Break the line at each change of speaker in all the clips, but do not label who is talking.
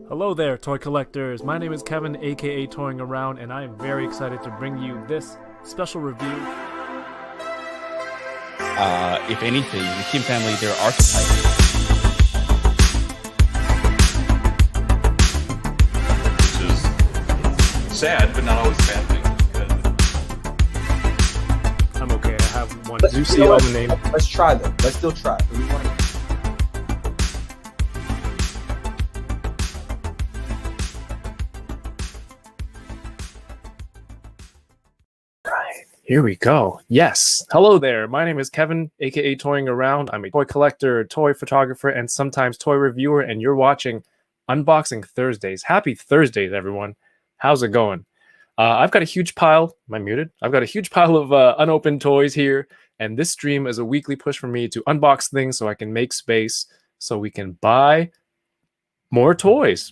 Hello there, toy collectors. My name is Kevin, aka Toying Around, and I am very excited to bring you this special review.
If anything, the Kim family, they're archetypes.
Which is sad, but not always a bad thing.
I'm okay. I have one. Do you see all the name?
Let's try them. Let's still try.
Here we go. Yes. Hello there. My name is Kevin, aka Toying Around. I'm a toy collector, toy photographer, and sometimes toy reviewer, and you're watching Unboxing Thursdays. Happy Thursdays, everyone. How's it going? I've got a huge pile. Am I muted? I've got a huge pile of unopened toys here, and this stream is a weekly push for me to unbox things so I can make space so we can buy more toys.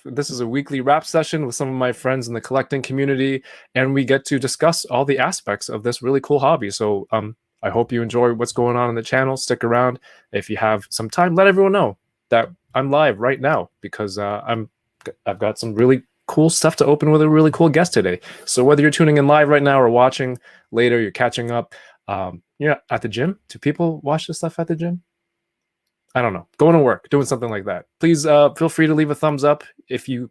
This is a weekly wrap session with some of my friends in the collecting community, and we get to discuss all the aspects of this really cool hobby. So I hope you enjoy what's going on the channel. Stick around. If you have some time, let everyone know that I'm live right now because I've got some really cool stuff to open with a really cool guest today. So whether you're tuning in live right now or watching later, you're catching up. You're at the gym. Do people watch this stuff at the gym? I don't know, going to work, doing something like that. Please feel free to leave a thumbs up if you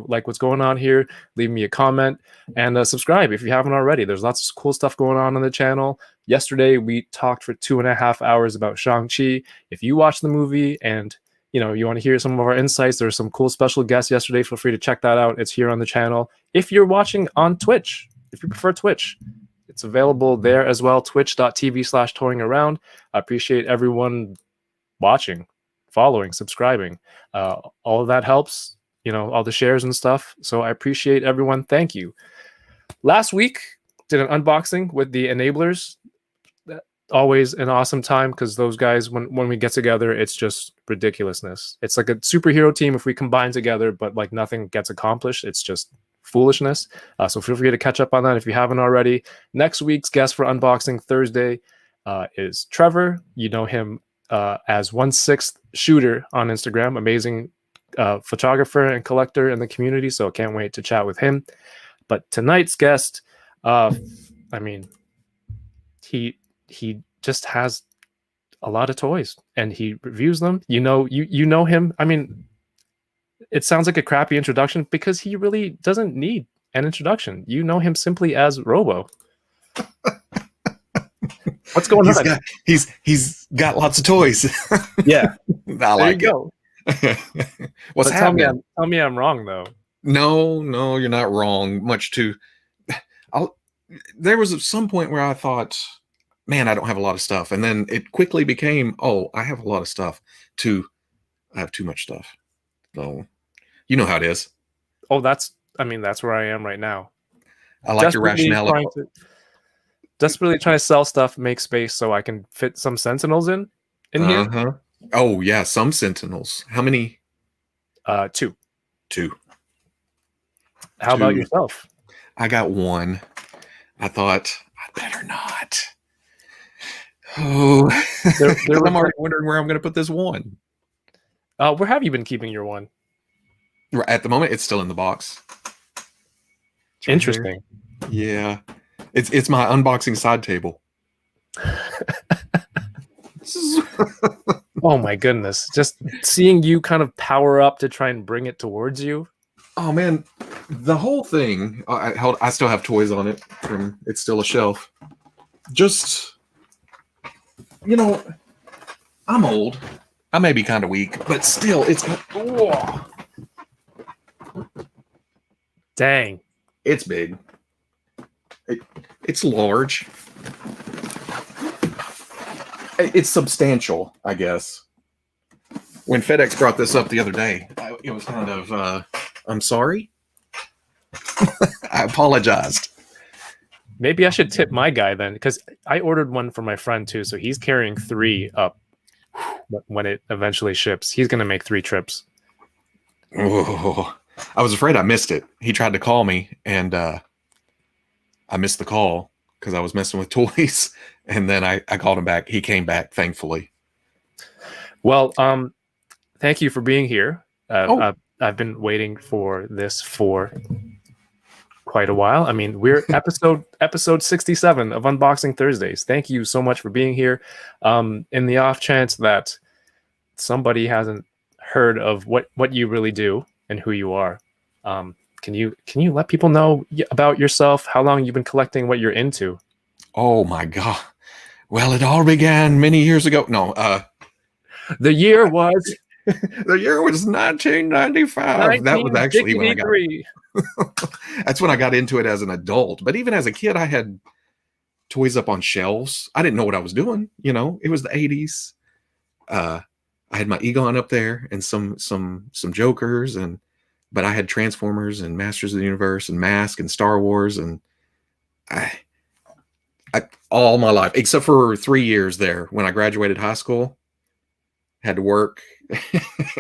like what's going on here. Leave me a comment and subscribe if you haven't already. There's lots of cool stuff going on the channel. Yesterday we talked for 2.5 hours about Shang-Chi. If you watched the movie and you want to hear some of our insights, there's some cool special guests yesterday. Feel free to check that out. It's here on the channel. If you're watching on Twitch, if you prefer Twitch, it's available there as well. Twitch.tv/toyingaround. I appreciate everyone watching, following, subscribing. All of that helps, all the shares and stuff. So I appreciate everyone. Thank you. Last week, did an unboxing with the enablers. Always an awesome time because those guys, when we get together, it's just ridiculousness. It's like a superhero team if we combine together, but like nothing gets accomplished. It's just foolishness. So feel free to catch up on that if you haven't already. Next week's guest for Unboxing Thursday is Trevor. You know him as 1/6 Shooter on Instagram. Amazing photographer and collector in the community, so can't wait to chat with him. But tonight's guest, he just has a lot of toys and he reviews them. You know him. I mean, it sounds like a crappy introduction because he really doesn't need an introduction. You know him simply as Robo. What's going on?
He's got lots of toys.
Yeah,
I like
there you
it.
Go.
What's happening?
Tell me I'm wrong though.
No, you're not wrong. There was some point where I thought, man, I don't have a lot of stuff, and then it quickly became, oh, I have a lot of stuff. I have too much stuff. So, you know how it is.
Oh, that's where I am right now.
I like your rationale.
Desperately trying to sell stuff, make space so I can fit some Sentinels in here.
Oh yeah, some Sentinels. How many?
2.
2.
How about yourself?
I got 1. I thought I better not. Oh, I'm already wondering where I'm going to put this 1.
Where have you been keeping your 1?
At the moment, it's still in the box.
Interesting.
Yeah. It's my unboxing side table.
Oh my goodness. Just seeing you kind of power up to try and bring it towards you.
Oh man, the whole thing, I still have toys on it. It's still a shelf. Just, I'm old. I may be kind of weak, but still, it's got, oh.
Dang.
It's big. It's large. It's substantial, I guess. When FedEx brought this up the other day, it was kind of, I'm sorry. I apologized.
Maybe I should tip my guy then, because I ordered one for my friend too, so he's carrying 3 up when it eventually ships. He's going to make 3 trips.
Oh, I was afraid I missed it. He tried to call me, and I missed the call because I was messing with toys, and then I called him back. He came back, thankfully.
Well, thank you for being here. I've been waiting for this for quite a while. I mean, we're episode 67 of Unboxing Thursdays. Thank you so much for being here. In the off chance that somebody hasn't heard of what you really do and who you are, can you let people know about yourself, how long you've been collecting, what you're into?
Oh my God. Well, it all began many years ago. No,
The year was
the year was 1995. That was actually when I got
1963.
that's when I got into it as an adult. But even as a kid, I had toys up on shelves. I didn't know what I was doing. You know, it was the 80s. I had my Egon up there and some Jokers, but I had Transformers and Masters of the Universe and Mask and Star Wars, and I all my life, except for 3 years there when I graduated high school, had to work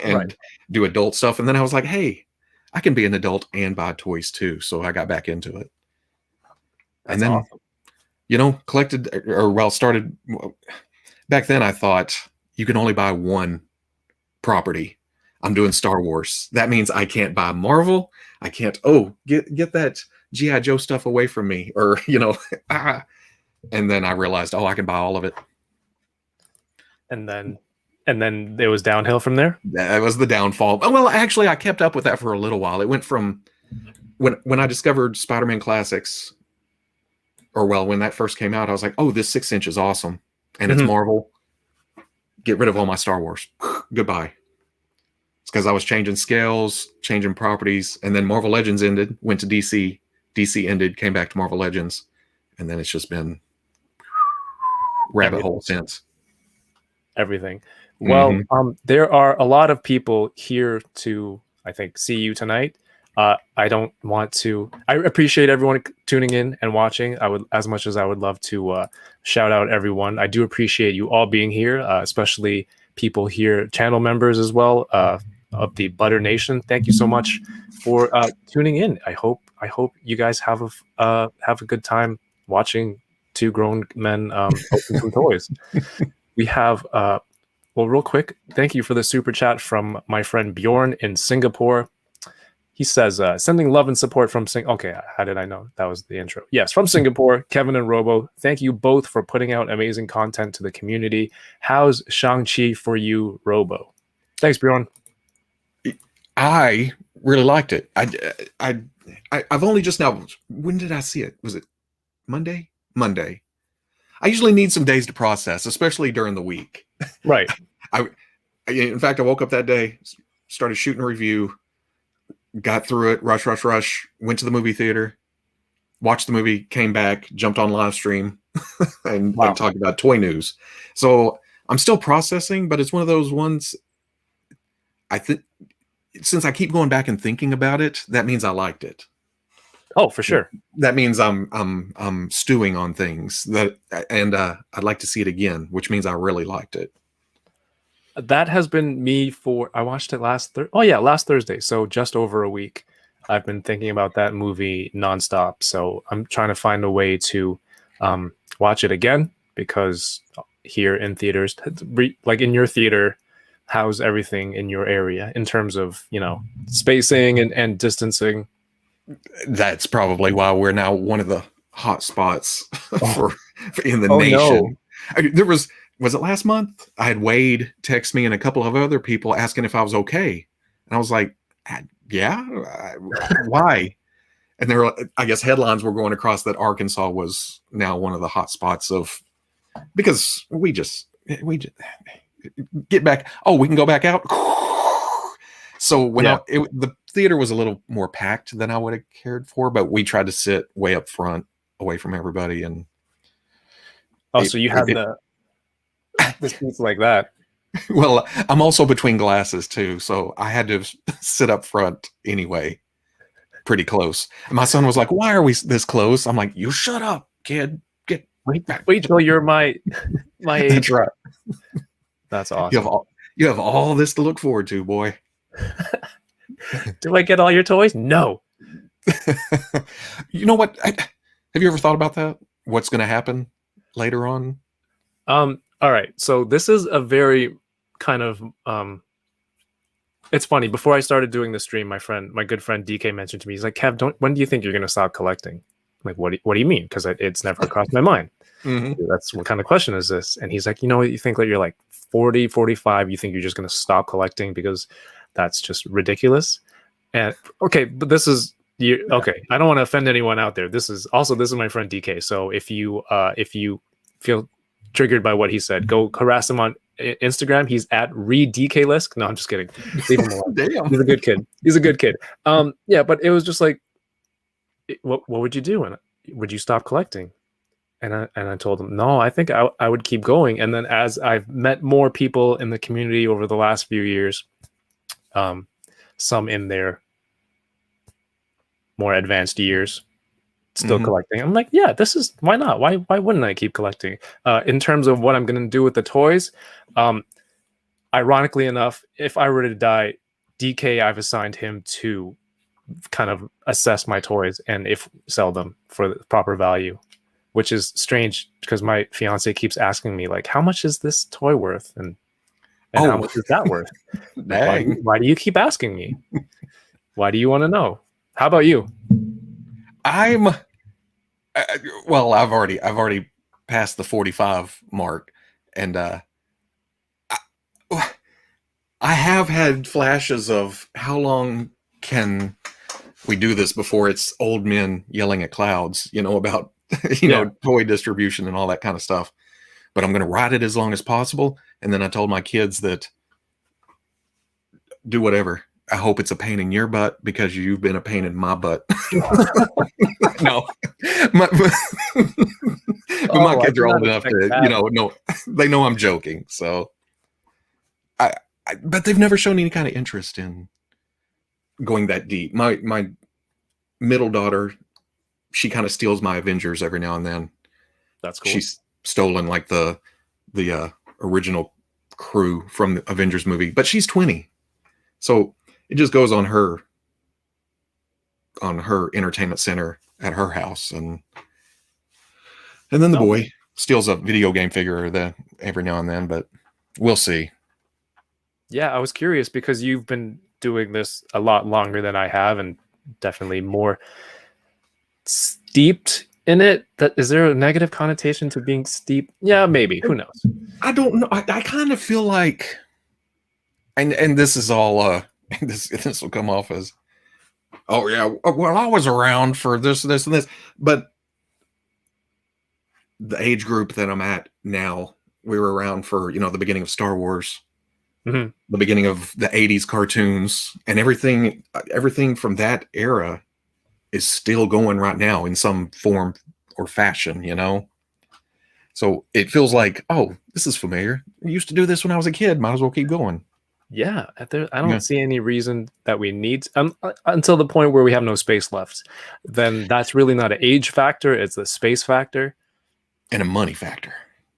and do adult stuff. And then I was like, hey, I can be an adult and buy toys too. So I got back into it.
That's
and then,
awesome.
Collected, or started back then. I thought you can only buy one property. I'm doing Star Wars. That means I can't buy Marvel. I can't, get that G.I. Joe stuff away from me, or, And then I realized, I can buy all of it.
And then it was downhill from there.
That was the downfall. Well, actually, I kept up with that for a little while. It went from when I discovered Spider-Man Classics, when that first came out, I was like, oh, this 6-inch is awesome. And it's Marvel. Get rid of all my Star Wars. Goodbye. It's because I was changing scales, changing properties, and then Marvel Legends ended, went to DC. DC ended, came back to Marvel Legends, and then it's just been rabbit hole since.
Everything. Well, there are a lot of people here to, I think, see you tonight. I don't want to. I appreciate everyone tuning in and watching. I would, as much as I would love to shout out everyone, I do appreciate you all being here, especially people here, channel members as well, of the Butter Nation. Thank you so much for tuning in. I hope you guys have a good time watching two grown men open some toys. We have real quick, thank you for the super chat from my friend Bjorn in Singapore. He says, sending love and support from Okay, how did I know? That was the intro. Yes, from Singapore, Kevin and Robo. Thank you both for putting out amazing content to the community. How's Shang-Chi for you, Robo? Thanks, Bjorn.
I really liked it. I've only just now. When did I see it? Was it Monday? Monday. I usually need some days to process, especially during the week.
Right.
In fact, I woke up that day, started shooting a review, got through it, rush, went to the movie theater, watched the movie, came back, jumped on Livestream, and talked about toy news. So I'm still processing, but it's one of those ones. I think since I keep going back and thinking about it, that means I liked it.
Oh, for sure.
That means I'm stewing on things and I'd like to see it again, which means I really liked it.
That has been me I watched it last Thursday. So just over a week. I've been thinking about that movie nonstop. So I'm trying to find a way to watch it again, because here in theaters, like in your theater, how's everything in your area in terms of, spacing and distancing?
That's probably why we're now one of the hot spots in the nation. No. Was it last month? I had Wade text me and a couple of other people asking if I was okay. And I was like, yeah, why? And there were, I guess, headlines were going across that Arkansas was now one of the hot spots because we just get back. Oh, we can go back out. So when the theater was a little more packed than I would have cared for, but we tried to sit way up front, away from everybody. And
so you had the seats like that.
Well, I'm also between glasses too, so I had to sit up front anyway, pretty close. And my son was like, "Why are we this close?" I'm like, "You shut up, kid. Wait
till you're my age."
That's right.
That's awesome.
You have all this to look forward to, boy.
Do I get all your toys? No.
You know what? Have you ever thought about that? What's going to happen later on?
All right. So this is a very kind of It's funny. Before I started doing the stream, my good friend DK mentioned to me, he's like, Kev, when do you think you're going to stop collecting? I'm like, what do you mean? Because it's never crossed my mind. That's what kind of question is this? And he's like, you think that you're like 40, 45, you think you're just going to stop collecting because that's just ridiculous. And okay, but this is okay. I don't want to offend anyone out there. This is my friend DK. So if you feel triggered by what he said, go harass him on Instagram. He's at redklisk. No, I'm just kidding. Leave him alone.
Damn.
He's a good kid. He's a good kid. Yeah, but it was just like, what would you do? And would you stop collecting? And I told him, no, I think I would keep going. And then as I've met more people in the community over the last few years, some in their more advanced years, still collecting. I'm like, yeah, why not? Why wouldn't I keep collecting? In terms of what I'm going to do with the toys, ironically enough, if I were to die, DK, I've assigned him to kind of assess my toys and sell them for the proper value, which is strange because my fiance keeps asking me like, how much is this toy worth? And how much is that worth? Why do you keep asking me? Why do you want to know? How about you?
I've already passed the 45 mark, and I have had flashes of how long can we do this before it's old men yelling at clouds, about toy distribution and all that kind of stuff. But I'm going to ride it as long as possible. And then I told my kids that do whatever. I hope it's a pain in your butt because you've been a pain in my butt. No, my kids are old enough to, they know I'm joking. So but they've never shown any kind of interest in going that deep. My middle daughter, she kind of steals my Avengers every now and then.
That's cool.
She's stolen like the original crew from the Avengers movie, but she's 20. So it just goes on her entertainment center at her house, and then the boy steals a video game figure every now and then, but we'll see.
Yeah, I was curious because you've been doing this a lot longer than I have, and definitely more steeped in it. Is there a negative connotation to being steep? Yeah, maybe. Who knows?
I don't know. I kind of feel like, and this is all this will come off as, oh yeah, well, I was around for this, and this, but the age group that I'm at now, we were around for, the beginning of Star Wars, the beginning of the 80s cartoons, and everything from that era is still going right now in some form or fashion, So it feels like, oh, this is familiar. I used to do this when I was a kid. Might as well keep going.
Yeah, I don't see any reason that we need until the point where we have no space left. Then that's really not an age factor; it's a space factor
and a money factor.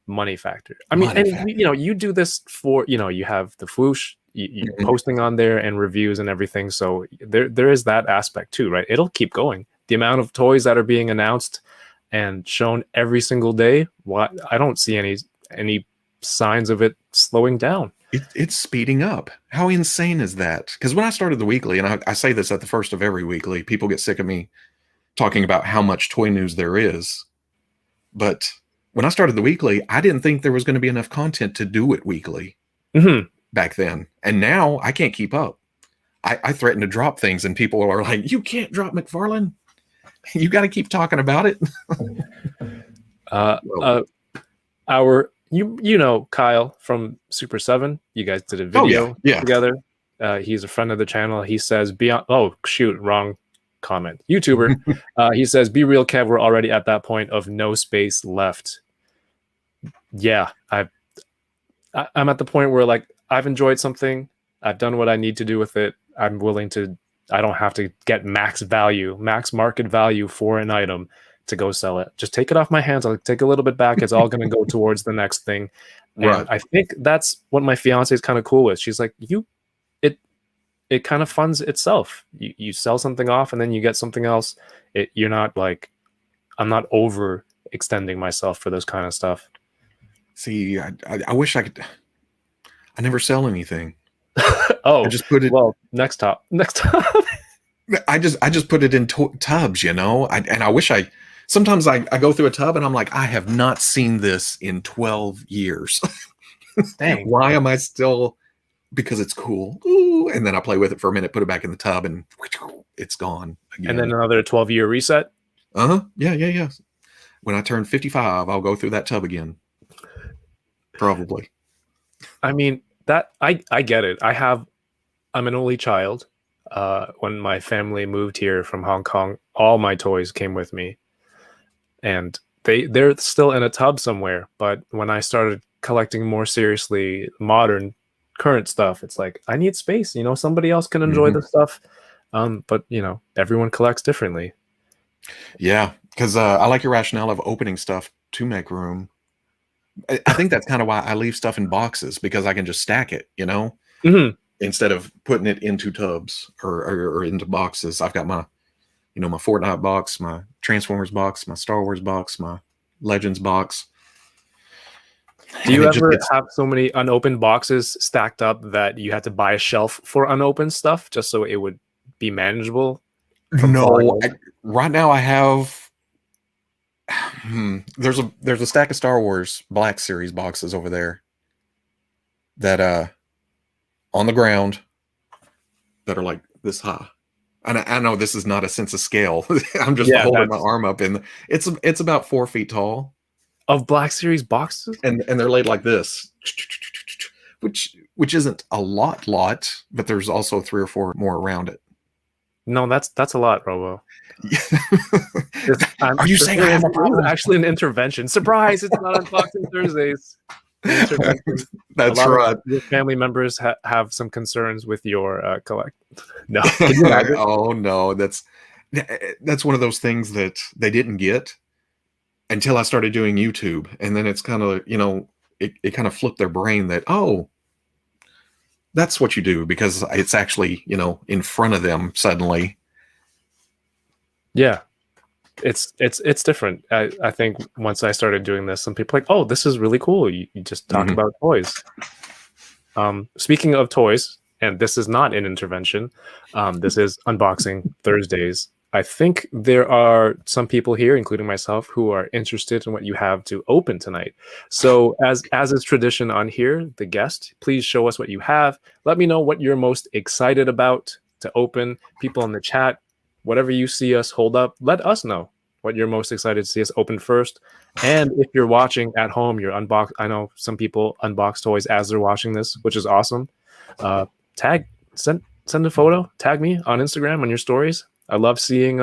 Money factor. I mean, you do this for you have the Fwoosh, you're posting on there and reviews and everything. So there is that aspect too, right? It'll keep going. The amount of toys that are being announced and shown every single day, I don't see any signs of it slowing down.
It's speeding up. How insane is that? Because when I started the weekly, and I say this at the first of every weekly, people get sick of me talking about how much toy news there is. But when I started the weekly, I didn't think there was going to be enough content to do it weekly back then. And now I can't keep up. I threaten to drop things, and people are like, you can't drop McFarlane. You got to keep talking about it.
Kyle from Super 7, you guys did a video together. He's a friend of the channel. He says, wrong comment. YouTuber. He says, be real, Kev, we're already at that point of no space left. Yeah, I'm at the point where like I've enjoyed something. I've done what I need to do with it. I'm willing to, I don't have to get max market value for an item to go sell it. Just take it off my hands. I'll take a little bit back. It's all going to go towards the next thing. And right. I think that's what my fiance is kind of cool with. She's like, it kind of funds itself. You sell something off and then you get something else. You're not like, I'm not over extending myself for this kind of stuff.
See, I wish I could. I never sell anything.
Oh,
I just put it.
well, next top.
I just put it in tubs, you know. And I wish I. Sometimes I go through a tub and I'm like, I have not seen this in 12 years.
Dang.
Why am I still? Because it's cool. Ooh, and then I play with it for a minute, put it back in the tub, and it's gone again.
And then another 12-year reset.
Yeah. When I turn 55, I'll go through that tub again. Probably.
I mean, that I get it. I'm an only child. When my family moved here from Hong Kong, all my toys came with me, and they're still in a tub somewhere. But when I started collecting more seriously modern current stuff, it's like I need space. You know, somebody else can enjoy the stuff. But you know, everyone collects differently.
Yeah, because I like your rationale of opening stuff to make room. I think that's kind of why I leave stuff in boxes, because I can just stack it, you know, instead of putting it into tubs or into boxes. I've got my, you know, my Fortnite box, my Transformers box, my Star Wars box, my Legends box.
Do you ever have so many unopened boxes stacked up that you had to buy a shelf for unopened stuff just so it would be manageable?
No, right now I have. There's a stack of Star Wars Black Series boxes over there that on the ground that are like this high. And I know this is not a sense of scale. I'm just holding my arm up, and it's about 4 feet tall.
Of Black Series boxes,
and they're laid like this, which isn't a lot, but there's also 3 or 4 more around it.
No, that's a lot, Robo.
Are you saying I have a problem?
Actually, an intervention. Surprise! It's not Unboxing Thursdays.
That's right.
Your family members have some concerns with your collect. No.
Oh no, that's one of those things that they didn't get until I started doing YouTube, and then it's kind of, you know, it kind of flipped their brain that, oh, that's what you do, because it's actually, you know, in front of them suddenly.
Yeah, it's different. I think once I started doing this, some people are like, oh, this is really cool. You just talk about toys. Speaking of toys, and this is not an intervention, this is Unboxing Thursdays. I think there are some people here, including myself, who are interested in what you have to open tonight. So as is tradition on here, the guest, please show us what you have. Let me know what you're most excited about to open. People in the chat, whatever you see us hold up, let us know what you're most excited to see us open first. And if you're watching at home, you're unbox. I know some people unbox toys as they're watching this, which is awesome. Send a photo, tag me on Instagram on your stories. I love seeing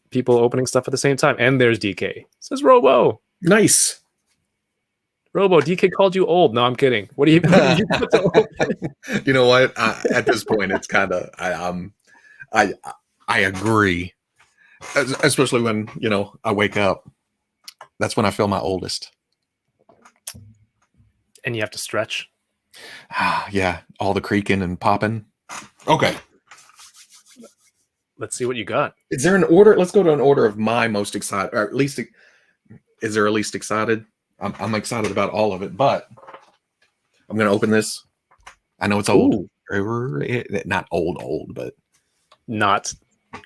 people opening stuff at the same time. And there's DK. It says Robo.
Nice.
Robo, DK called you old. No, I'm kidding. What do you
You know what? At this point, it's kind of I agree. Especially when, you know, I wake up. That's when I feel my oldest.
And you have to stretch.
Yeah, all the creaking and popping. Okay.
Let's see what you got.
Is there an order? Let's go to an order of my most excited, or at least, is there a least excited? I'm excited about all of it, but I'm going to open this. I know it's old. Ooh. Not old, but
not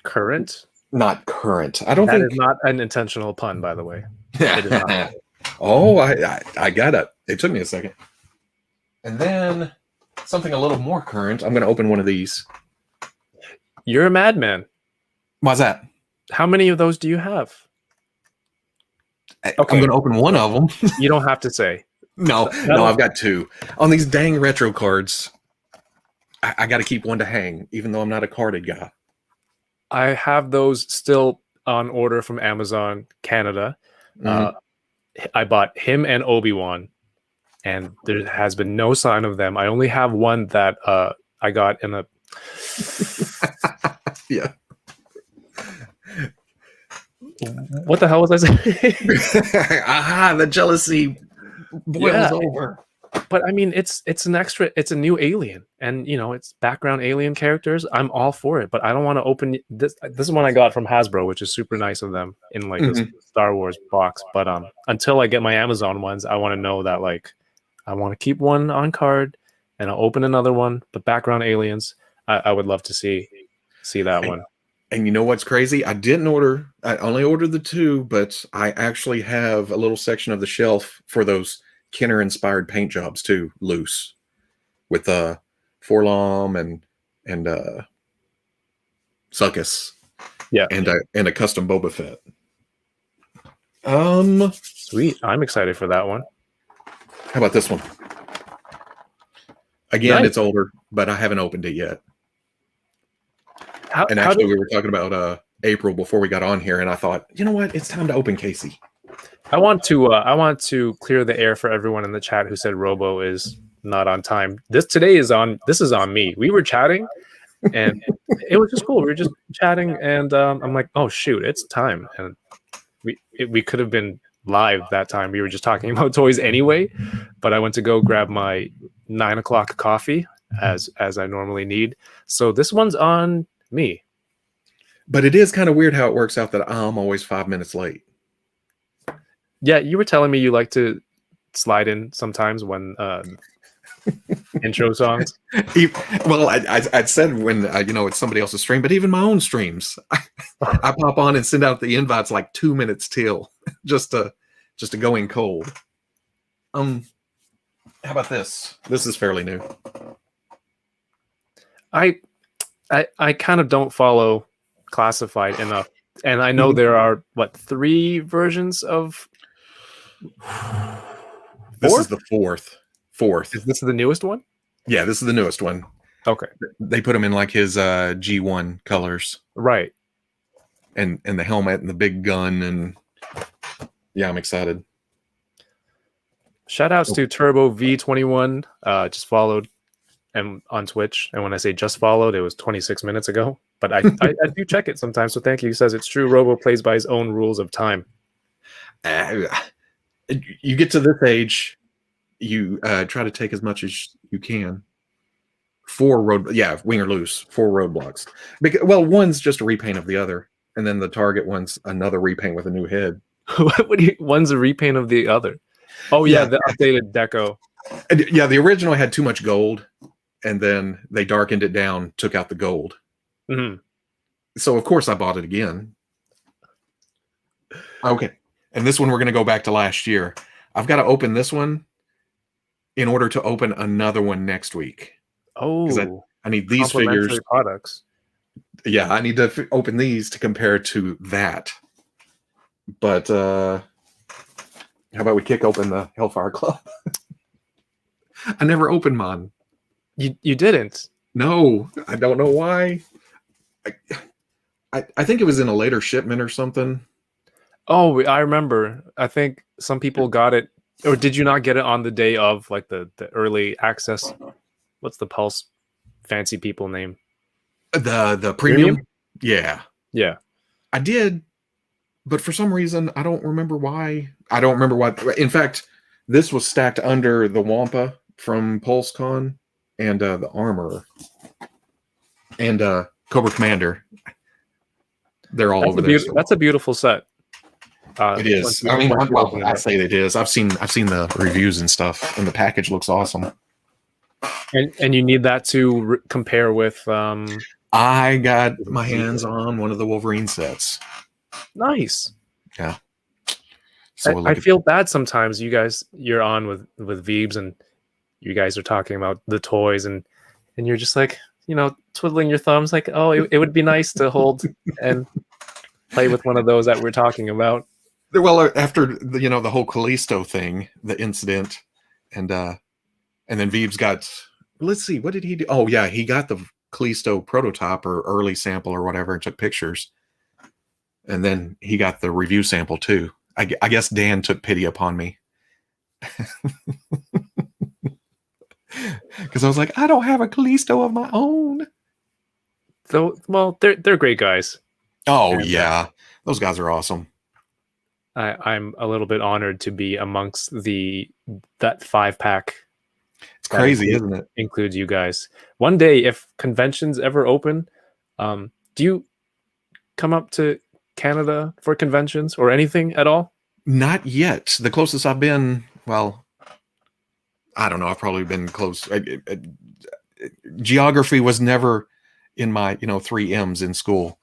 current.
Not current. I don't
think
that
is not an intentional pun, by the way. It is not.
Oh, I got it. It took me a second. And then something a little more current. I'm going to open one of these.
You're a madman.
Why's that?
How many of those do you have?
Okay. I'm going to open one of them.
You don't have to say.
No, I've got 2. On these dang retro cards, I got to keep one to hang, even though I'm not a carded guy.
I have those still on order from Amazon Canada. I bought him and Obi-Wan, and there has been no sign of them. I only have one that I got in a...
Yeah.
What the hell was I saying?
Aha, the jealousy boils over.
But I mean, it's a new alien, and you know, it's background alien characters. I'm all for it, but I don't want to open this. This is one I got from Hasbro, which is super nice of them in like this Star Wars box. But until I get my Amazon ones, I want to know that like I want to keep one on card, and I'll open another one. But Background Aliens, I would love to see that one.
And you know what's crazy? I didn't order. I only ordered the 2, but I actually have a little section of the shelf for those Kenner-inspired paint jobs too, loose, with Forlom and Succus.
Yeah,
and a custom Boba Fett.
Sweet. I'm excited for that one.
How about this one? Again,
Nice.
It's older, but I haven't opened it yet.
How
We were talking about April before we got on here, and I thought, you know what? It's time to open Casey.
I want to clear the air for everyone in the chat who said Robo is not on time. This is on me. We were chatting, and it was just cool. We were just chatting, and I'm like, oh shoot, it's time. And we could have been live that time. We were just talking about toys anyway, but I went to go grab my 9 o'clock coffee as I normally need. So this one's on me.
But it is kind of weird how it works out that I'm always 5 minutes late.
Yeah, you were telling me you like to slide in sometimes when intro songs.
Well, I'd said when it's somebody else's stream, but even my own streams, I pop on and send out the invites like 2 minutes till, just to go in cold. How about this? This is fairly new.
I kind of don't follow classified enough, and I know there are 3 versions of.
This is the fourth.
Is this the newest one?
Yeah, this is the newest one.
Okay.
They put him in like his G1 colors.
Right.
And the helmet and the big gun, and yeah, I'm excited.
Shout outs to Turbo V21. Just followed and on Twitch. And when I say just followed, it was 26 minutes ago. But I do check it sometimes. So thank you. He says it's true. Robo plays by his own rules of time.
You get to this age, you try to take as much as you can. 4 wing or loose, 4 roadblocks. Well, one's just a repaint of the other, and then the target one's another repaint with a new head.
One's a repaint of the other. Oh yeah, the updated deco.
Yeah, the original had too much gold, and then they darkened it down, took out the gold.
Mm-hmm.
So of course I bought it again. Okay. And this one, we're going to go back to last year. I've got to open this one in order to open another one next week.
Oh,
I need these figures.
Products.
Yeah, I need to open these to compare to that. But how about we kick open the Hellfire Club? I never opened mine.
You didn't?
No, I don't know why. I think it was in a later shipment or something.
Oh, I remember. I think some people got it, or did you not get it on the day of like the early access? What's the Pulse fancy people name?
The premium? Yeah. I did, but for some reason I don't remember why. In fact, this was stacked under the Wampa from PulseCon and the Armor and Cobra Commander. They're all over there.
That's a beautiful set.
It is. I mean, I say it is. I've seen the reviews and stuff, and the package looks awesome.
And you need that to compare with.
I got my hands on one of the Wolverine sets.
Nice.
Yeah. So
I feel bad sometimes. You're on with Veebs, and you guys are talking about the toys, and you're just like, twiddling your thumbs, like, oh, it would be nice to hold and play with one of those that we're talking about.
Well, after the whole Callisto thing, the incident, and then Veebs got. Let's see, what did he do? Oh yeah, he got the Callisto prototype or early sample or whatever and took pictures, and then he got the review sample too. I guess Dan took pity upon me because I was like, I don't have a Callisto of my own.
So, well, they're great guys.
Oh yeah, those guys are awesome.
I'm a little bit honored to be amongst that 5-pack.
It's crazy, isn't it?
Includes you guys. One day, if conventions ever open, do you come up to Canada for conventions or anything at all?
Not yet. The closest I've been, well, I don't know. I've probably been close. Geography was never in my 3 M's in school,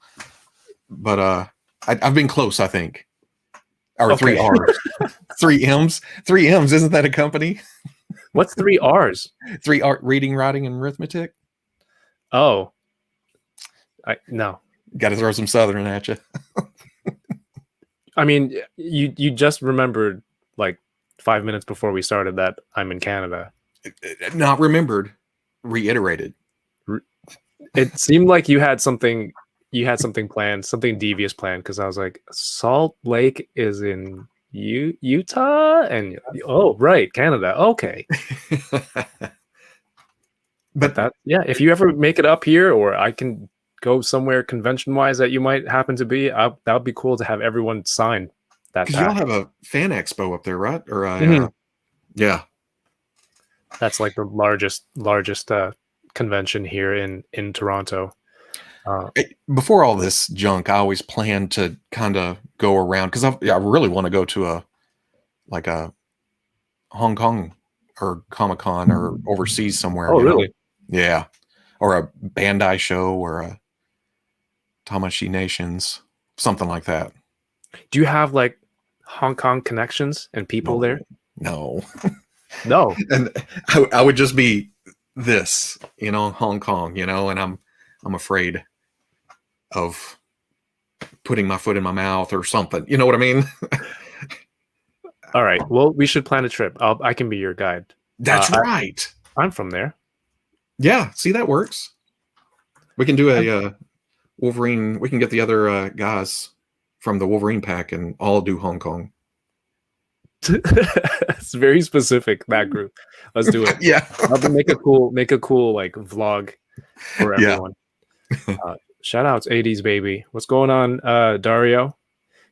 but I've been close, I think. Or
Okay.
3 R's. 3 M's. 3 M's, isn't that a company?
What's 3 R's?
3 R, reading, writing, and arithmetic.
Oh, no.
Got to throw some Southern at you.
I mean, you just remembered like 5 minutes before we started that I'm in Canada.
Not remembered, reiterated.
It seemed like you had something planned, something devious planned, because I was like, Salt Lake is in Utah, and oh right, Canada. Okay. But that, yeah, if you ever make it up here, or I can go somewhere convention wise that you might happen to be, that would be cool to have everyone sign that.
Because y'all have a fan expo up there, right? Or yeah,
that's like the largest convention here in Toronto.
Before all this junk, I always planned to kind of go around, because I really want to go to a Hong Kong or Comic-Con or overseas somewhere.
Oh, really?
Yeah. Or a Bandai show or a Tamashii Nations, something like that.
Do you have like Hong Kong connections and people there?
No.
No.
And I would just be this, Hong Kong, and I'm afraid of putting my foot in my mouth or something. You know what I mean?
All right. Well, we should plan a trip. I can be your guide.
That's right.
I'm from there.
Yeah. See, that works. We can do a Wolverine. We can get the other guys from the Wolverine pack and all do Hong Kong.
It's very specific, that group. Let's do it.
Yeah.
I'll make a cool like vlog for everyone. Shout outs 80s baby. What's going on, Dario?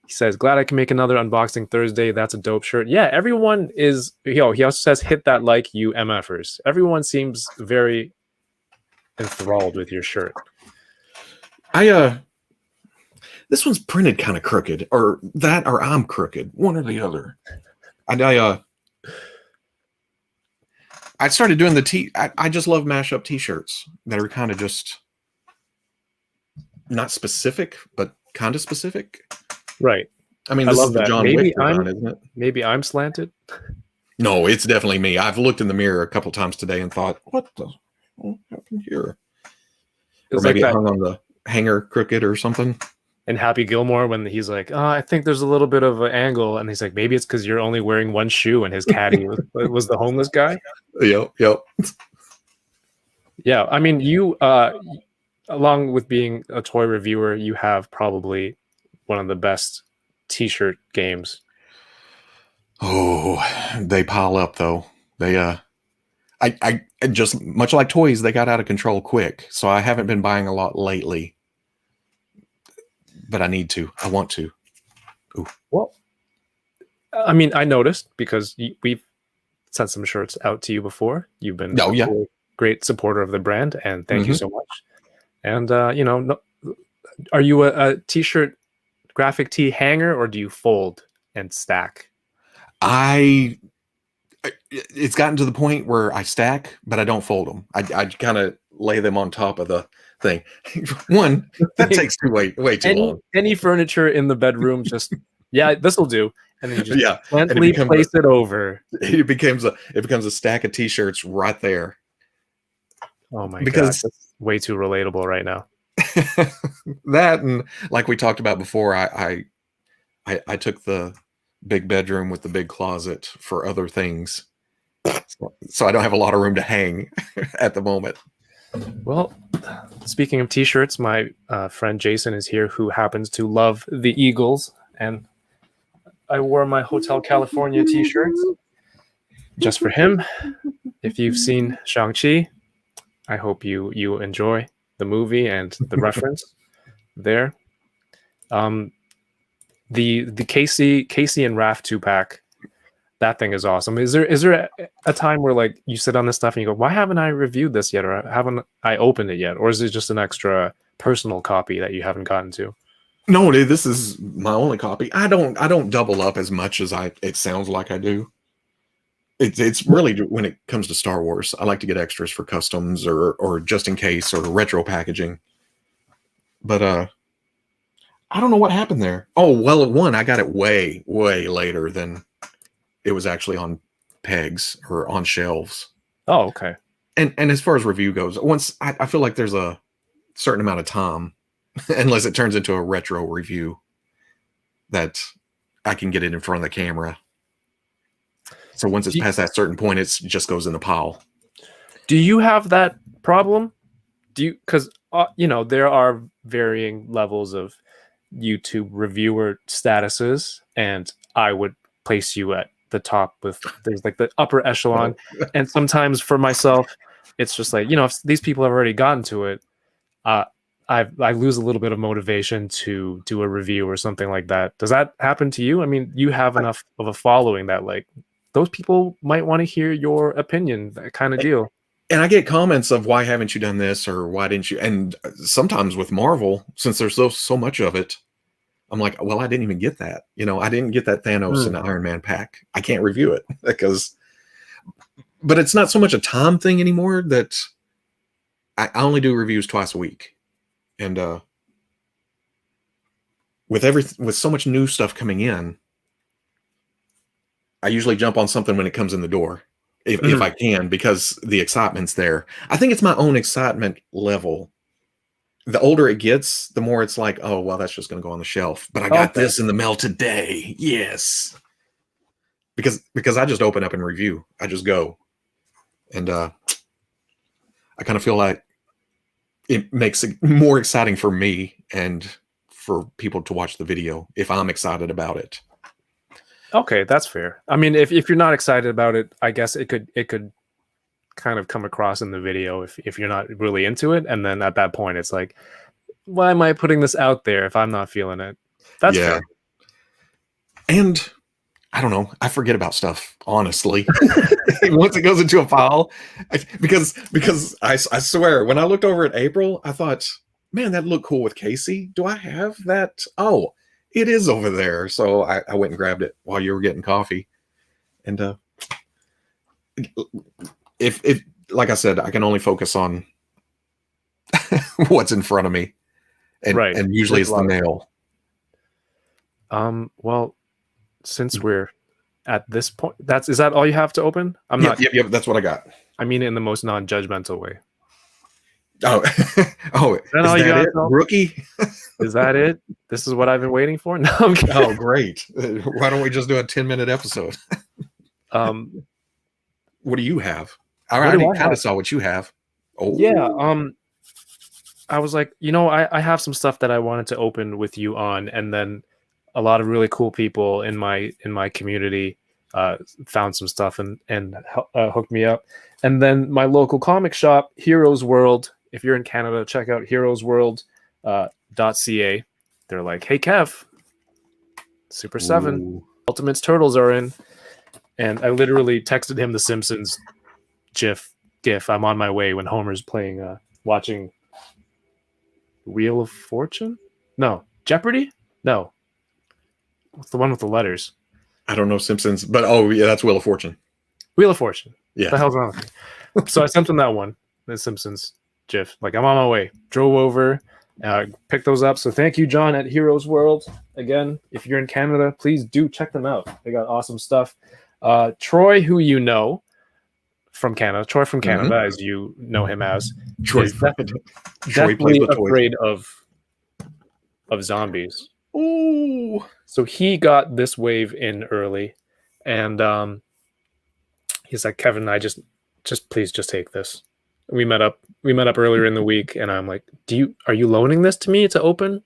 He says, glad I can make another unboxing Thursday. That's a dope shirt. Yeah, everyone is, he also says, hit that like, you MFers. Everyone seems very enthralled with your shirt.
This one's printed kind of crooked, or I'm crooked, one or the other. I started doing I just love mashup t-shirts that are kind of just not specific, but kind of specific.
Right.
I mean, this is the John Wick design, isn't it?
Maybe I'm slanted.
No, it's definitely me. I've looked in the mirror a couple times today and thought, what happened here? Or maybe it hung on the hanger crooked or something.
And Happy Gilmore, when he's like, I think there's a little bit of an angle, and he's like, maybe it's because you're only wearing one shoe, and his caddy was the homeless guy.
Yep.
Yeah, I mean, you, along with being a toy reviewer, you have probably one of the best t-shirt games.
Oh, they pile up though. They I just, much like toys, they got out of control quick. So I haven't been buying a lot lately. But I need to. I want to. Ooh.
Well, I mean, I noticed because we've sent some shirts out to you before. You've been a great supporter of the brand, and thank you so much. And are you a t-shirt graphic tee hanger, or do you fold and stack?
It's gotten to the point where I stack, but I don't fold them. I kind of lay them on top of the thing. One, that takes way too long. Any
furniture in the bedroom, just this will do. And then you just gently place it over.
It becomes a stack of t-shirts right there.
Oh my god, that's way too relatable right now.
That, and like we talked about before, I took the big bedroom with the big closet for other things, so I don't have a lot of room to hang at the moment.
Well, speaking of t-shirts, my friend Jason is here, who happens to love the Eagles, and I wore my Hotel California t-shirts just for him. If you've seen Shang-Chi, I hope you enjoy the movie and the reference there. The Casey and Raph 2-pack, that thing is awesome. Is there a time where like you sit on this stuff and you go, why haven't I reviewed this yet, or haven't I opened it yet, or is it just an extra personal copy that you haven't gotten to?
No, dude, this is my only copy. I don't double up as much as it sounds like I do. It's really, when it comes to Star Wars, I like to get extras for customs or just in case, or retro packaging. But I don't know what happened there. Oh, well, at one, I got it way later than it was actually on pegs or on shelves.
Oh, okay.
And as far as review goes, once I feel like there's a certain amount of time, unless it turns into a retro review, that I can get it in front of the camera. So once it's past that certain point, it just goes in the pile.
Do you have that problem? Do you, because there are varying levels of YouTube reviewer statuses, and I would place you at the top with, there's like the upper echelon. And sometimes for myself, it's just like, if these people have already gotten to it, I lose a little bit of motivation to do a review or something like that. Does that happen to you? I mean, you have enough of a following that like those people might want to hear your opinion, that kind of deal.
And I get comments of, why haven't you done this, or why didn't you? And sometimes with Marvel, since there's so much of it, I'm like, well, I didn't even get that. I didn't get that Thanos and Iron Man pack. I can't review it but it's not so much a time thing anymore, that I only do reviews twice a week. And with so much new stuff coming in, I usually jump on something when it comes in the door, if I can, because the excitement's there. I think it's my own excitement level. The older it gets, the more it's like, oh, well, that's just going to go on the shelf. But I got this in the mail today. Yes. Because I just open up and review. I just go. And I kind of feel like it makes it more exciting for me and for people to watch the video if I'm excited about it.
Okay, that's fair. I mean, if you're not excited about it, I guess it could kind of come across in the video if you're not really into it, and then at that point it's like, why am I putting this out there if I'm not feeling it? That's fair.
And I don't know, I forget about stuff, honestly. Once it goes into a file, because I swear, when I looked over at April, I thought, man, that looked cool with Casey. Do I have that? Oh, it is over there. So I went and grabbed it while you were getting coffee. And if like I said, I can only focus on what's in front of me, and usually it's the mail.
Well, since we're at this point, is that all you have to open?
Yep, that's what I got.
I mean it in the most non-judgmental way.
Oh, is that it, rookie?
Is that it? This is what I've been waiting for? No, I'm kidding.
Oh, great. Why don't we just do a 10-minute episode? What do you have? I already kind of saw what you have. Oh,
yeah. I was like, I have some stuff that I wanted to open with you on, and then a lot of really cool people in my community found some stuff and hooked me up. And then my local comic shop, Heroes World. If you're in Canada, check out heroesworld.ca. They're like, hey, Kev, Super 7 Ultimates Turtles are in. And I literally texted him the Simpsons GIF. I'm on my way when Homer's playing, watching Wheel of Fortune? No. Jeopardy? No. What's the one with the letters?
I don't know Simpsons, but yeah, that's Wheel of Fortune.
Wheel of Fortune.
Yeah.
What the hell's wrong with me? So I sent him that one, the Simpsons GIF. Like, I'm on my way. Drove over, picked those up. So thank you, John, at Heroes World. Again, if you're in Canada, please do check them out. They got awesome stuff. Troy, who you know from Canada, as you know him as,
Troy,
is definitely afraid of zombies.
Ooh.
So he got this wave in early, and he's like, Kevin, please just take this. We met up earlier in the week, and I'm like, are you loaning this to me to open?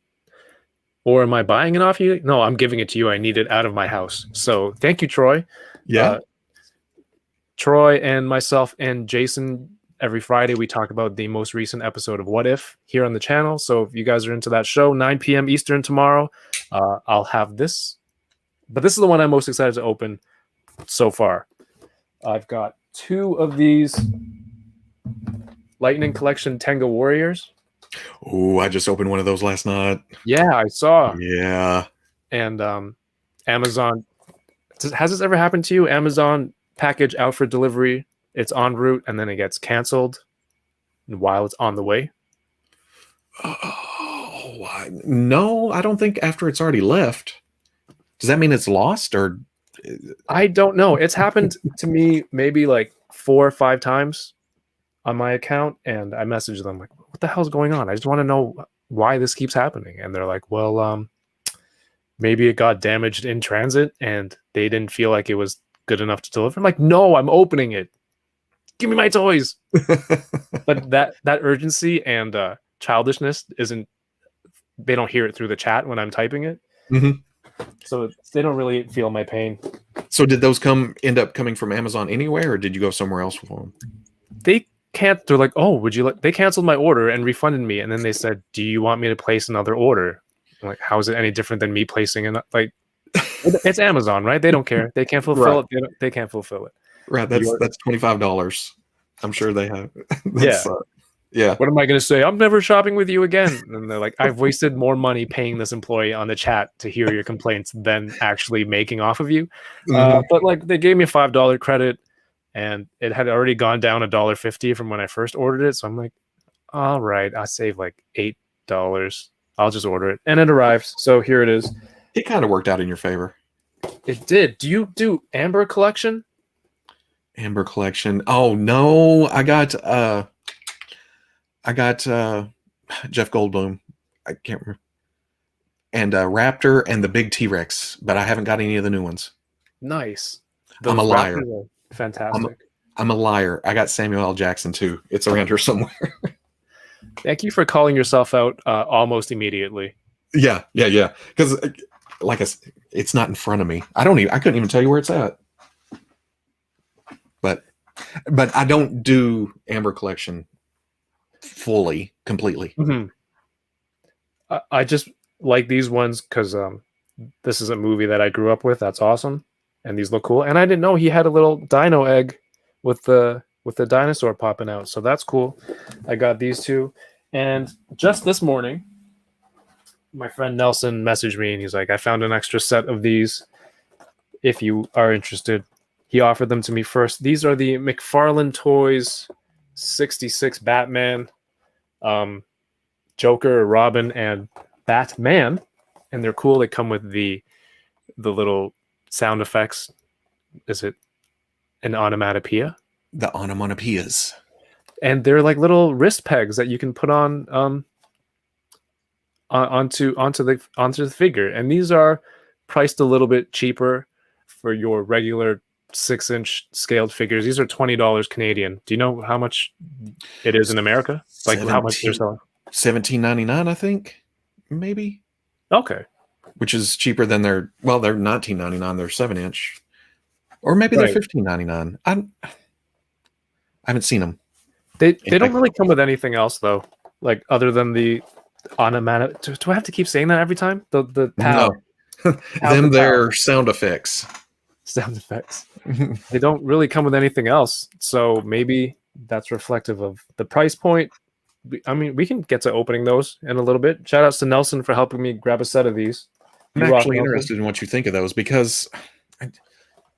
Or am I buying it off you? No, I'm giving it to you. I need it out of my house. So thank you, Troy.
Yeah.
Troy and myself and Jason, every Friday, we talk about the most recent episode of What If here on the channel. So if you guys are into that show, 9 p.m. Eastern tomorrow, I'll have this. But this is the one I'm most excited to open so far. I've got 2 of these Lightning Collection Tenga Warriors.
Oh, I just opened one of those last night.
Yeah, I saw.
Yeah.
And Amazon, has this ever happened to you? Amazon package out for delivery, it's en route, and then it gets canceled while it's on the way?
No, I don't think after it's already left. Does that mean it's lost or?
I don't know. It's happened to me maybe like 4 or 5 times on my account, and I messaged them like, "What the hell's going on? I just want to know why this keeps happening." And they're like, "Well, maybe it got damaged in transit, and they didn't feel like it was good enough to deliver." I'm like, "No, I'm opening it. Give me my toys." But that urgency and childishness isn't. They don't hear it through the chat when I'm typing it, so they don't really feel my pain.
So did those end up coming from Amazon anyway, or did you go somewhere else for them?
They can't. They're like, "Oh, would you like?" They canceled my order and refunded me, and then they said, "Do you want me to place another order?" I'm like, how is it any different than me placing an like? It's Amazon, right? They don't care. They can't fulfill it. They can't fulfill it.
Right. That's $25. I'm sure they have.
Yeah.
Yeah.
What am I going to say? I'm never shopping with you again. And they're like, I've wasted more money paying this employee on the chat to hear your complaints than actually making off of you. But like, they gave me a $5 credit, and it had already gone down $1.50 from when I first ordered it. So I'm like, all right, I saved like $8. I'll just order it, and it arrives. So here it is.
It kind of worked out in your favor.
It did. Do you do Amber Collection?
Amber Collection. Oh no, I got Jeff Goldblum. I can't remember. And Raptor and the big T-Rex, but I haven't got any of the new ones.
Nice.
I'm a liar.
Fantastic.
I'm a liar. I got Samuel L. Jackson too. It's around here somewhere.
Thank you for calling yourself out almost immediately.
Yeah. Because like I said, it's not in front of me. I couldn't even tell you where it's at. But I don't do Amber Collection completely.
I just like these ones because this is a movie that I grew up with. That's awesome, and these look cool. And I didn't know he had a little dino egg with the dinosaur popping out, so that's cool. I got these two, and just this morning, my friend Nelson messaged me, and he's like, "I found an extra set of these. If you are interested." He offered them to me first. These are the McFarlane Toys 66 Batman, Joker, Robin, and Batman, and they're cool. They come with the little sound effects. Is it an onomatopoeia?
The onomatopoeias.
And they're like little wrist pegs that you can put on onto the figure. And these are priced a little bit cheaper for your regular 6-inch scaled figures. These are $20 Canadian. Do you know how much it is in America? Like how much they're selling?
$17.99, I think, maybe.
Okay.
Which is cheaper than they're $19.99. They're 7-inch, or maybe they're $15.99. I haven't seen them.
They don't really come with anything else though, like other than the onomatopoeia. Do I have to keep saying that every time? The pow.
No. They're sound effects.
Sound effects. They don't really come with anything else, so maybe that's reflective of the price point. I mean, we can get to opening those in a little bit. Shout outs to Nelson for helping me grab a set of these.
I'm actually interested in what you think of those, because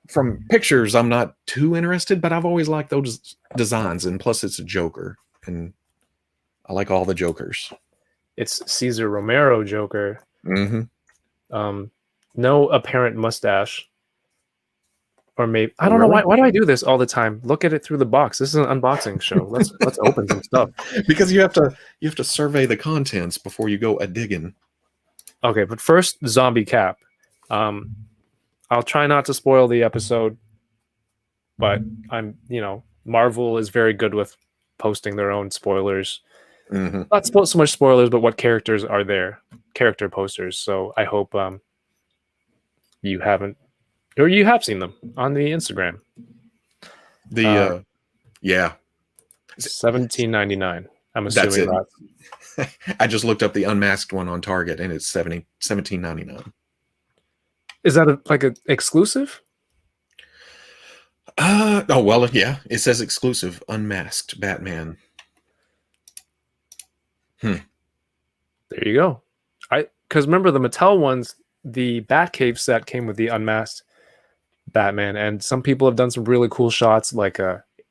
from pictures I'm not too interested, but I've always liked those designs, and plus it's a Joker, and I like all the Jokers.
It's Cesar Romero Joker. No apparent mustache. Or maybe I don't know why do I do this all the time? Look at it through the box. This is an unboxing show. Let's open some stuff.
Because you have to survey the contents before you go a digging.
Okay, but first, Zombie Cap. I'll try not to spoil the episode, but Marvel is very good with posting their own spoilers. Not so much spoilers, but what characters are there, character posters. So I hope you haven't. Or you have seen them on the Instagram.
Yeah,
$17.99. I'm assuming
that. I just looked up the unmasked one on Target, and it's $17.99.
Is that like an exclusive?
Oh well, yeah. It says exclusive, unmasked Batman.
There you go. Because remember the Mattel ones, the Batcave set came with the unmasked Batman, and some people have done some really cool shots, like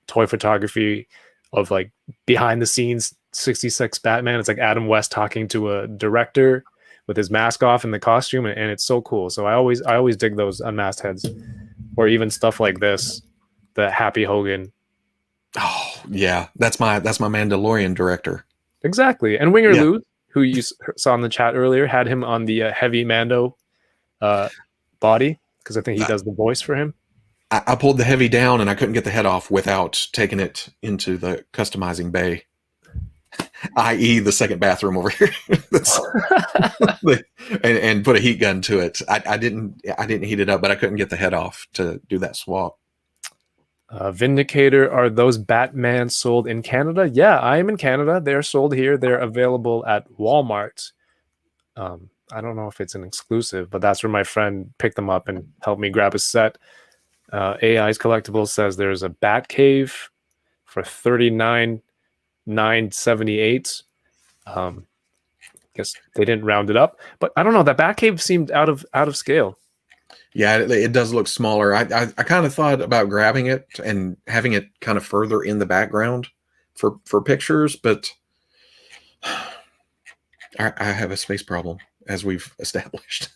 toy photography of like behind the scenes 66 Batman. It's like Adam West talking to a director with his mask off and the costume, and it's so cool. So I always dig those unmasked heads, or even stuff like this, the Happy Hogan.
Oh yeah, that's my Mandalorian director.
Exactly. And Winger
Yeah.
Lou, who you saw in the chat earlier, had him on the heavy Mando body, because I think he does the voice for him.
I pulled the heavy down and I couldn't get the head off without taking it into the customizing bay, i.e. the second bathroom over here. and put a heat gun to it. I didn't heat it up, but I couldn't get the head off to do that swap.
Vindicator, are those Batman sold in Canada? Yeah, I am in Canada. They're sold here. They're available at Walmart. I don't know if it's an exclusive, but that's where my friend picked them up and helped me grab a set. AI's Collectibles says there's a Bat Cave for $39,978. Guess they didn't round it up, but I don't know. That Bat Cave seemed out of scale.
Yeah, it does look smaller. I kind of thought about grabbing it and having it kind of further in the background for pictures, but I have a space problem, as we've established.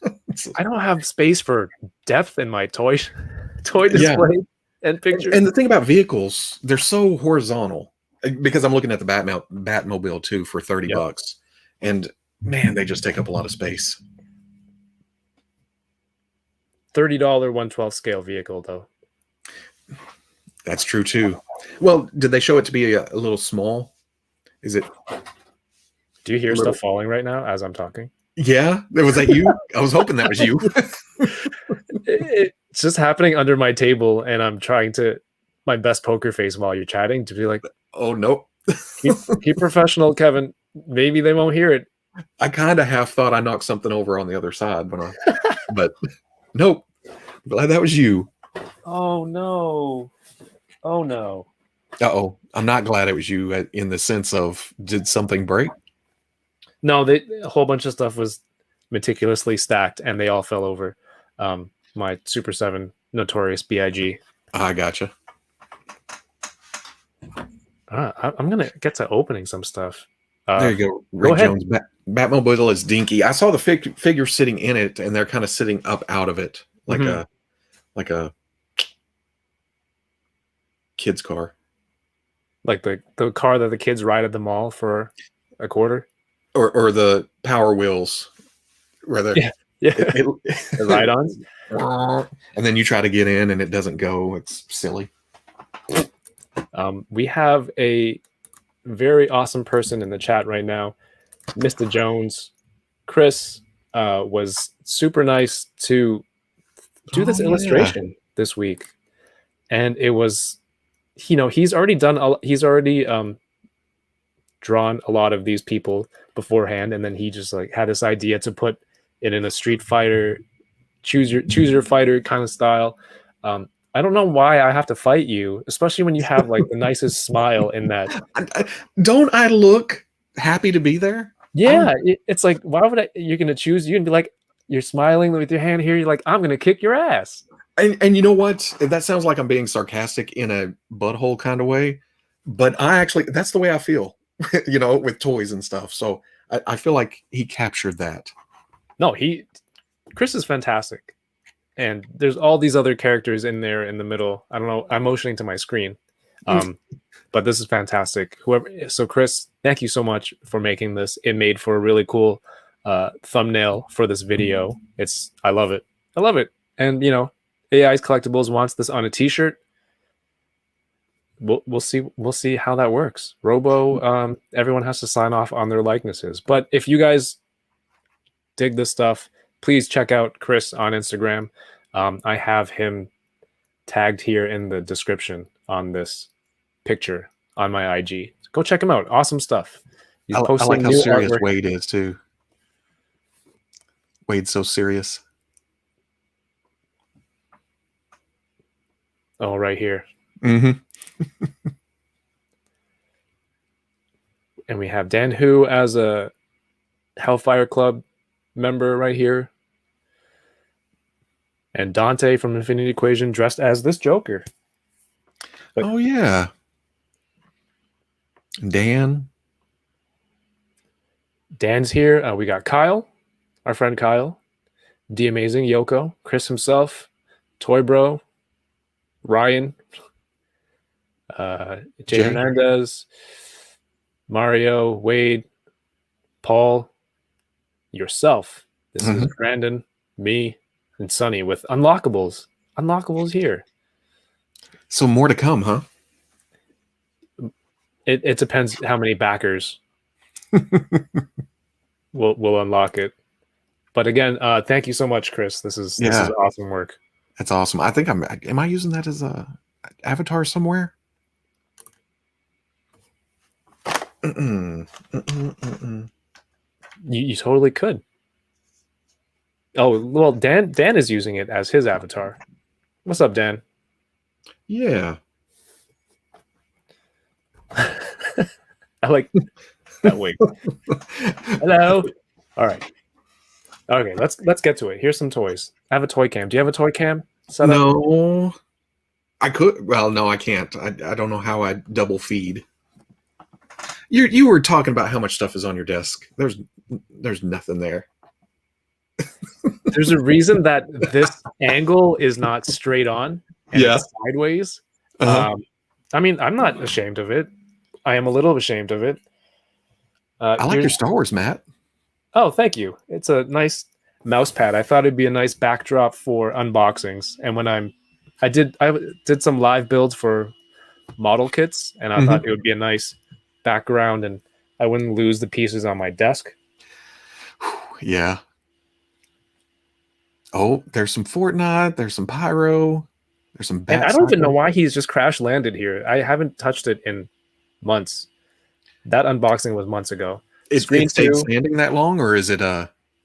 I don't have space for depth in my toy display and pictures.
And the thing about vehicles, they're so horizontal, because I'm looking at the Batmobile too for $30, and man, they just take up a lot of space.
$30 1/12 scale vehicle, though.
That's true too. Well, did they show it to be a little small? Is it?
Do you hear stuff falling right now as I'm talking?
Yeah, was that you? I was hoping that was you.
It's just happening under my table, and I'm trying to my best poker face while you're chatting to be like,
oh nope.
keep professional, Kevin. Maybe they won't hear it.
I kind of half thought I knocked something over on the other side but nope. Glad that was you.
Oh no. Oh no.
Uh-oh. I'm not glad it was you in the sense of, did something break?
No, a whole bunch of stuff was meticulously stacked and they all fell over. My Super 7 Notorious B.I.G.
I gotcha.
I'm going to get to opening some stuff.
There you go. Rick Jones. Batmobile is dinky. I saw the figure sitting in it, and they're kind of sitting up out of it, like a kid's car.
Like the car that the kids ride at the mall for a quarter?
Or the Power Wheels. Rather,
the ride-ons.
And then you try to get in, and it doesn't go. It's silly.
We have a very awesome person in the chat right now, Mr. Jones. Chris was super nice to do this illustration this week, and it was, he's already drawn a lot of these people beforehand, and then he just like had this idea to put it in a Street Fighter choose your fighter kind of style. I don't know why I have to fight you, especially when you have like the nicest smile in that.
Don't I look happy to be there?
Yeah, it's like, why would you're going to choose you and be like, you're smiling with your hand here. You're like, I'm going to kick your ass.
And you know what? That sounds like I'm being sarcastic in a butthole kind of way, but that's the way I feel, with toys and stuff. So I feel like he captured that. No,
Chris is fantastic. And there's all these other characters in there in the middle. I don't know. I'm motioning to my screen. But this is fantastic. So Chris, thank you so much for making this. It made for a really cool thumbnail for this video. I love it. I love it. And AI's Collectibles wants this on a t-shirt. We'll see how that works. Robo, everyone has to sign off on their likenesses. But if you guys dig this stuff, please check out Chris on Instagram. I have him tagged here in the description on this picture on my IG. Go check him out. Awesome stuff.
He's posting I like how serious artwork. Wade is too. Wade's so serious.
Oh, right here.
Mm-hmm.
And we have Dan Hu as a Hellfire Club member right here. And Dante from Infinity Equation dressed as this Joker. But
oh yeah. Dan.
Dan's here. We got Kyle, our friend Kyle, The Amazing Yoko, Chris himself, Toy Bro, Ryan, Jay Hernandez, Mario, Wade, Paul, yourself. This is Brandon, me, and Sonny with unlockables. Unlockables here.
So more to come, huh?
It depends how many backers will unlock it. But again, thank you so much, Chris. This is awesome work.
That's awesome. I think am I using that as a avatar somewhere?
You totally could. Oh, well, Dan is using it as his avatar. What's up, Dan?
Yeah.
I like that wig. Hello. All right. Okay, let's get to it. Here's some toys. I have a toy cam. Do you have a toy cam set up?
No. I could. Well, no, I can't. I don't know how I double feed. You were talking about how much stuff is on your desk. There's nothing there.
There's a reason that this angle is not straight on and it's sideways. I mean, I'm not ashamed of it. I am a little ashamed of it.
I like your Star Wars mat.
Oh, thank you. It's a nice mouse pad. I thought it'd be a nice backdrop for unboxings. And when I did some live builds for model kits, and I thought it would be a nice background, and I wouldn't lose the pieces on my desk.
Yeah. Oh, there's some Fortnite. There's some Pyro. There's some.
And I don't even know why he's just crash landed here. I haven't touched it in months. That unboxing was months ago.
It stayed standing that long, or is it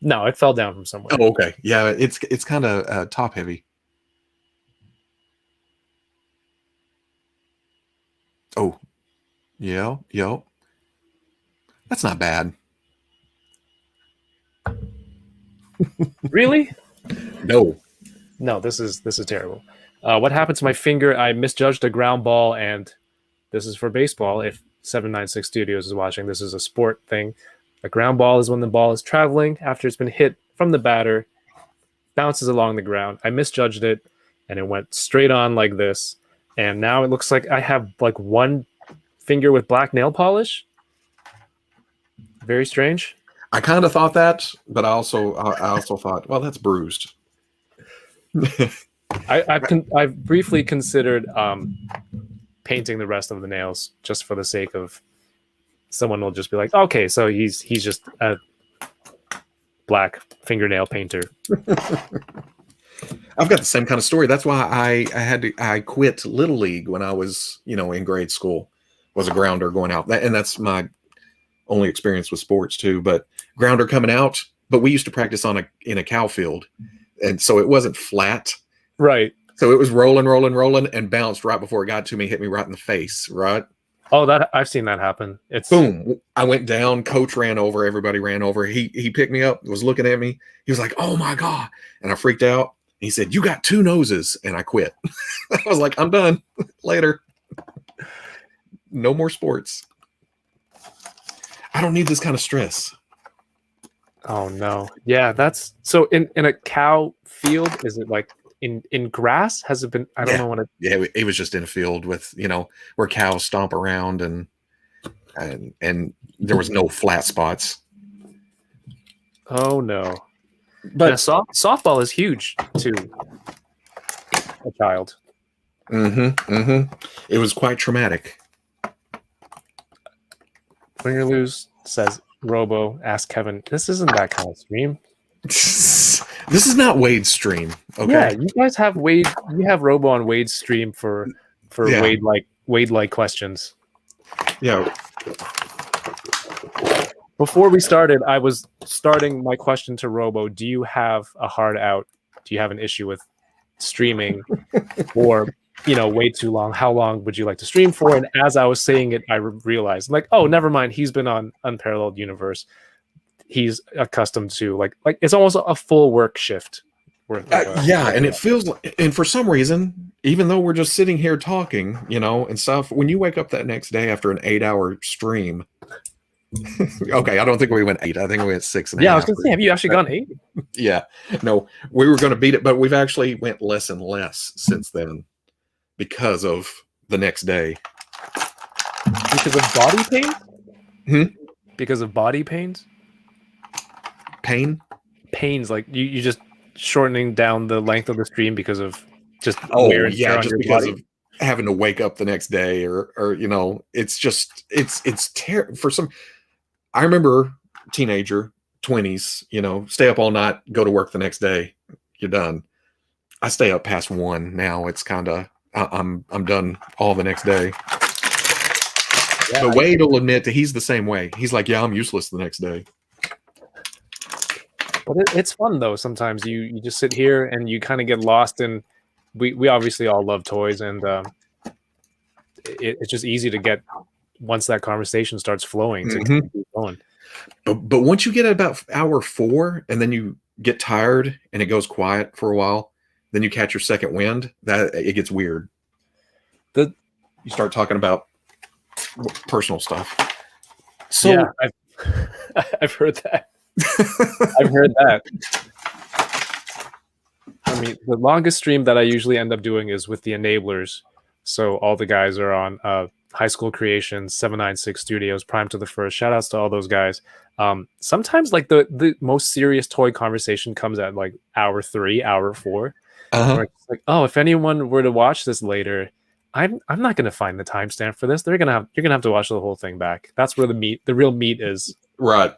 No, it fell down from somewhere.
Oh, okay. Yeah, it's kind of top heavy. Oh, yeah, yo. That's not bad.
Really?
No,
this is terrible. What happened to my finger? I misjudged a ground ball, and this is for baseball. If 796 Studios is watching, this is a sport thing. A ground ball is when the ball is traveling after it's been hit from the batter, bounces along the ground. I misjudged it, and it went straight on like this. And now it looks like I have like one finger with black nail polish. Very strange.
I kind of thought that, but I also thought, well, that's bruised.
I've briefly considered painting the rest of the nails just for the sake of someone will just be like, okay, so he's just a black fingernail painter.
I've got the same kind of story. That's why I quit Little League when I was in grade school. Was a grounder going out, and that's my only experience with sports too. But grounder coming out, but we used to practice in a cow field, and so it wasn't flat.
Right.
So it was rolling, and bounced right before it got to me, hit me right in the face. Right.
Oh, that I've seen that happen. It's
boom. I went down. Coach ran over. Everybody ran over. He picked me up. Was looking at me. He was like, "Oh my god!" And I freaked out. He said, "You got two noses," and I quit. I was like, "I'm done. Later. No more sports. I don't need this kind of stress."
Oh no. Yeah, that's so in a cow field, is it like in grass? Has it been? I don't know what it.
Yeah, it was just in a field with where cows stomp around and there was no flat spots.
Oh no. But yeah, softball is huge to a child.
It was quite traumatic.
Fingerloose says Robo, ask Kevin. This isn't that kind of stream.
This is not Wade's stream. Okay.
Yeah, you guys have Wade. You have Robo on Wade's stream for Wade like questions.
Yeah.
Before we started, I was starting my question to Robo. Do you have a hard out? Do you have an issue with streaming or way too long? How long would you like to stream for? And as I was saying it, I realized oh, never mind. He's been on Unparalleled Universe. He's accustomed to like it's almost a full work shift worth of
yeah, and it feels like, and for some reason, even though we're just sitting here talking, and stuff, when you wake up that next day after an 8-hour stream, okay, I don't think we went 8. I think we went 6.5.
Yeah, I was gonna say, have you actually gone 8?
Yeah, no, we were going to beat it, but we've actually went less and less since then because of the next day.
Because of body pain?
Hmm?
Because of body pains?
Pain?
Pains, like you just shortening down the length of the stream because of just
Oh
wear and tear
yeah,
on
just
your
because
body?
of having to wake up the next day, or it's just it's for some. I remember teenager 20s, stay up all night, go to work the next day, you're done. I stay up past 1 now. It's kind of I'm done all the next day.
Yeah,
But Wade will admit that he's the same way. He's like, yeah, I'm useless the next day.
but it's fun though. Sometimes you just sit here and you kind of get lost in. We obviously all love toys, and it's just easy to get once that conversation starts flowing to keep going.
But once you get at about hour 4, and then you get tired and it goes quiet for a while, then you catch your second wind. That it gets weird. You start talking about personal stuff. So
yeah, I've heard that. I've heard that. I mean, the longest stream that I usually end up doing is with the enablers. So all the guys are on High School Creations, 796 Studios, Prime to the First. Shout outs to all those guys. Sometimes like the most serious toy conversation comes at like hour 3, hour 4. Where it's like, oh, if anyone were to watch this later, I'm not gonna find the timestamp for this. You're gonna have to watch the whole thing back. That's where the real meat is.
Right.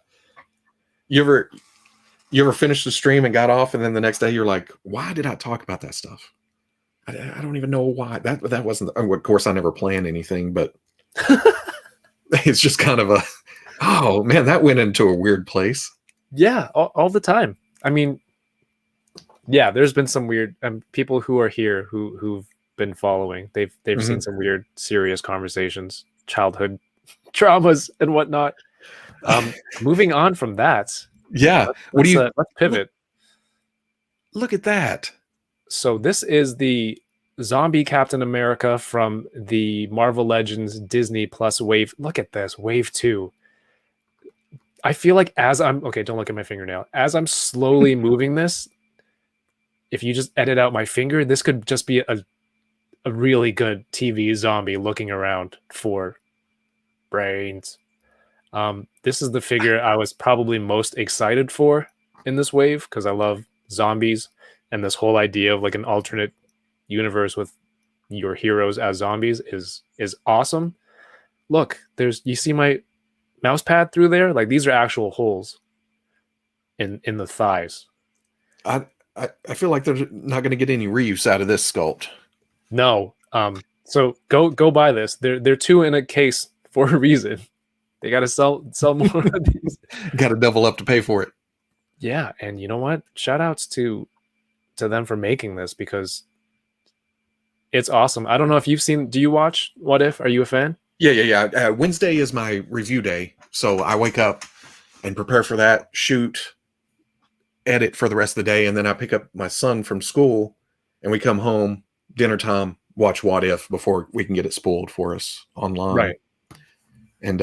You ever finished the stream and got off, and then the next day you're like, why did I talk about that stuff? I don't even know why. That wasn't. Of course, I never planned anything, but it's just kind of oh man, that went into a weird place.
Yeah, all the time. I mean, yeah, there's been some weird people who are here who've been following. They've seen some weird, serious conversations, childhood traumas, and whatnot. Moving on from that,
yeah.
let's pivot.
Look at that.
So this is the zombie Captain America from the Marvel Legends Disney Plus wave. Look at this, wave 2. I feel like don't look at my fingernail. As I'm slowly moving this, if you just edit out my finger, this could just be a really good TV zombie looking around for brains. This is the figure I was probably most excited for in this wave because I love zombies, and this whole idea of like an alternate universe with your heroes as zombies is awesome. Look, you see my mouse pad through there? Like these are actual holes in the thighs.
I feel like they're not going to get any reuse out of this sculpt.
No. So go buy this. They're 2 in a case for a reason. They got to sell more of these.
Got to double up to pay for it.
Yeah, and you know what? Shout outs to them for making this because it's awesome. I don't know if you've seen. Do you watch What If? Are you a fan?
Yeah. Wednesday is my review day, so I wake up and prepare for that, shoot, edit for the rest of the day, and then I pick up my son from school, and we come home, dinner time, watch What If before we can get it spoiled for us online.
Right.
And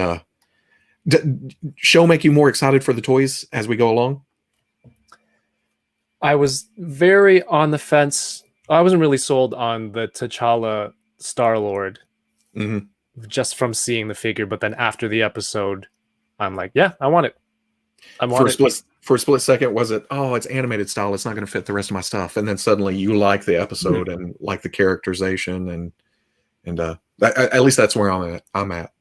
show make you more excited for the toys as we go along?
I was very on the fence. I wasn't really sold on the T'Challa Star-Lord just from seeing the figure, but then after the episode, I'm like, yeah, I want it.
For a split second, was it, oh, it's animated style, it's not going to fit the rest of my stuff, and then suddenly you like the episode and like the characterization, and at least that's where I'm at.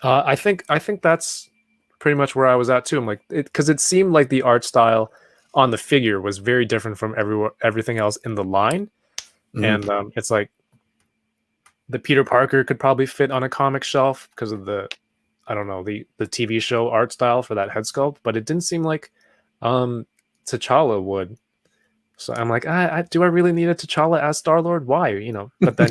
I think that's pretty much where I was at too. I'm like, because it seemed like the art style on the figure was very different from everything else in the line, and it's like the Peter Parker could probably fit on a comic shelf because of the TV show art style for that head sculpt, but it didn't seem like T'Challa would. So I'm like, do I really need a T'Challa as Star-Lord? Why? But then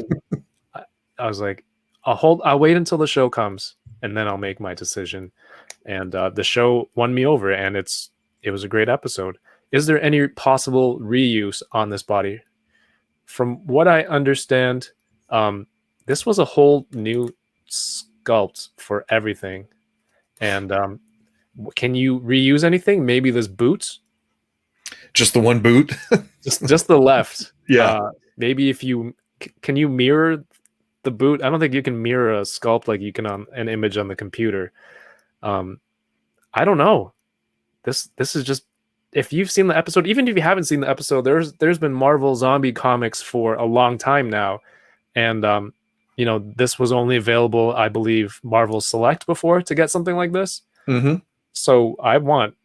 I was like, I'll wait until the show comes and then I'll make my decision. And the show won me over, and it was a great episode. is there any possible reuse on this body? From what I understand, this was a whole new sculpt for everything. And can you reuse anything? Maybe this boot?
Just the one boot?
just the left.
Yeah.
Maybe if you can you mirror the boot? I don't think you can mirror a sculpt like you can on an image on the computer. I don't know. This is just, if you've seen the episode, even if you haven't seen the episode, there's been Marvel zombie comics for a long time now, and you know, this was only available, I believe, Marvel Select before to get something like this.
Mm-hmm.
So I want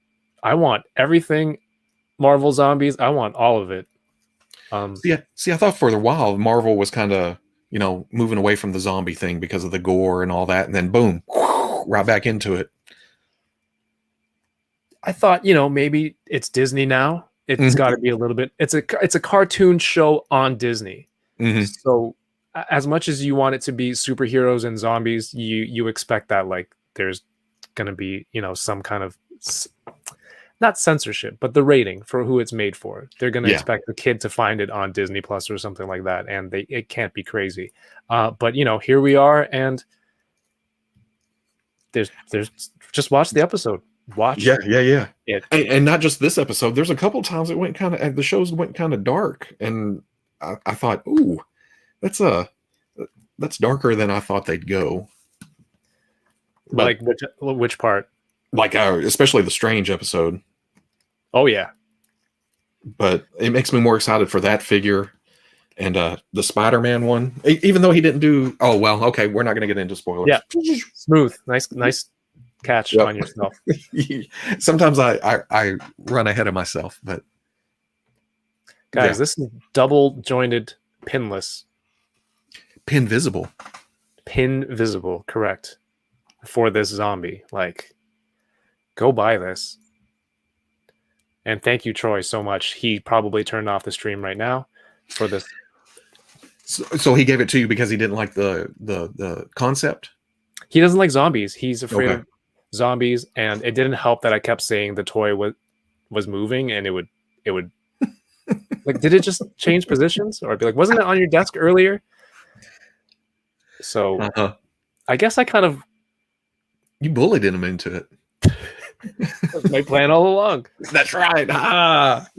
everything Marvel Zombies. I want all of it.
See, I thought for a while Marvel was kind of, you know, moving away from the zombie thing because of the gore and all that, and then boom, right back into it.
I thought, you know, maybe it's Disney now. It's got to be a little bit. It's a cartoon show on Disney. So as much as you want it to be superheroes and zombies, you expect that, like, there's going to be, you know, some kind of, not censorship, but the rating for who it's made for. They're going to expect the kid to find it on Disney Plus or something like that, and it can't be crazy. But you know, here we are, and there's just watch the episode. Watch
it.
And
not just this episode. There's a couple times it went kind of, the shows went kind of dark, and I thought, ooh, that's darker than I thought they'd go.
But, like which part?
Like especially the Strange episode.
Oh yeah.
But it makes me more excited for that figure and the Spider-Man one. Even though he didn't do. Oh well, okay. We're not going to get into spoilers.
Yeah, smooth, nice catch on yourself.
Sometimes I run ahead of myself, but
guys, this is double jointed pinless.
Pin visible,
correct, for this zombie. Like, go buy this. And thank you, Troy, so much. He probably turned off the stream right now for this.
So he gave it to you because he didn't like the concept?
He doesn't like zombies. He's afraid of zombies, and it didn't help that I kept saying the toy was moving, and it would like, did it just change positions? Or I'd be like, wasn't it on your desk earlier? So I guess I kind of,
you bullied him into it.
That's my plan all along.
That's right.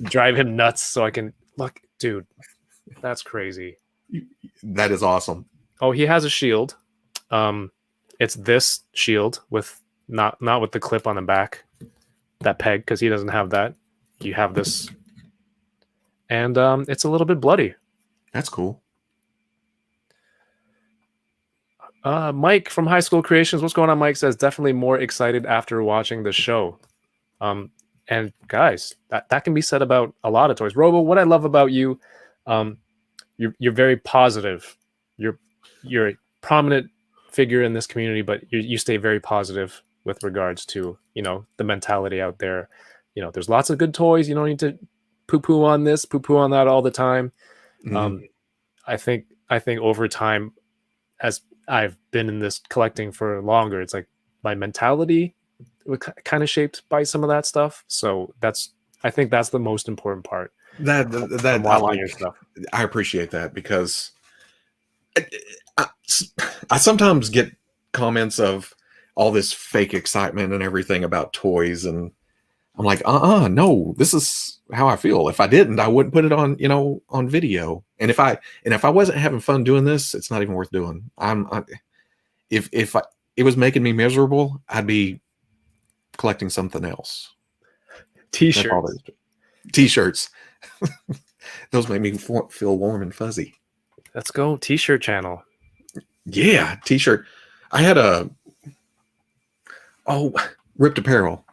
Drive him nuts so I can look, dude. That's crazy.
That is awesome.
Oh, he has a shield. It's this shield with not with the clip on the back, that peg, because he doesn't have that. You have this, and it's a little bit bloody.
That's cool.
Mike from High School Creations, what's going on? Mike says definitely more excited after watching the show. And guys, that can be said about a lot of toys. Robo, what I love about you, you're very positive. You're a prominent figure in this community, but you stay very positive with regards to, you know, the mentality out there. You know, there's lots of good toys. You don't need to poo-poo on this, poo-poo on that all the time. I think over time, as I've been in this collecting for longer, it's like my mentality was kind of shaped by some of that stuff. So I think that's the most important part.
That
I like your stuff.
I appreciate that, because I sometimes get comments of all this fake excitement and everything about toys, and I'm like, no, this is how I feel. If I didn't, I wouldn't put it on, you know, on video. And if I wasn't having fun doing this, it's not even worth doing. If it was making me miserable, I'd be collecting something else. T-shirts. Those make me feel warm and fuzzy.
Let's go T-shirt channel.
Yeah, T-shirt. I had Ripped Apparel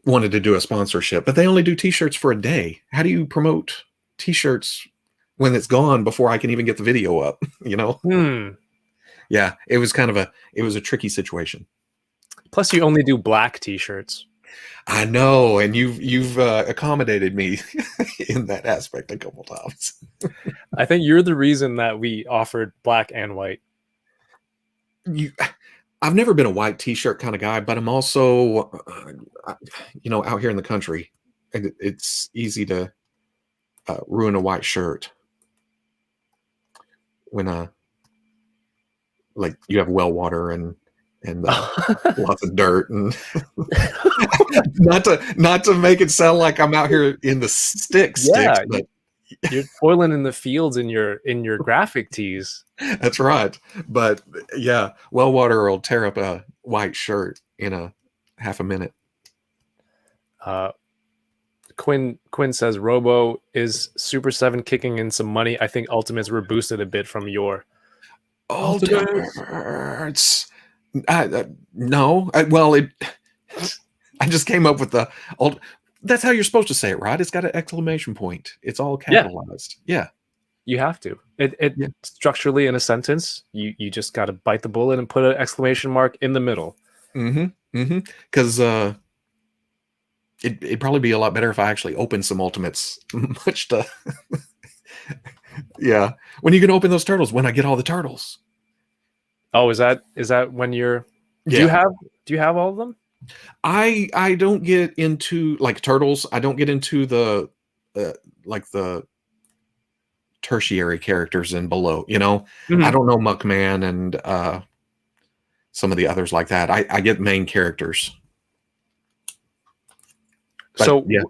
wanted to do a sponsorship, but they only do T-shirts for a day. How do you promote T-shirts when it's gone before I can even get the video up? You know? Yeah, it was a tricky situation.
Plus, you only do black T-shirts.
I know, and you've accommodated me in that aspect a couple times.
I think you're the reason that we offered black and white.
I've never been a white T-shirt kind of guy, but I'm also, you know, out here in the country, and it's easy to ruin a white shirt when like you have well water and lots of dirt and not to make it sound like I'm out here in the sticks, but
you're toiling in the fields in your graphic tees.
That's right. But yeah, well water will tear up a white shirt in a half a minute.
Quinn says Robo is Super 7 kicking in some money. I think Ultimates were boosted a bit from your
Ultimates. No. I just came up with the that's how you're supposed to say it, right? It's got an exclamation point. It's all capitalized. Yeah.
You have to. It structurally in a sentence, you just got to bite the bullet and put an exclamation mark in the middle.
Because it'd probably be a lot better if I actually opened some Ultimates. Much to yeah. When are you gonna open those turtles? When I get all the turtles.
Oh, is that when you're? Do you have all of them?
I don't get into like turtles. I don't get into the like the tertiary characters and below. You know, I don't know Muckman and some of the others like that. I get main characters. But,
so do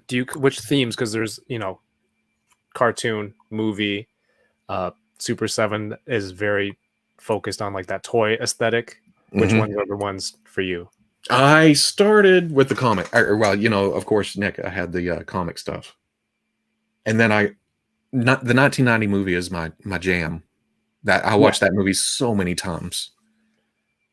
you which themes? Because there's cartoon, movie, Super 7 is very focused on like that toy aesthetic. Which ones are the ones for you?
I started with the comic. Well, of course, Nick, I had the comic stuff, and then the 1990 movie is my jam. That I watched that movie so many times,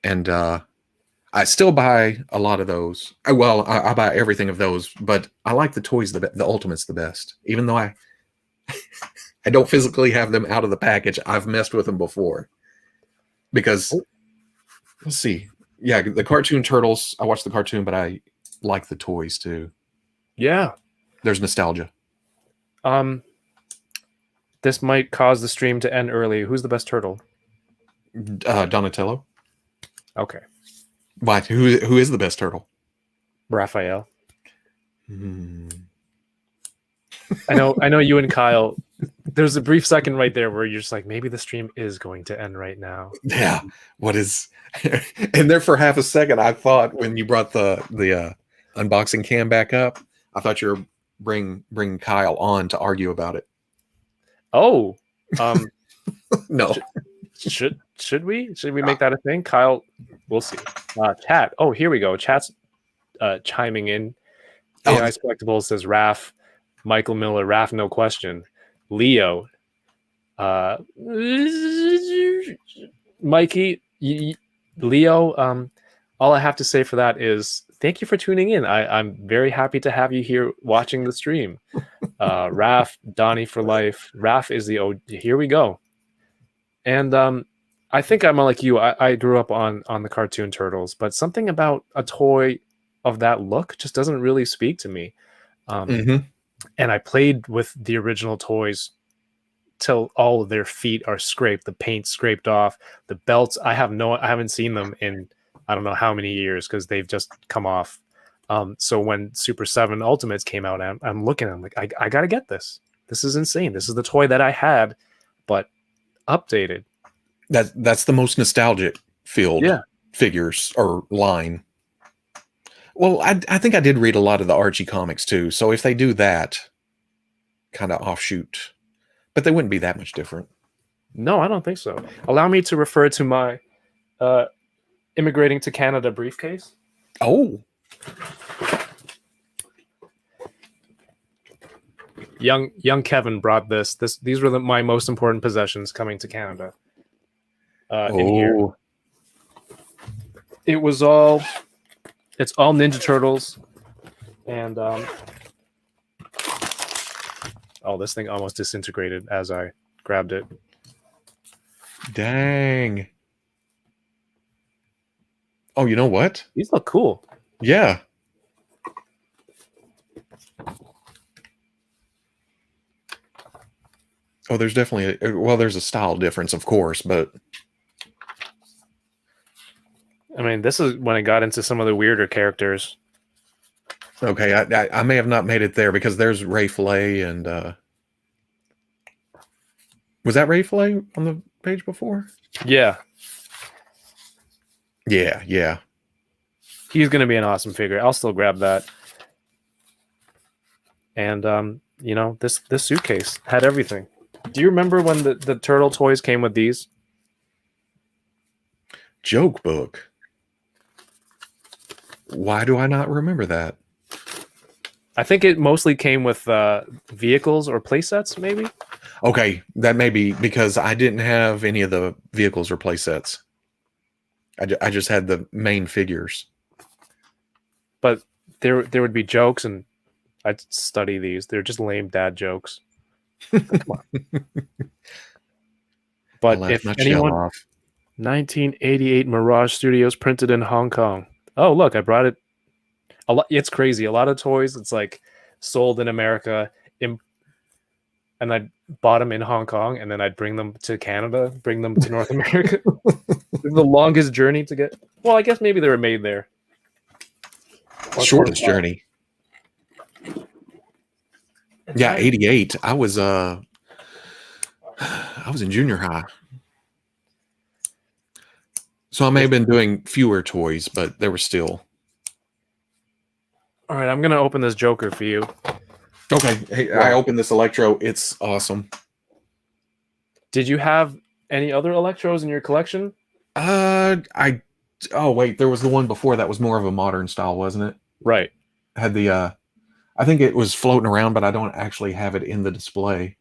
and I still buy a lot of those. Well, I buy everything of those, but I like the toys, the Ultimates, the best. Even though I don't physically have them out of the package, I've messed with them before. Because let's see, the cartoon turtles. I watched the cartoon, but I like the toys too.
Yeah,
there's nostalgia.
This might cause the stream to end early. Who's the best turtle?
Donatello.
Okay.
Why? Who is the best turtle?
Raphael. I know you and Kyle. There's a brief second right there where you're just like, maybe the stream is going to end right now.
Yeah. What is? And there for half a second, I thought when you brought the unboxing cam back up, I thought you were bring Kyle on to argue about it.
Oh,
no.
Should we make that a thing? Kyle, we'll see. Chat. Oh, here we go. Chat's chiming in. AI Spectacle says Raph. Michael Miller, Raph, no question. Leo. Mikey, Leo, all I have to say for that is thank you for tuning in. I'm very happy to have you here watching the stream. Raph, Donnie for life. Raph is the here we go. And I think I'm like you. I grew up on the cartoon turtles, but something about a toy of that look just doesn't really speak to me. And I played with the original toys till all of their feet are scraped, the paint scraped off, the belts. I haven't seen them in I don't know how many years because they've just come off. So when Super 7 Ultimates came out, I'm looking at them like I gotta get this. This is insane. This is the toy that I had, but updated.
That's the most nostalgic field figures or line. Well, I think I did read a lot of the Archie comics too. So if they do that kind of offshoot, but they wouldn't be that much different.
No, I don't think so. Allow me to refer to my immigrating to Canada briefcase.
Oh.
Young Kevin brought this. These were my most important possessions coming to Canada. In here. It was all... It's all Ninja Turtles, and this thing almost disintegrated as I grabbed it.
Dang. Oh, you know what?
These look cool.
Yeah. Oh, there's definitely there's a style difference, of course, but
I mean, this is when I got into some of the weirder characters.
Okay, I may have not made it there because there's Ray Fillet and was that Ray Fillet on the page before?
Yeah,
Yeah.
he's going to be an awesome figure. I'll still grab that. And you know, this suitcase had everything. Do you remember when the turtle toys came with these?
Joke book. Why do I not remember that?
I think it mostly came with vehicles or playsets, maybe.
Okay, that may be because I didn't have any of the vehicles or play sets. I just had the main figures.
But there would be jokes, and I'd study these. They're just lame dad jokes. But if anyone, 1988 Mirage Studios printed in Hong Kong. Oh, look, I brought it. A lot. It's crazy. A lot of toys. It's like sold in America, and I bought them in Hong Kong, and then I'd bring them to Canada, bring them to North America. It's the longest journey to get. Well, I guess maybe they were made there.
Shortest journey. Yeah, 88. I was in junior high. So I may have been doing fewer toys, but there were still.
All right, I'm going to open this Joker for you.
Okay. Hey, I opened this Electro. It's awesome.
Did you have any other Electros in your collection?
Oh wait, there was the one before that was more of a modern style, wasn't it?
Right.
Had the I think it was floating around, but I don't actually have it in the display.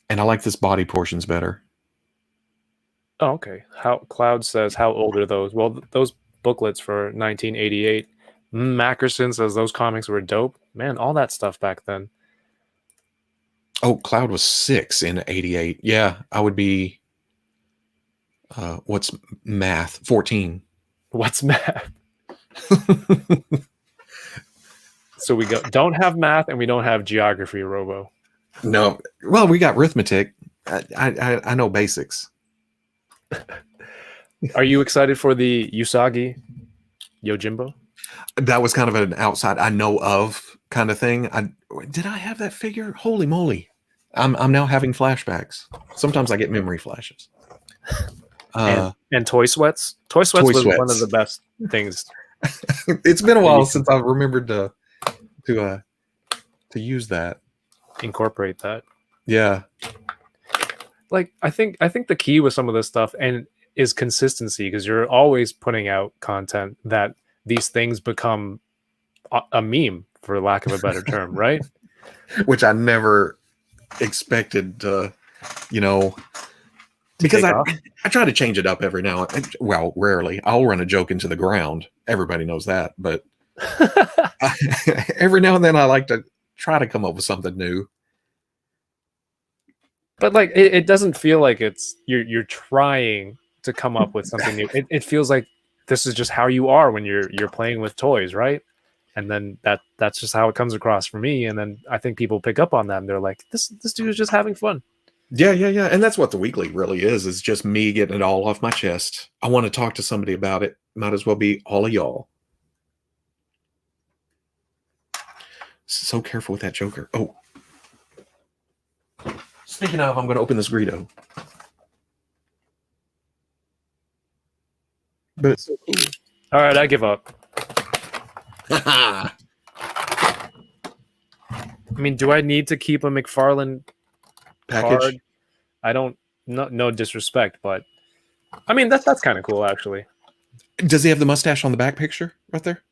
And I like this body portions better.
Oh, okay. How Cloud says, how old are those? Well, those booklets for 1988. Mackerson says those comics were dope. Man, all that stuff back then.
Oh, Cloud was 6 in 88. Yeah, I would be what's math? 14.
What's math? So we don't have math and we don't have geography, Robo.
No. Well, we got arithmetic. I know basics.
Are you excited for the Usagi Yojimbo?
That was kind of an outside I know of kind of thing. Did I have that figure? Holy moly. I'm now having flashbacks. Sometimes I get memory flashes.
And Toy Sweats. Toy Sweats was one of the best things.
It's been a while since I remembered to use that.
Incorporate that.
Yeah.
Like I think the key with some of this stuff and is consistency, because you're always putting out content that these things become a meme, for lack of a better term, right?
Which I never expected to, because I try to change it up every now and well, rarely. I'll run a joke into the ground. Everybody knows that, but every now and then I like to try to come up with something new.
But like it doesn't feel like it's you're trying to come up with something new. It feels like this is just how you are when you're playing with toys, right? And then that's just how it comes across for me. And then I think people pick up on that and they're like, this dude is just having fun.
Yeah. And that's what the weekly really is just me getting it all off my chest. I want to talk to somebody about it. Might as well be all of y'all. So careful with that Joker. Oh. Speaking of, I'm going to open this Greedo. But it's so cool.
All right, I give up.
I
mean, do I need to keep a McFarlane
package?
Card? I don't. No disrespect, but I mean that's kind of cool, actually.
Does he have the mustache on the back picture right there?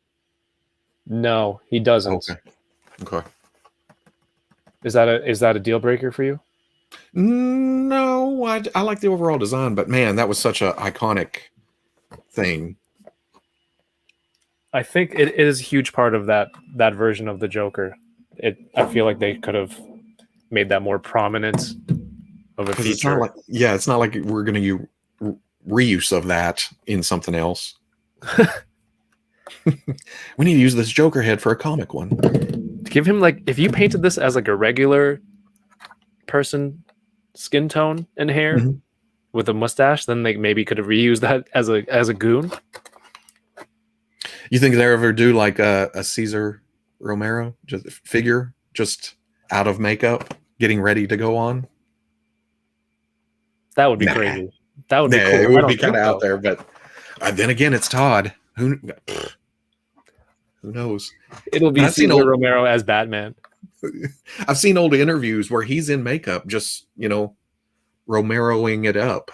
No, he doesn't.
Okay.
Is that a deal breaker for you?
No, I like the overall design, but man, that was such an iconic thing.
I think it is a huge part of that version of the Joker. I feel like they could have made that more prominent of a feature.
It's not like we're going to use reuse of that in something else. We need to use this Joker head for a comic one.
Give him if you painted this as like a regular person skin tone and hair with a mustache, then they maybe could have reused that as a goon.
You think they ever do like a Caesar Romero just figure, just out of makeup, getting ready to go on?
That would be crazy. That would be cool.
It
I
would
don't
be kind of
think
out there, but then again, it's Todd. Who knows?
It'll be
I've seen
Cesar
old-
Romero as Batman.
I've seen old interviews where he's in makeup, just Romeroing it up,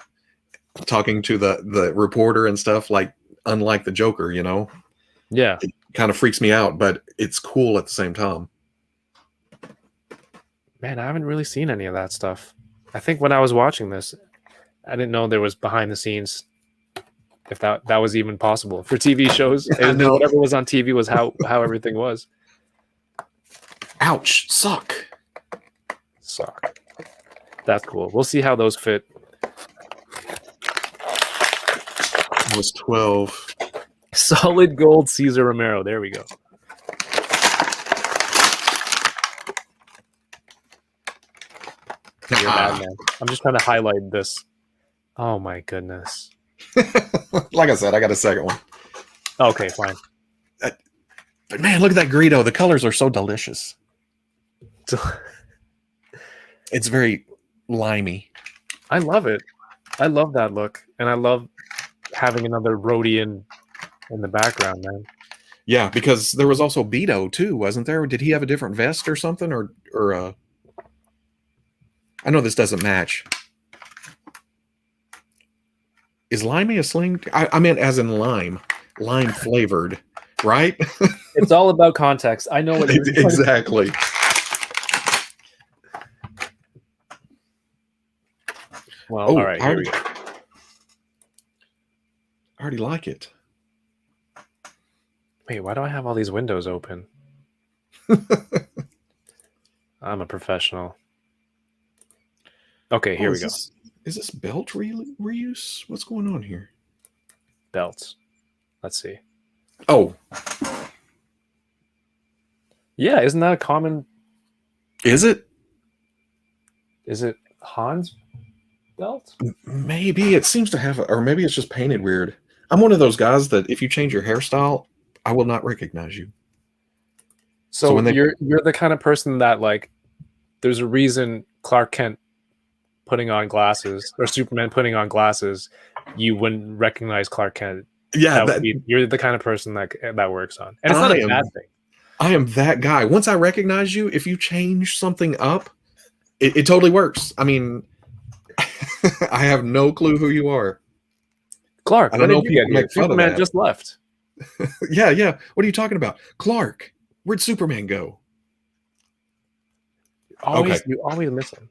talking to the reporter and stuff, like unlike the Joker.
Yeah.
It kind of freaks me out, but it's cool at the same time.
Man, I haven't really seen any of that stuff. I think when I was watching this, I didn't know there was behind the scenes, if that was even possible for TV shows.
I know.
Whatever was on TV was how everything was.
Ouch! Suck.
That's cool. We'll see how those fit.
It was 12.
Solid gold Cesar Romero. There we go. You're Batman. I'm just trying to highlight this. Oh my goodness.
Like I said, I got a second one.
Okay, fine.
But man, look at that Greedo. The colors are so delicious. It's very limey.
I love it. I love that look, and I love having another roadie in the background, man.
Yeah, because there was also Beto too, wasn't there? Did he have a different vest or something, or I know this doesn't match. Is limey a sling? I meant as in lime flavored, right?
It's all about context. I know what you're
Exactly.
Well, all right, here we go.
I already like it.
Wait, why do I have all these windows open? I'm a professional. Okay, here we go.
Is this belt reuse? What's going on here?
Belts. Let's see.
Oh,
yeah, isn't that a common?
is it?
Is it Han's belt?
Maybe it seems to have, or maybe it's just painted weird. I'm one of those guys that if you change your hairstyle, I will not recognize you.
So when you're the kind of person that, like, there's a reason Clark Kent putting on glasses or Superman putting on glasses, you wouldn't recognize Clark Kent.
Yeah,
you're the kind of person that works on, and it's not a bad thing.
I am that guy. Once I recognize you, if you change something up, it totally works. I mean, I have no clue who you are.
Clark,
I don't know if people make fun of
Superman
that.
just left.
Yeah. What are you talking about? Clark, where'd Superman go?
You always miss him.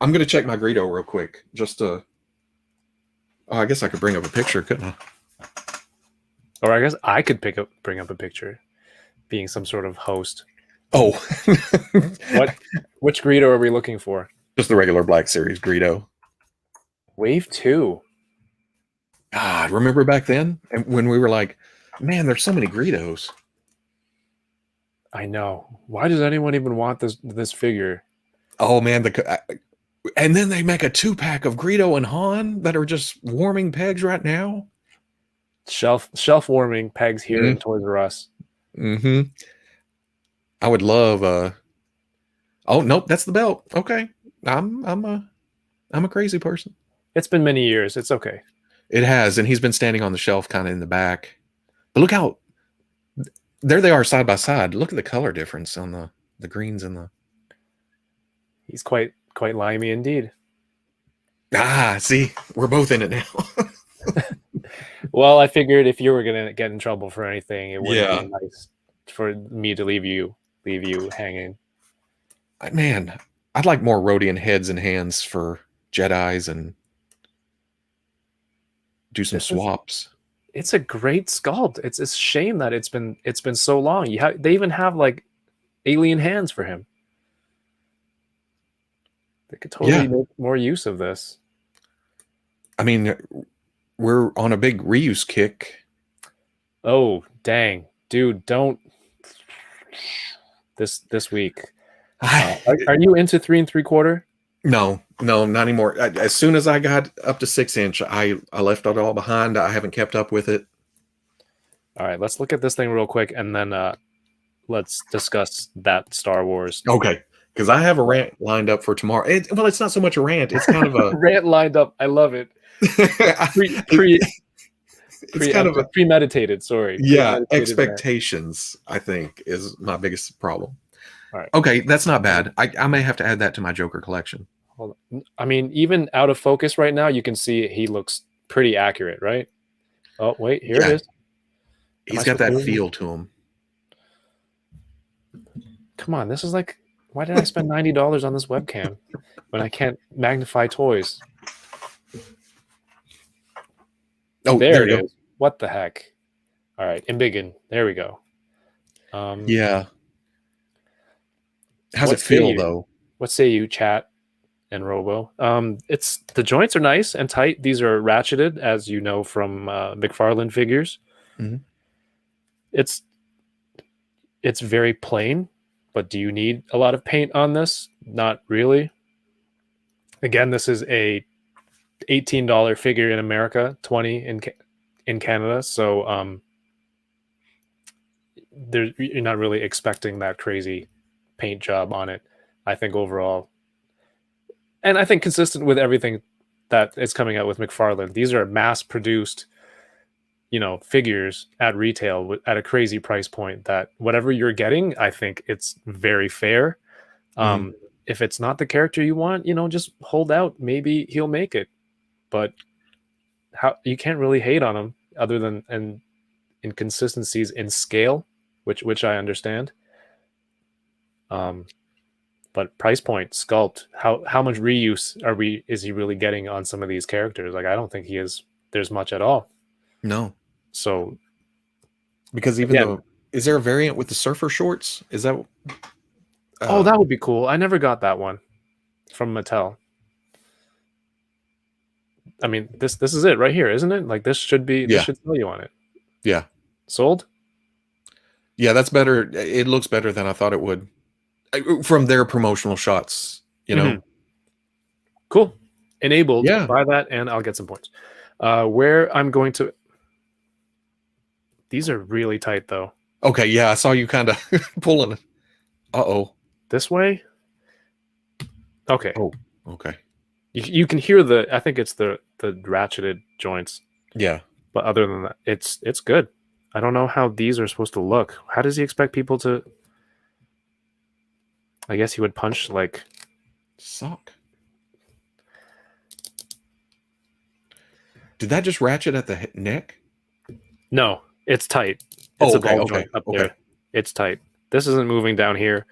I'm going to check my Greedo real quick. Just to... Oh, I guess I could bring up a picture, couldn't I?
Or I guess I could bring up a picture, being some sort of host.
Oh.
Which Greedo are we looking for?
Just the regular Black Series Greedo.
Wave 2.
God, remember back then? And when we were like, man, there's so many Greedos.
I know. Why does anyone even want this figure?
Oh, man. And then they make a 2-pack of Greedo and Han that are just warming pegs right now.
Shelf warming pegs here in Toys R Us.
Mm-hmm. I would love oh nope, that's the belt. Okay. I'm a crazy person.
It's been many years. It's okay.
It has, and he's been standing on the shelf kind of in the back. But look how there they are side by side. Look at the color difference on the greens and the...
He's quite limey indeed.
See, we're both in it now.
Well, I figured if you were gonna get in trouble for anything, it wouldn't be nice for me to leave you hanging.
Man, I'd like more Rhodian heads and hands for Jedis and do some swaps.
It's a great sculpt. It's a shame that it's been so long. They even have like alien hands for him. They could totally make more use of this.
I mean, we're on a big reuse kick.
Oh, dang. Dude, don't. This week. Are you into 3 3/4?
No, not anymore. As soon as I got up to 6-inch, I left it all behind. I haven't kept up with it.
All right, let's look at this thing real quick, and then let's discuss that Star Wars
Okay, because I have a rant lined up for tomorrow. Well, it's not so much a rant; it's kind of a
rant lined up. I love it.
It's kind of a
premeditated. Sorry,
yeah.
premeditated
Expectations, I think, is my biggest problem.
All right.
Okay, that's not bad. I may have to add that to my Joker collection.
Hold on. I mean, even out of focus right now, you can see he looks pretty accurate, right? Oh wait, here it is.
He's got that feel to him.
Come on, this is like, why did I spend $90 on this webcam when I can't magnify toys?
Oh,
there it is. What the heck? All right, embiggen. There we go.
Yeah. How's it feel though?
What say you, chat and Robo? It's the joints are nice and tight. These are ratcheted, as you know from McFarlane figures.
Mm-hmm.
It's very plain, but do you need a lot of paint on this? Not really. Again, this is a $18 figure in America, $20 in Canada. So you're not really expecting that crazy paint job on it. I think overall, and I think consistent with everything that is coming out with McFarlane, these are mass-produced, figures at retail at a crazy price point. That whatever you're getting, I think it's very fair. If it's not the character you want, just hold out. Maybe he'll make it. But you can't really hate on him other than inconsistencies in scale, which I understand. But price point, sculpt, how much reuse is he really getting on some of these characters? Like, I don't think there's much at all.
No.
So
because is there a variant with the surfer shorts? Is that
oh, that would be cool. I never got that one from Mattel. I mean, this is it right here, isn't it? Like, this should tell you on it.
Yeah.
Sold?
Yeah, that's better. It looks better than I thought it would from their promotional shots,
Cool. Enabled.
Yeah.
Buy that and I'll get some points. Where I'm going to... These are really tight, though.
Okay, yeah, I saw you kind of pulling it. Uh-oh.
This way? Okay.
Oh, okay.
You can hear I think it's the ratcheted joints.
Yeah.
But other than that, it's good. I don't know how these are supposed to look. How does he expect people to... I guess he would punch like...
Sock. Did that just ratchet at the neck?
No, it's tight. It's
okay.
Up there. It's tight. This isn't moving down here.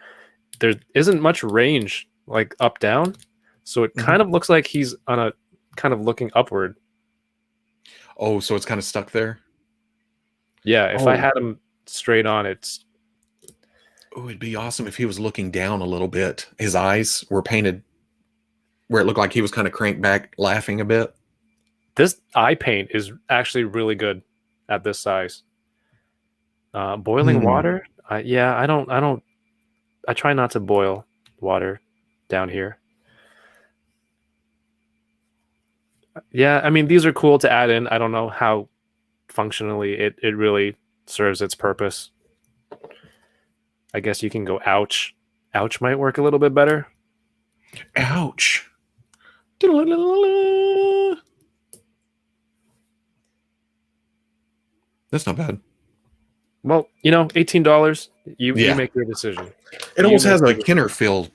There isn't much range, like up down. So it kind of looks like he's on a kind of looking upward.
Oh, so it's kind of stuck there?
Yeah, if I had him straight on, it's...
Oh, it'd be awesome if he was looking down a little bit. His eyes were painted where it looked like he was kind of cranked back, laughing a bit.
This eye paint is actually really good at this size. Boiling water? I try not to boil water down here. Yeah, I mean, these are cool to add in. I don't know how functionally it really serves its purpose. I guess you can go ouch. Ouch might work a little bit better.
Ouch. That's not bad.
Well, $18. You make your decision.
It almost has a Kenner feel.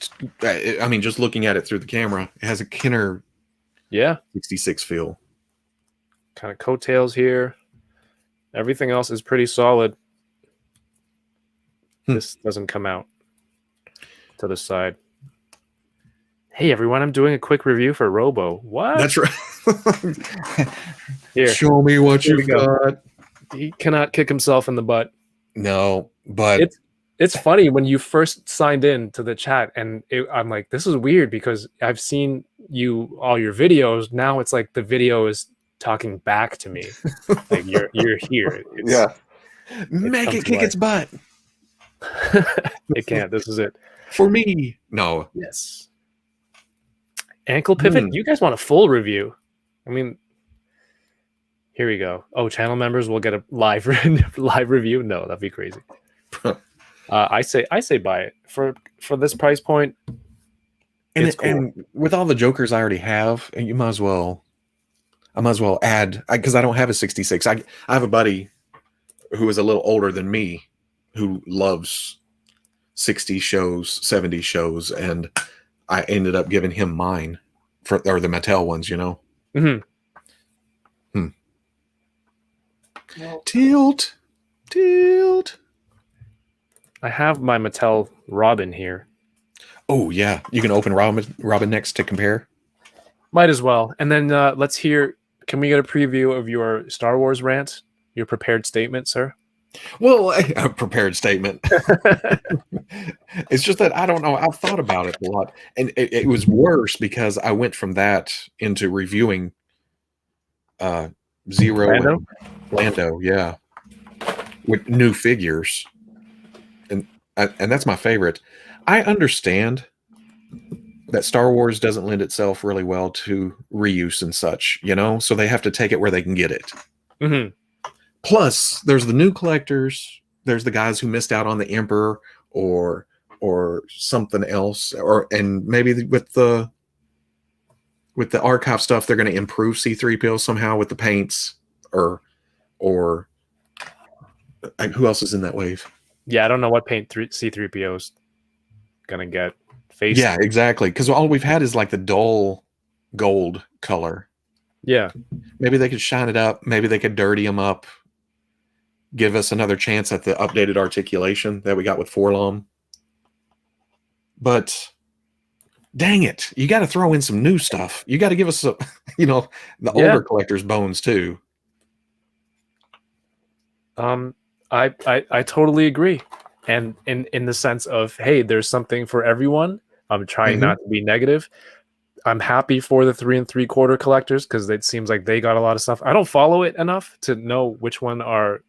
I mean, just looking at it through the camera, it has a Kenner 66 feel.
Kind of coattails here. Everything else is pretty solid. This doesn't come out to the side. Hey, everyone, I'm doing a quick review for Robo. What?
That's right.
Here.
Show me what you got.
He cannot kick himself in the butt.
No, but...
It's funny when you first signed in to the chat, and I'm like, this is weird because I've seen all your videos. Now it's like the video is talking back to me. Like you're here.
Make it kick its butt.
It can't. This is it.
For me. No.
Yes. Ankle pivot. You guys want a full review? I mean, Here we go. Oh, channel members will get a live live review. No, that'd be crazy. I say buy it for this price point.
And
It's cool.
and with all the Jokers I already have, and I might as well add, because I don't have a 66. I have a buddy who is a little older than me who loves 60 shows, 70 shows, and I ended up giving him mine or the Mattel ones, you know. Tilt.
I have my Mattel Robin here.
Oh yeah, you can open Robin next to compare.
Might as well. And then let's hear. Can we get a preview of your Star Wars rant? Your prepared statement, sir?
Well, a prepared statement. It's just that I don't know. I've thought about it a lot, and it was worse because I went from that into reviewing Zero
Lando?
and Lando, yeah, with new figures, and that's my favorite. I understand that Star Wars doesn't lend itself really well to reuse and such, you know, so they have to take it where they can get it.
Mm-hmm.
Plus, there's the new collectors. There's the guys who missed out on the Emperor or something else, and maybe with the archive stuff, they're going to improve C-3PO somehow with the paints, or who else is in that wave?
Yeah, I don't know what paint C-3PO is gonna get. Face.
Yeah, exactly. Because all we've had is like the dull gold color.
Yeah,
maybe they could shine it up. Maybe they could dirty them up. Give us another chance at the updated articulation that we got with Forlom. But dang it, you got to throw in some new stuff. You got to give us, the older collectors' bones too.
I totally agree, and in the sense of, hey, there's something for everyone. I'm trying not to be negative. I'm happy for the 3 3/4 collectors because it seems like they got a lot of stuff. I don't follow it enough to know which one are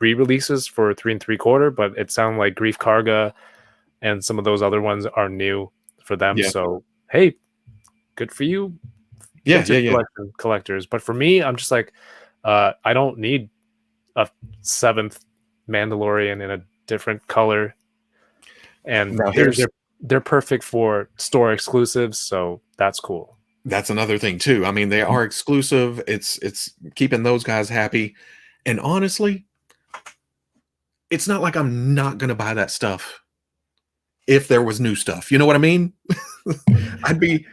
re-releases for 3 3/4, but it sounds like Grief Karga and some of those other ones are new for them.
Yeah.
So hey, good for you.
Yeah.
Collectors. But for me, I'm just like, I don't need a 7th Mandalorian in a different color, and
now
they're perfect for store exclusives, so that's cool.
That's another thing too. I mean, they are exclusive. It's keeping those guys happy, and honestly, it's not like I'm not gonna buy that stuff if there was new stuff. You know what I mean? I'd be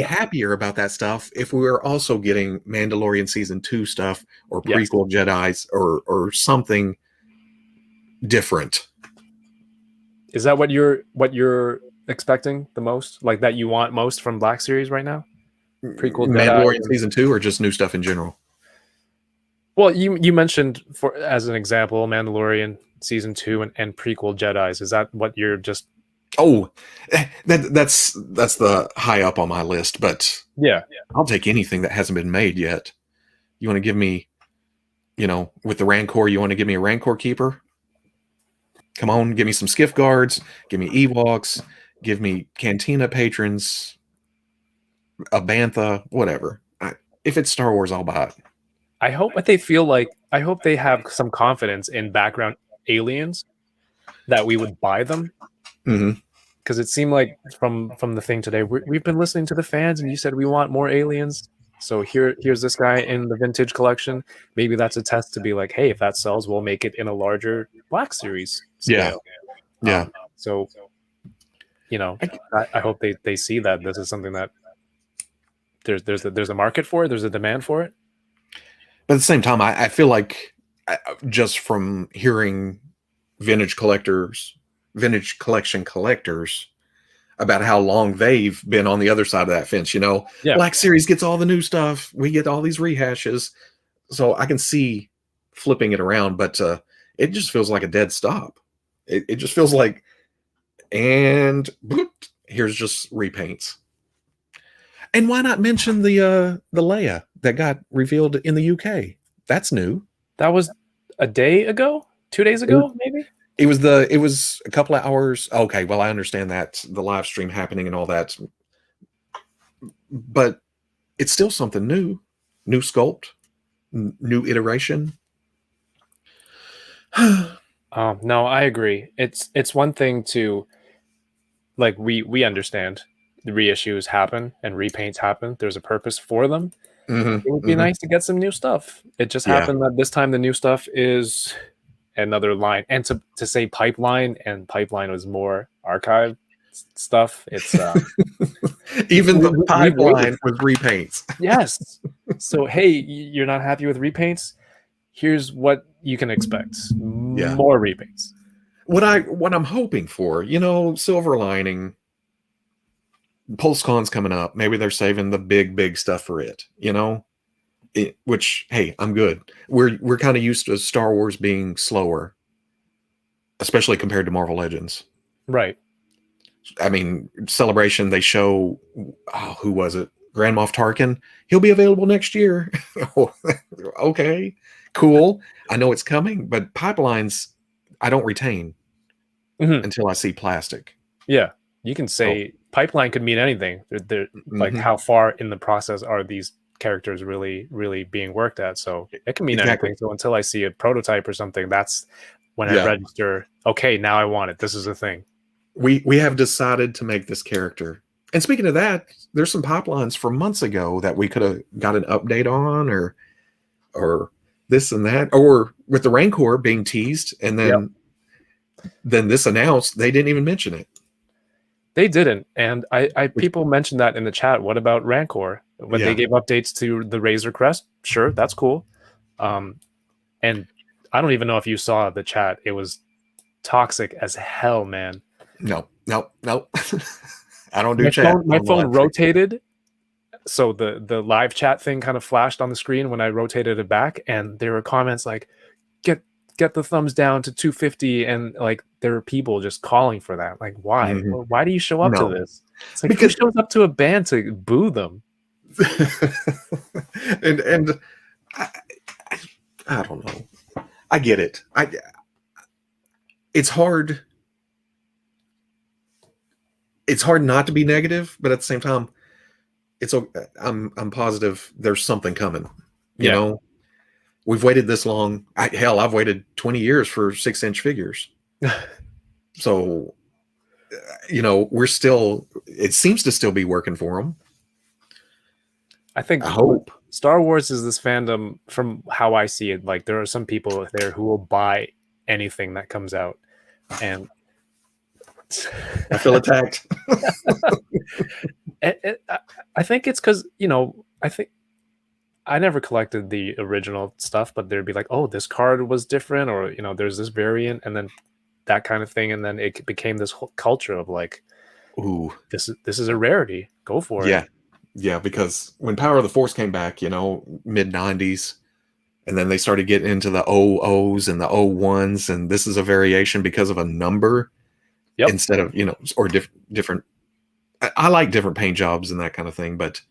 happier about that stuff if we were also getting Mandalorian season 2 stuff or prequel Jedis or something different.
Is that what you're expecting the most? Like that you want most from Black Series right now? Prequel
Mandalorian
Jedi
season 2 or just new stuff in general?
Well, you mentioned for as an example Mandalorian season 2 and prequel Jedis. Is that what you're just?
Oh, that's the high up on my list. But
yeah,
I'll take anything that hasn't been made yet. You want to give me, with the Rancor, you want to give me a Rancor keeper? Come on, give me some skiff guards, give me Ewoks, give me Cantina patrons, a Bantha, whatever. If it's Star Wars, I'll buy it.
I hope they have some confidence in background aliens that we would buy them. Because it seemed like from the thing today, we've been listening to the fans, and you said we want more aliens. So here's this guy in the vintage collection. Maybe that's a test to be like, hey, if that sells, we'll make it in a larger Black Series scale.
Yeah.
So, I hope they see that this is something that there's a market for it. There's a demand for it.
But at the same time, I feel like just from hearing vintage collection collectors about how long they've been on the other side of that fence, Black Series gets all the new stuff. We get all these rehashes. So I can see flipping it around, but it just feels like a dead stop. It just feels like, and boop, here's just repaints. And why not mention the Leia that got revealed in the UK? That's new.
That was a day ago, 2 days ago, maybe.
It was a couple of hours. Okay, well, I understand that the live stream happening and all that, but it's still something new sculpt. new iteration.
No, I agree. It's one thing to like we understand the reissues happen and repaints happen. There's a purpose for them.
Mhm,
It would be
mhm.
nice to get some new stuff. It just
Yeah.
happened that this time the new stuff is another line. And to say pipeline, and pipeline was more archive stuff. It's
Even the
we waited.
pipeline was repaints.
Yes. So hey, you're not happy with repaints? Here's what you can expect.
Yeah.
More repaints.
What I'm hoping for, silver lining. PulseCon's coming up. Maybe they're saving the big stuff for it. Which, hey, I'm good. We're kind of used to Star Wars being slower, especially compared to Marvel Legends.
Right.
I mean, Celebration, they show, who was it? Grand Moff Tarkin. He'll be available next year. Okay, cool. I know it's coming, but pipelines, I don't retain until I see plastic.
Yeah, you can say pipeline could mean anything. They're like, how far in the process are these characters really being worked at? So it can mean anything. So until I see a prototype or something, that's when I register. Okay, now I want it. This is a thing.
We have decided to make this character. And speaking of that, there's some pipelines from months ago that we could have got an update on, or this and that, or with the Rancor being teased, and then this announced, they didn't even mention it.
They didn't, and I people mentioned that in the chat. What about Rancor? When they gave updates to the Razor Crest, sure, that's cool. And I don't even know if you saw the chat. It was toxic as hell, man.
No. I don't do chat.
My phone rotated, so the live chat thing kind of flashed on the screen when I rotated it back, and there were comments like, get the thumbs down to 250, and like there are people just calling for that. Like, why? Why do you show up to this? It's like, because who shows up to a band to boo them?
and I don't know. I get it. It's hard. It's hard not to be negative, but at the same time, I'm positive there's something coming. You know, we've waited this long. I've waited 20 years for 6-inch figures. So, we're still. It seems to still be working for them.
I hope Star Wars is this fandom, from how I see it. Like, there are some people there who will buy anything that comes out, and
I feel attacked.
I think it's because I think I never collected the original stuff, but there'd be like, oh, this card was different, or there's this variant, and then that kind of thing, and then it became this whole culture of like, ooh, this is a rarity. Go for it.
Yeah, because when Power of the Force came back, mid 90s, and then they started getting into the OOs and the O1s, and this is a variation because of a number. Instead of, or different. I like different paint jobs and that kind of thing, but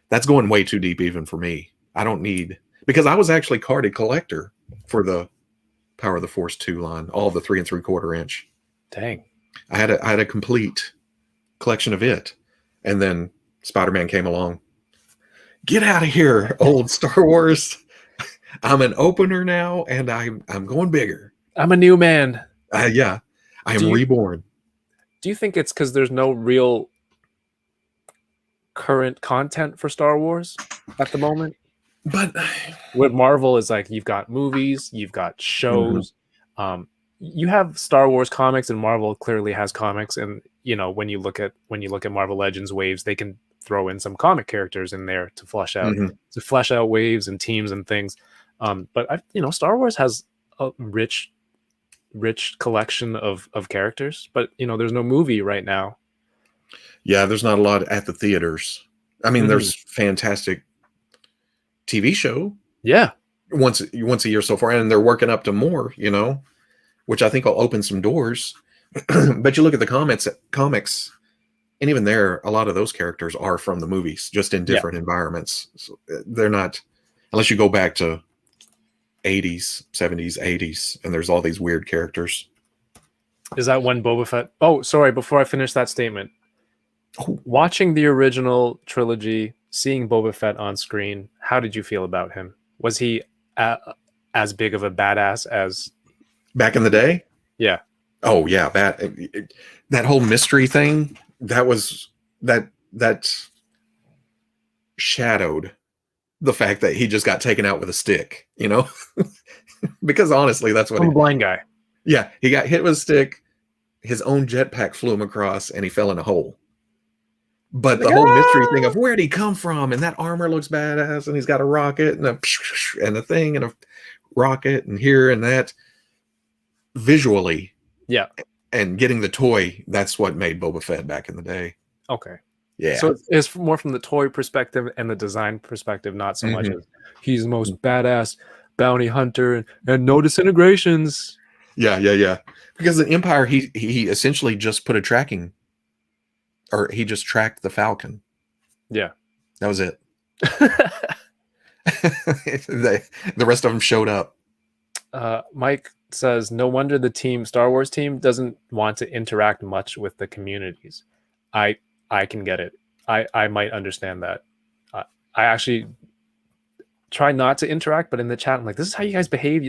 that's going way too deep even for me. I don't need, because I was actually carded collector for the Power of the Force 2 line, all the 3 3/4 inch.
Dang.
I had a complete collection of it. And then Spider-Man came along. Get out of here, old Star Wars. I'm an opener now, and I'm going bigger.
I'm a new man.
Yeah. I am reborn.
Do you think it's because there's no real current content for Star Wars at the moment?
But
with Marvel is like, you've got movies, you've got shows, you have Star Wars comics, and Marvel clearly has comics. And when you look at Marvel Legends waves, they can throw in some comic characters in there to flesh out waves and teams and things. But Star Wars has a rich collection of characters, but there's no movie right now.
Yeah, there's not a lot at the theaters. I mean, there's fantastic TV show.
Yeah,
once a year so far, and they're working up to more. Which I think will open some doors. But you look at the comics, and even there, a lot of those characters are from the movies, just in different environments. So they're not, unless you go back to 80s, 70s, 80s, and there's all these weird characters.
Is that when Boba Fett? Oh, sorry. Before I finish that statement, watching the original trilogy, seeing Boba Fett on screen, how did you feel about him? Was he as big of a badass as
back in the day.
Yeah.
Oh yeah, that whole mystery thing that shadowed the fact that he just got taken out with a stick, you know. Because honestly, that's what
I'm a blind guy.
Yeah, he got hit with a stick. His own jetpack flew him across, and he fell in a hole. But the whole mystery thing of where'd he come from, and that armor looks badass, and he's got a rocket and a thing and a rocket and here and that. Visually,
yeah,
and getting the toy, that's what made Boba Fett back in the day.
Okay.
Yeah.
So it's more from the toy perspective and the design perspective, not so much as he's the most badass bounty hunter and no disintegrations.
Yeah. Because in Empire, he essentially just put a tracking, or he just tracked the Falcon.
Yeah.
That was it. The rest of them showed up.
Mike says, no wonder the Star Wars team doesn't want to interact much with the communities. I can get it. I might understand that. I actually try not to interact, but in the chat, I'm like, this is how you guys behave.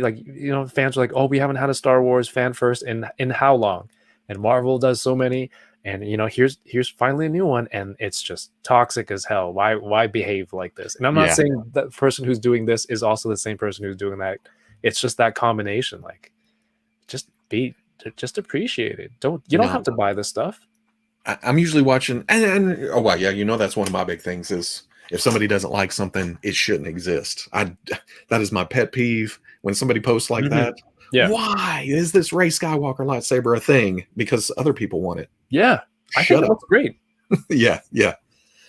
Fans are like, oh, we haven't had a Star Wars fan first in how long? And Marvel does so many, and here's finally a new one, and it's just toxic as hell. Why behave like this? And I'm not saying that the person who's doing this is also the same person who's doing that. It's just that combination. Like, just appreciate it. You don't have to buy this stuff.
I'm usually watching, and oh wow, yeah, that's one of my big things is if somebody doesn't like something, it shouldn't exist. That is my pet peeve when somebody posts like that.
Yeah.
Why is this Rey Skywalker lightsaber a thing? Because other people want it.
Yeah. I think it looks great.
Yeah.
It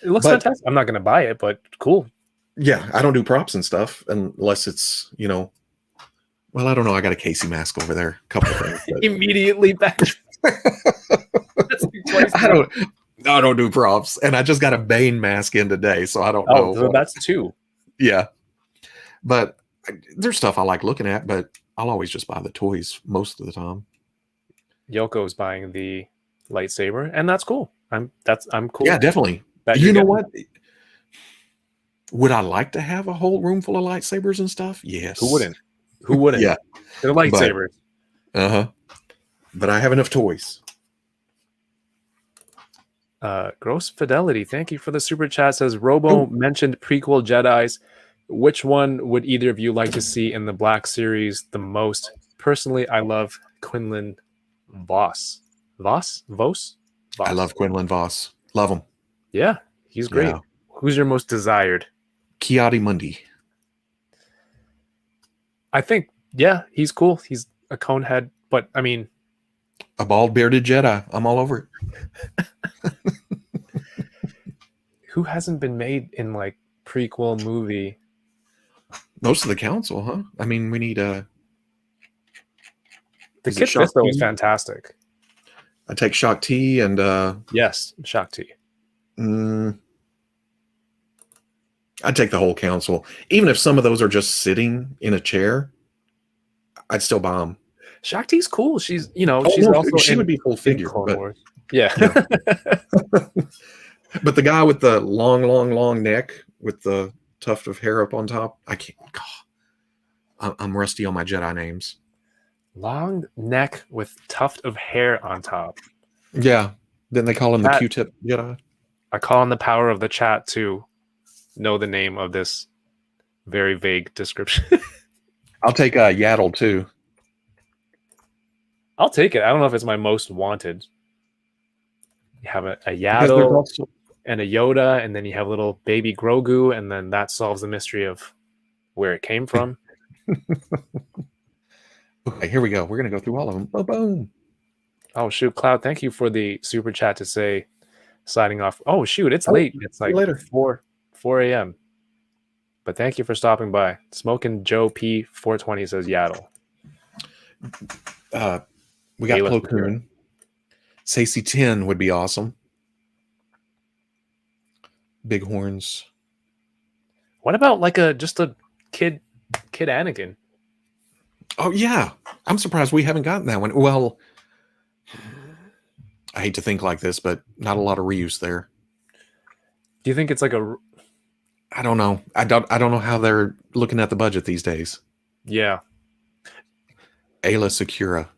looks fantastic. I'm not going to buy it, but cool.
Yeah. I don't do props and stuff unless it's, well, I don't know. I got a Casey mask over there. A couple of things.
Immediately back.
I don't do props. And I just got a Bane mask in today, so I don't know.
So that's two.
Yeah. But there's stuff I like looking at, but I'll always just buy the toys most of the time.
Yoko's buying the lightsaber, and that's cool. I'm cool.
Yeah, definitely. You know what? Would I like to have a whole room full of lightsabers and stuff? Yes.
Who wouldn't?
Yeah.
They're lightsabers.
But I have enough toys.
Gross Fidelity, thank you for the super chat. Says Robo mentioned prequel Jedis. Which one would either of you like to see in the Black Series the most? Personally, I love Quinlan Vos. Vos? I
love Quinlan Vos. Love him.
Yeah, he's great. Yeah. Who's your most desired?
Kiadi Mundi.
I think, he's cool. He's a conehead, but I mean,
a bald bearded Jedi. I'm all over it.
Who hasn't been made in like prequel movie?
Most of the council, huh? I mean, we need
the Kit Fisto was fantastic.
I take Shock T and
yes, Shock T.
I'd take the whole council. Even if some of those are just sitting in a chair, I'd still buy them.
Shock T's cool. She's also
she would be full figure.
But, yeah.
But the guy with the long neck with the tuft of hair up on top, I can't. God, I'm rusty on my Jedi names.
Long neck with tuft of hair on top.
Yeah. Didn't they call him the Q-tip Jedi?
I call on the power of the chat to know the name of this very vague description.
I'll take Yaddle too.
I'll take it. I don't know if it's my most wanted. You have a Yaddle and a Yoda, and then you have a little baby Grogu, and then that solves the mystery of where it came from.
Okay, here we go. We're going to go through all of them. Boom, boom.
Oh, shoot. Cloud, thank you for the super chat to say signing off. Oh, shoot. It's late. It's like later. 4 a.m. But thank you for stopping by. Smoking Joe P 420 says Yaddle.
We got Plo Koon. Sacy 10 would be awesome. Big horns.
What about like just a kid Anakin?
Oh yeah, I'm surprised we haven't gotten that one. Well, I hate to think like this, but not a lot of reuse there.
Do you think it's like
I don't know. I don't know how they're looking at the budget these days.
Yeah.
Ayla Secura.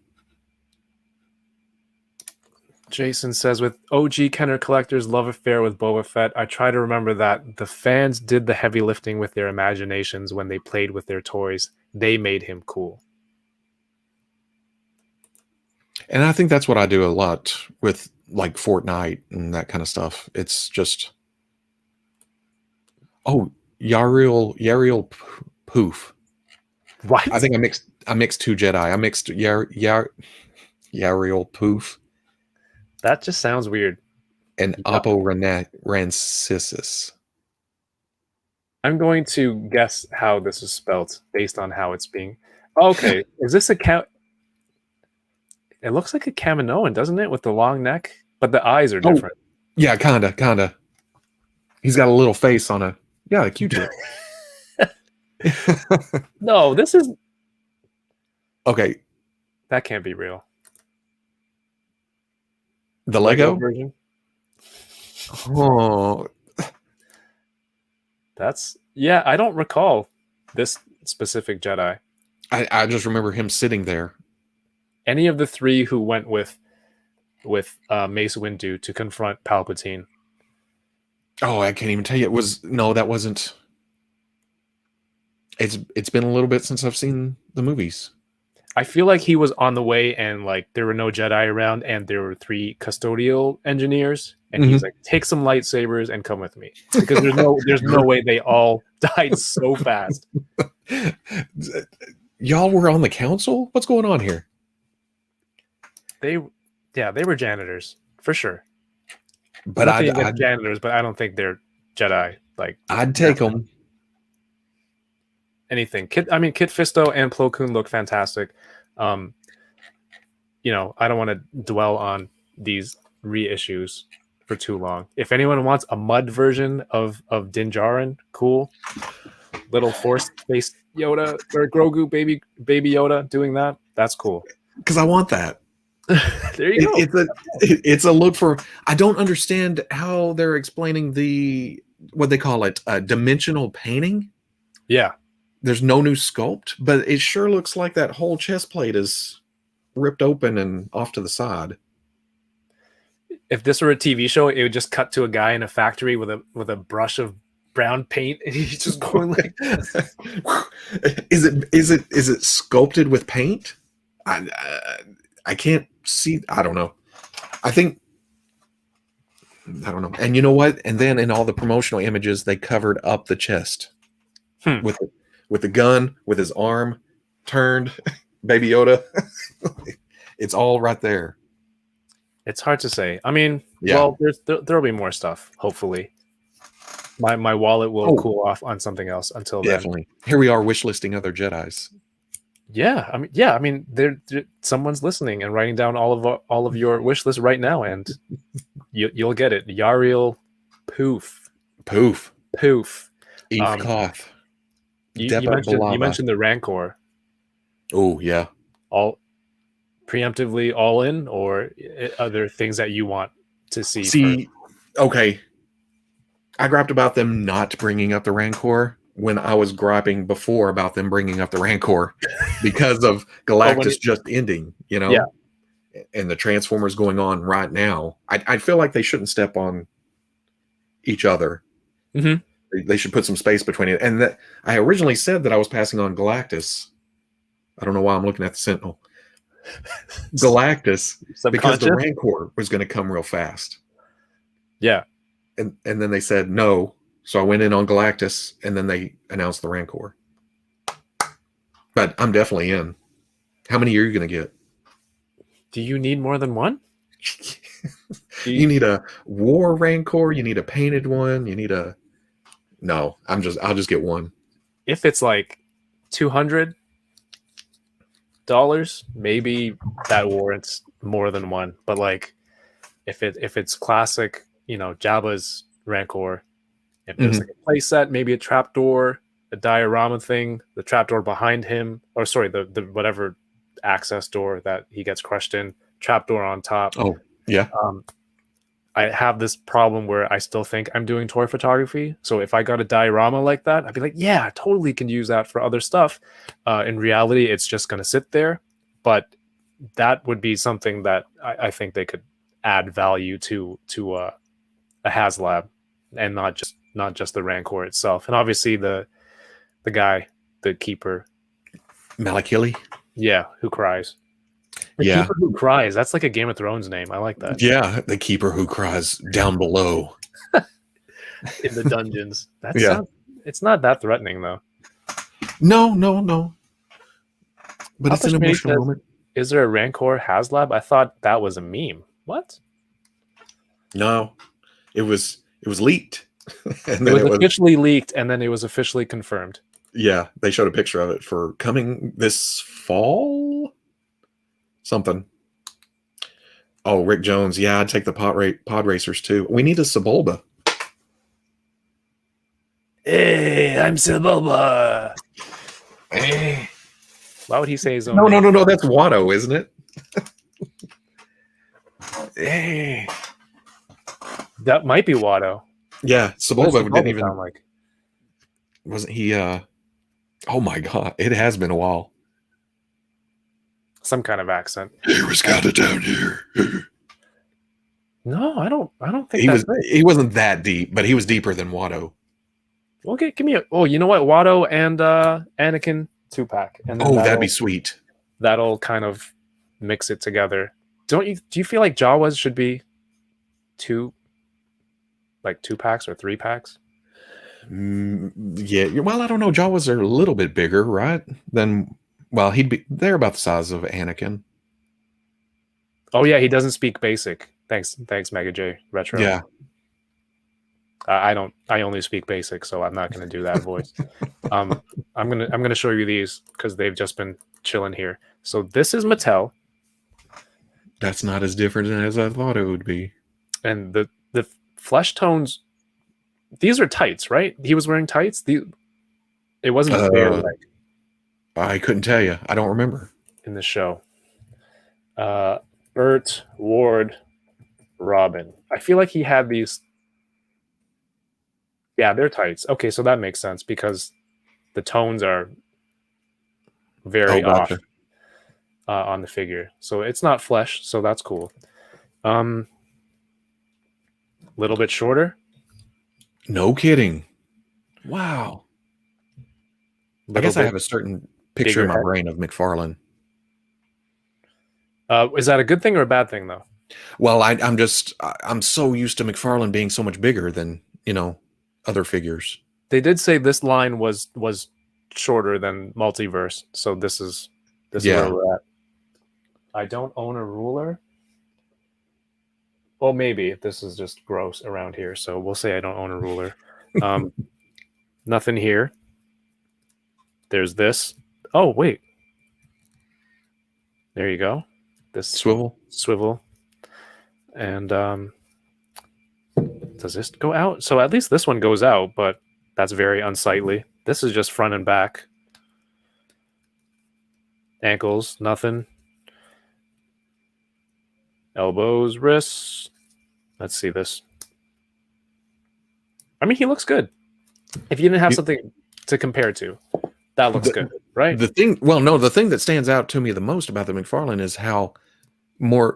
Jason says, with OG Kenner collectors' love affair with Boba Fett, I try to remember that the fans did the heavy lifting with their imaginations when they played with their toys. They made him cool.
And I think that's what I do a lot with like Fortnite and that kind of stuff. It's just, Yariel Poof.
What?
I think I mixed two Jedi. I mixed Yariel Poof
That just sounds weird.
and Oppo Rancisis.
I'm going to guess how this is spelled based on how it's being. Okay, is this a cat? It looks like a Kaminoan, doesn't it, with the long neck? But the eyes are different.
Yeah, kinda. He's got a little face on a Q-tip.
No, this is...
Okay,
That can't be real.
the Lego?
version?
Oh,
That's... Yeah, I don't recall this specific Jedi.
I just remember him sitting there.
Any of the three who went with Mace Windu to confront Palpatine.
Oh, I can't even tell you. That wasn't. It's been a little bit since I've seen the movies.
I feel like he was on the way and like there were no Jedi around and there were 3 custodial engineers and he's like, take some lightsabers and come with me. Because there's no way they all died so fast.
Y'all were on the council? What's going on here?
They were janitors for sure.
But
I'd janitors, but I don't think they're Jedi. Like
I'd take them.
Anything. Kit Fisto and Plo Koon look fantastic. I don't want to dwell on these reissues for too long. If anyone wants a mud version of Din Djarin, cool. Little force-faced Yoda or Grogu baby Yoda doing that, that's cool.
Because I want that.
There you go.
It's a look for. I don't understand how they're explaining what they call it, dimensional painting.
Yeah.
There's no new sculpt, but it sure looks like that whole chest plate is ripped open and off to the side.
If this were a TV show, it would just cut to a guy in a factory with a brush of brown paint, and he's just going like this.
Is it sculpted with paint? I can't see. I don't know. I don't know. And you know what? And then in all the promotional images, they covered up the chest with the gun, with his arm turned, Baby Yoda. It's all right there.
It's hard to say. I mean, well, there'll be more stuff. Hopefully, my wallet will cool off on something else until
definitely.
Then.
Here we are wish listing other Jedis.
Yeah, I mean, someone's listening and writing down all of your wish list right now, and you'll get it. Yariel Poof.
Eve Koth.
You mentioned the Rancor.
Oh yeah.
All preemptively all in, or other things that you want to see?
See, okay. I griped about them not bringing up the Rancor when I was griping before about them bringing up the Rancor because of Galactus just ending,
Yeah.
And the Transformers going on right now. I feel like they shouldn't step on each other.
Mm-hmm.
They should put some space between it. And that I originally said that I was passing on Galactus. I don't know why I'm looking at the Sentinel. Galactus, because the Rancor was going to come real fast.
Yeah.
And then they said no. So I went in on Galactus, and then they announced the Rancor. But I'm definitely in. How many are you going to get?
Do you need more than one?
You need a war Rancor. You need a painted one. You need a... No, I'll just get one.
If it's like $200, maybe that warrants more than one. But like, if it's classic, Jabba's Rancor, if there's like a play set, maybe a trapdoor, a diorama thing, the trapdoor behind him, or sorry, the whatever access door that he gets crushed in, trapdoor on top.
Oh yeah.
I have this problem where I still think I'm doing toy photography. So if I got a diorama like that, I'd be like, yeah, I totally can use that for other stuff. In reality, it's just going to sit there. But that would be something that I think they could add value to a HasLab, and not just the Rancor itself. And obviously the guy, the keeper,
Malakili.
yeah, who cries. The
Yeah.
keeper who cries. That's like a Game of Thrones name. I like that.
Yeah, the keeper who cries down below
In the dungeons. That's
Yeah.
It's not that threatening though.
No. But it's an
Alpha Schmidt
emotional
says,
moment.
is there a Rancor HasLab? I thought that was a meme. What?
No, it was leaked, and
It
then
was officially leaked, and then it was officially confirmed.
yeah. They showed a picture of it for coming this fall. Something. Oh, Rick Jones. Yeah, I'd take the pod racers too. We need a Sebulba.
Hey, I'm Sebulba.
Hey.
Why would he say his own
No.
name?
That's Watto, isn't it? Hey.
That might be Watto.
Yeah,
What does
Sebulba
Sebulba
didn't even.
sound like?
Wasn't he? Oh my God! It has been a while.
Some kind of accent.
He was kind of down here.
No, I don't think
He
that's
was.
it.
He wasn't that deep, but he was deeper than Watto.
Okay, give me a. Oh, you know what? Watto and Anakin 2-pack, and then
Oh, that'd be sweet.
that'll kind of mix it together. Do you feel like Jawas should be 2-packs or 3-packs?
Yeah. Well, I don't know. Jawas are a little bit bigger, right? They're about the size of Anakin.
Oh yeah, he doesn't speak basic. Thanks, Mega J Retro.
Yeah.
I only speak basic, so I'm not going to do that voice. I'm gonna show you these because they've just been chilling here. So this is Mattel,
That's not as different as I thought it would be.
and the flesh tones. These are tights, right? He was wearing tights. It wasn't a bare leg
I couldn't tell you. I don't remember.
in the show. Bert, Ward, Robin. I feel like he had these. Yeah, they're tights. Okay, so that makes sense because the tones are very
gotcha.
off on the figure. So it's not flesh, so that's cool. Little bit shorter.
No kidding. Wow. I guess I have a certain picture in my brain of McFarlane.
Is that a good thing or a bad thing, though?
Well, I'm so used to McFarlane being so much bigger than, other figures.
They did say this line was shorter than Multiverse, so this is where we're at. I don't own a ruler. Well, maybe this is just gross around here, so we'll say I don't own a ruler. Nothing here. There's this. Oh, wait. There you go. This swivel. And does this go out? So at least this one goes out, but that's very unsightly. This is just front and back. Ankles, nothing. Elbows, wrists. Let's see this. I mean, he looks good. If you didn't have something to compare to, that looks good, right?
The thing that stands out to me the most about the McFarlane is how I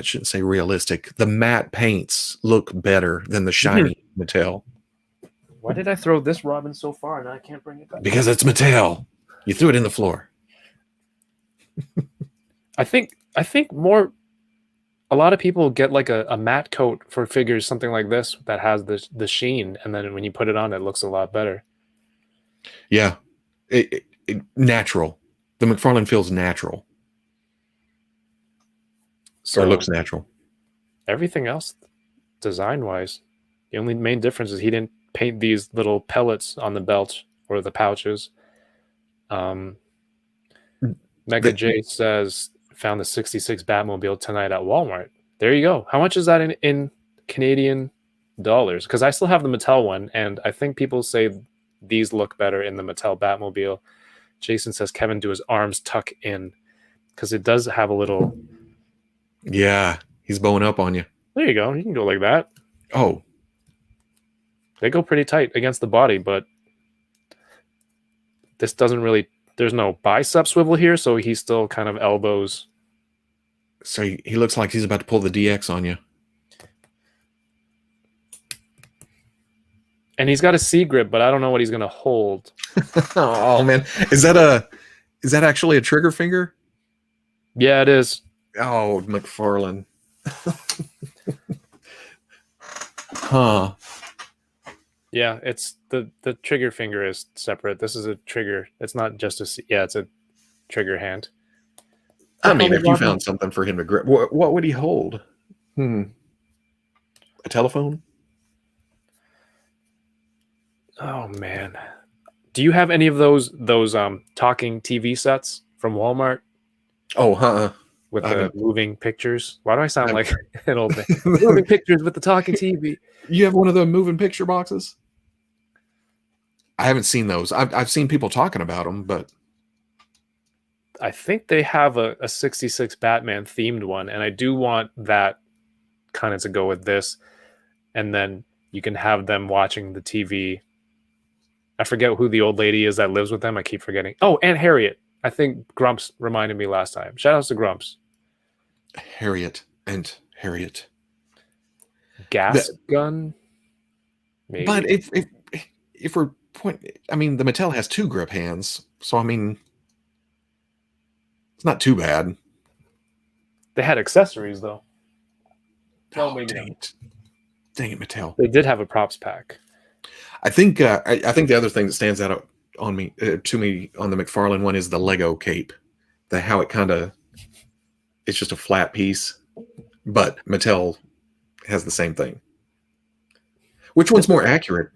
shouldn't say realistic. The matte paints look better than the shiny Mattel.
Why did I throw this Robin so far and I can't bring it back?
Because it's Mattel. You threw it in the floor.
I think a lot of people get like a matte coat for figures, something like this that has the sheen, and then when you put it on, it looks a lot better.
Yeah, natural. The McFarlane feels natural.
So
or looks natural.
Everything else, design-wise, the only main difference is he didn't paint these little pellets on the belt or the pouches. Mega J says, found the 66 Batmobile tonight at Walmart. There you go. How much is that in Canadian dollars? Because I still have the Mattel one, and I think people say these look better in the Mattel Batmobile. Jason says, Kevin, do his arms tuck in? Because it does have a little...
Yeah, He's bowing up on you.
There you go. You can go like that.
Oh,
They go pretty tight against the body, but this doesn't really. There's no bicep swivel here, so he still kind of elbows.
so he looks like he's about to pull the DX on you.
And he's got a C grip, but I don't know what he's going to hold.
Oh man, is that actually a trigger finger?
Yeah, it is.
Oh, McFarlane. Huh.
Yeah, it's the trigger finger is separate. This is a trigger. It's not just a C. Yeah, it's a trigger hand.
I mean, if you found something for him to grip, what would he hold? A telephone?
Oh man, do you have any of those talking TV sets from Walmart
Oh,
with
I
the
haven't.
moving pictures? Why do I sound like an old man? Moving pictures with the talking TV.
You have one of the moving picture boxes? I haven't seen those. I've seen people talking about them, but
I think they have a 66 Batman themed one, and I do want that kind of to go with this. And then you can have them watching the TV. I forget who the old lady is that lives with them. I keep forgetting. Oh, Aunt Harriet. I think Grumps reminded me last time. Shout outs to Grumps.
Harriet.
Gas gun? Maybe.
But if we're I mean, the Mattel has 2 grip hands, so I mean, it's not too bad.
They had accessories, though.
Oh, dang it, Mattel.
They did have a props pack.
I think I think the other thing that stands out on me to me on the McFarlane one is the Lego cape. How it kind of, it's just a flat piece, but Mattel has the same thing. Which one's more accurate?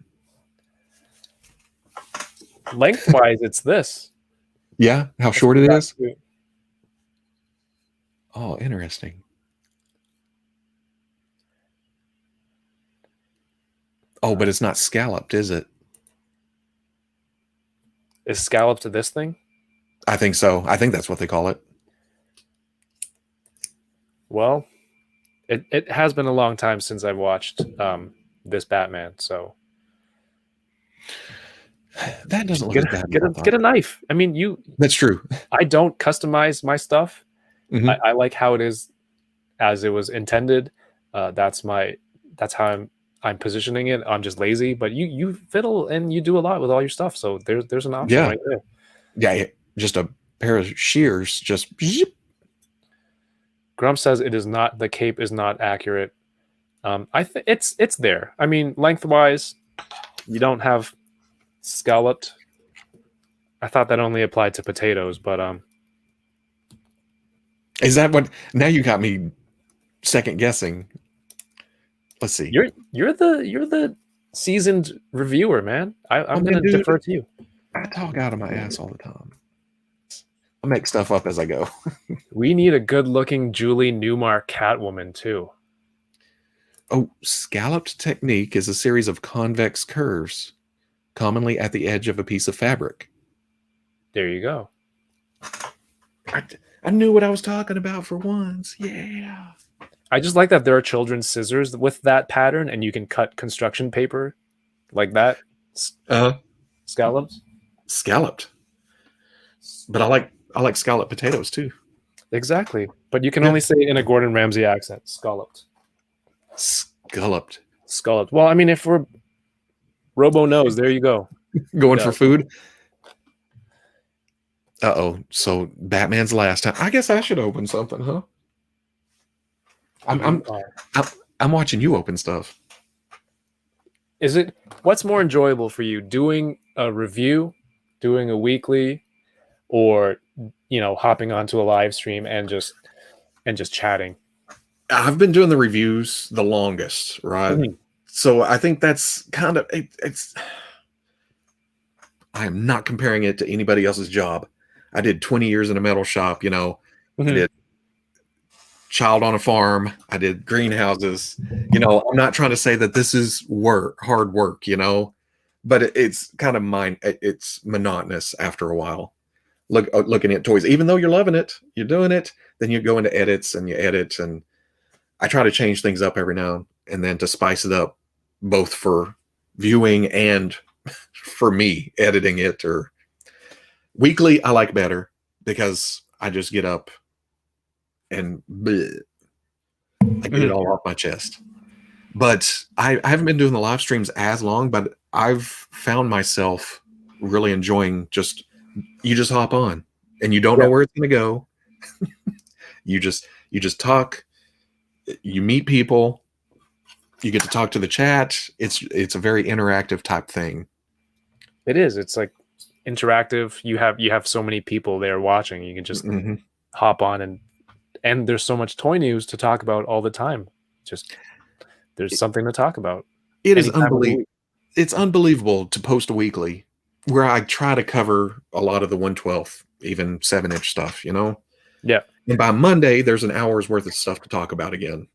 Lengthwise, it's this.
Yeah, how short it is? Oh, interesting. Oh, but it's not scalloped, is it?
Is scalloped to this thing?
I think so. I think that's what they call it.
Well, it has been a long time since I've watched this Batman, so
that doesn't look bad.
Get a knife. I mean,
That's true.
I don't customize my stuff.
Mm-hmm.
I like how it is as it was intended. That's how I'm positioning it. I'm just lazy, but you fiddle and you do a lot with all your stuff. So there's an option right there.
Yeah, just a pair of shears. Just
Grump says the cape is not accurate. I think it's there. I mean, lengthwise, you don't have scalloped. I thought that only applied to potatoes, but
is that what? Now you got me second guessing. Let's see.
You're the seasoned reviewer, man. I'm going to defer to you.
I talk out of my ass all the time. I make stuff up as I go.
We need a good-looking Julie Newmar Catwoman too.
Oh, scalloped technique is a series of convex curves, commonly at the edge of a piece of fabric.
There you go.
I knew what I was talking about for once. Yeah.
I just like that there are children's scissors with that pattern, and you can cut construction paper like that. Scallops.
Scalloped. But I like scalloped potatoes too.
Exactly. But you can only say it in a Gordon Ramsay accent. Scalloped.
Scalloped.
Scalloped. Well, I mean, if we're Robo knows, there you go.
Going for food. Uh-oh. So Batman's last time. I guess I should open something, huh? I'm watching you open stuff.
What's more enjoyable for you, doing a review, doing a weekly, or hopping onto a live stream and just chatting?
I've been doing the reviews the longest, right? Mm-hmm. So I think that's kind of it's. I am not comparing it to anybody else's job. I did 20 years in a metal shop. Mm-hmm. I did child on a farm. I did greenhouses. I'm not trying to say that this is hard work, but it's kind of it's monotonous after a while. Looking at toys, even though you're loving it, you're doing it, then you go into edits and you edit. And I try to change things up every now and then to spice it up, both for viewing and for me editing it. Or weekly, I like better because I just get up and bleh, I get it all off my chest. But I haven't been doing the live streams as long, but I've found myself really enjoying you just hop on and you don't know where it's going to go. you just talk, you meet people, you get to talk to the chat. It's a very interactive type thing.
It is. It's like interactive. You have so many people there watching. You can just hop on and there's so much toy news to talk about all the time. Just there's something to talk about.
It is unbelievable. It's unbelievable to post a weekly where I try to cover a lot of the 1/12, even 7-inch stuff, you know?
Yeah.
And by Monday, there's an hour's worth of stuff to talk about again.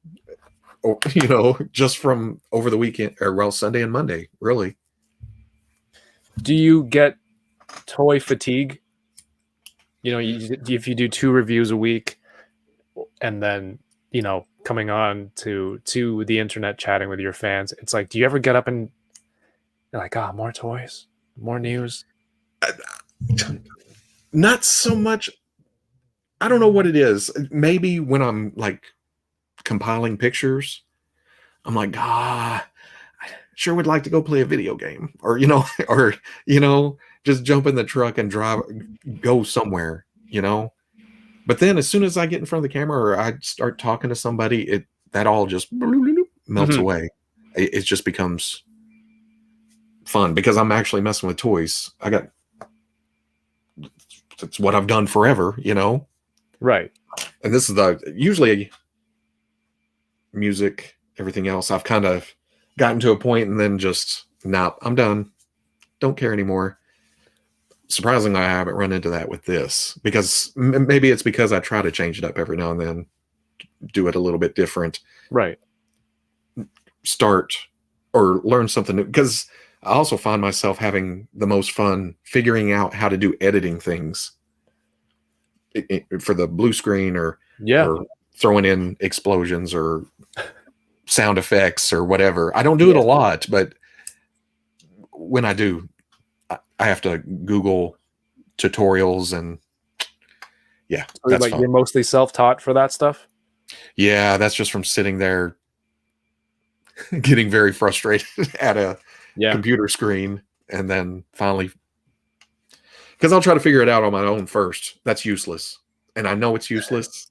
Or, you know, just from over the weekend, or well, Sunday and Monday, really.
Do you get toy fatigue? You know, if you do 2 reviews a week and then, you know, coming on to the internet chatting with your fans, it's like, do you ever get up and you're like, more toys, more news?
Not so much. I don't know what it is. Maybe when I'm like compiling pictures, I'm like, I sure would like to go play a video game, or, you know, just jump in the truck and go somewhere, you know. But then as soon as I get in front of the camera or I start talking to somebody, that all just melts away. It just becomes fun because I'm actually messing with toys. It's what I've done forever, you know?
Right.
And this is usually music, everything else. I've kind of gotten to a point and then just, I'm done. Don't care anymore. Surprisingly, I haven't run into that with this because maybe it's because I try to change it up every now and then, do it a little bit different.
Right.
Start or learn something new, because I also find myself having the most fun figuring out how to do editing things for the blue screen or throwing in explosions or sound effects or whatever. I don't do it a lot, but when I do, I have to Google tutorials and that's fun.
You're mostly self-taught for that stuff?
Yeah, that's just from sitting there getting very frustrated at a computer screen and then finally, because I'll try to figure it out on my own first. That's useless. And I know it's useless.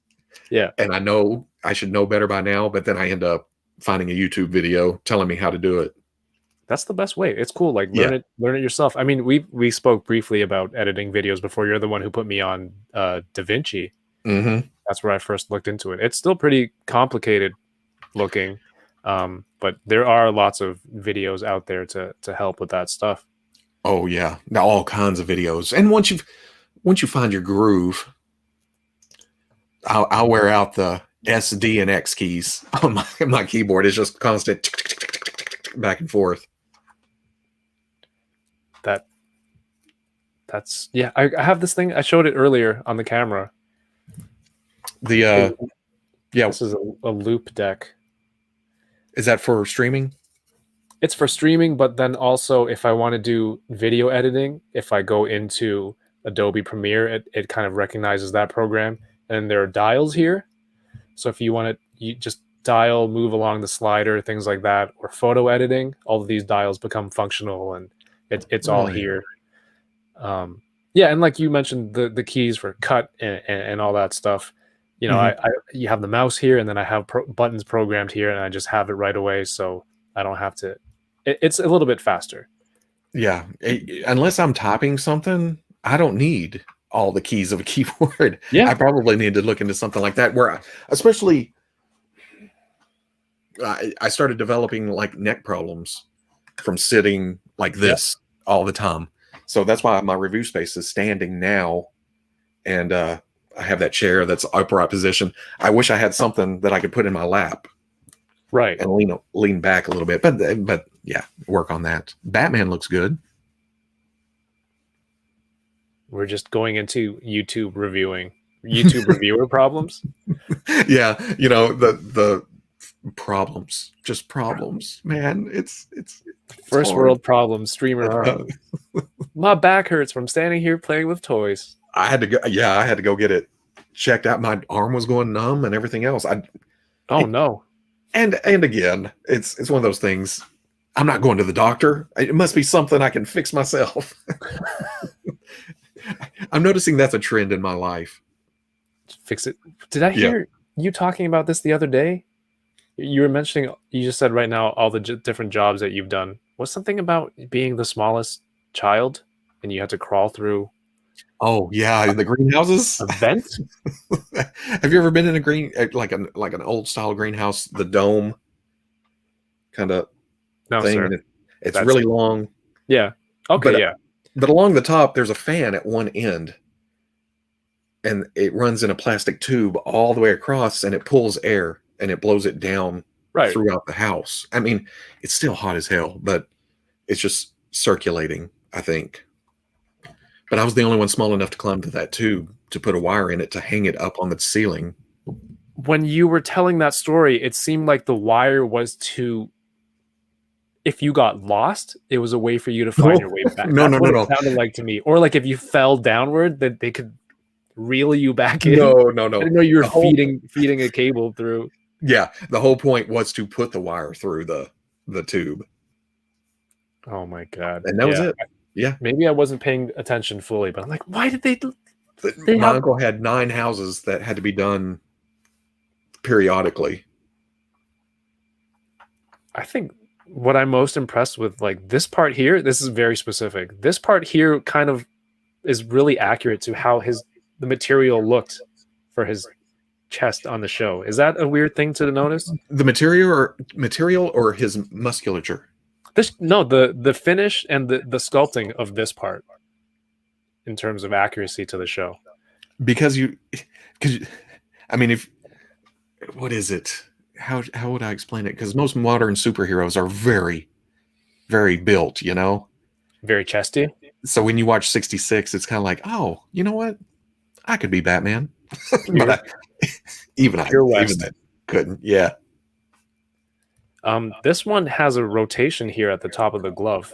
Yeah.
And I know I should know better by now, but then I end up finding a YouTube video telling me how to do it.
That's the best way. It's cool. Like learn it yourself. I mean, we spoke briefly about editing videos before. You're the one who put me on DaVinci. That's where I first looked into it. It's still pretty complicated looking, but there are lots of videos out there to help with that stuff.
Oh yeah, now all kinds of videos. And once you find your groove, I'll wear out the S, D, and X keys on my keyboard. It's just constant back and forth.
That's I have this thing. I showed it earlier on the camera. This is a loop deck.
Is that for streaming?
It's for streaming, but then also if I want to do video editing, if I go into Adobe Premiere, it kind of recognizes that program. And there are dials here. So if you want to, you just dial, move along the slider, things like that, or photo editing, all of these dials become functional and it's all here. And like you mentioned, the keys for cut and all that stuff. You know, you have the mouse here, and then I have buttons programmed here, and I just have it right away, so I don't have to. It's a little bit faster. Yeah,
unless I'm typing something, I don't need all the keys of a keyboard.
Yeah,
I probably need to look into something like that, where especially I started developing like neck problems from sitting like this all the time. So that's why my review space is standing now, and I have that chair that's upright position. I wish I had something that I could put in my lap,
right,
and lean back a little bit. But yeah, work on that. Batman looks good.
We're just going into YouTube reviewer problems.
Yeah, you know, the problems, just problems, man. It's
First
hard.
world problem, streamer. My back hurts from standing here playing with toys.
I had to go. Yeah, I had to go get it checked out. My arm was going numb and everything else.
Oh no.
And again, it's one of those things. I'm not going to the doctor. It must be something I can fix myself. I'm noticing that's a trend in my life.
Fix it. Did I hear you talking about this the other day? You were mentioning, you just said right now all the different jobs that you've done. Was something about being the smallest child and you had to crawl through?
Oh yeah, in the greenhouses.
A vent?
Have you ever been in a green, like an old style greenhouse, the dome kind of
No,
thing?
sir.
And it's really long.
Yeah. Okay.
But,
yeah.
But along the top, there's a fan at one end, and it runs in a plastic tube all the way across, and it pulls air and it blows it down throughout the house. I mean, it's still hot as hell, but it's just circulating, I think. But I was the only one small enough to climb to that tube to put a wire in it to hang it up on the ceiling.
When you were telling that story, it seemed like the wire was to, if you got lost, it was a way for you to find your way back.
No.
It sounded like to me. Or like if you fell downward, that they could reel you back in.
No.
I didn't know you were feeding a cable through.
Yeah, the whole point was to put the wire through the tube.
Oh my god!
And that was it. Yeah,
maybe I wasn't paying attention fully, but I'm like, why did they?
My uncle had 9 houses that had to be done periodically.
I think what I'm most impressed with, like this part here, this is very specific. This part here kind of is really accurate to how the material looked for his chest on the show. Is that a weird thing to notice?
The material or his musculature?
The finish and the sculpting of this part in terms of accuracy to the show. Because
I mean, what is it? How would I explain it? Because most modern superheroes are very, very built, you know?
Very chesty.
So when you watch 66, it's kind of like, oh, you know what? I could be Batman. But even I couldn't. Yeah.
This one has a rotation here at the top of the glove,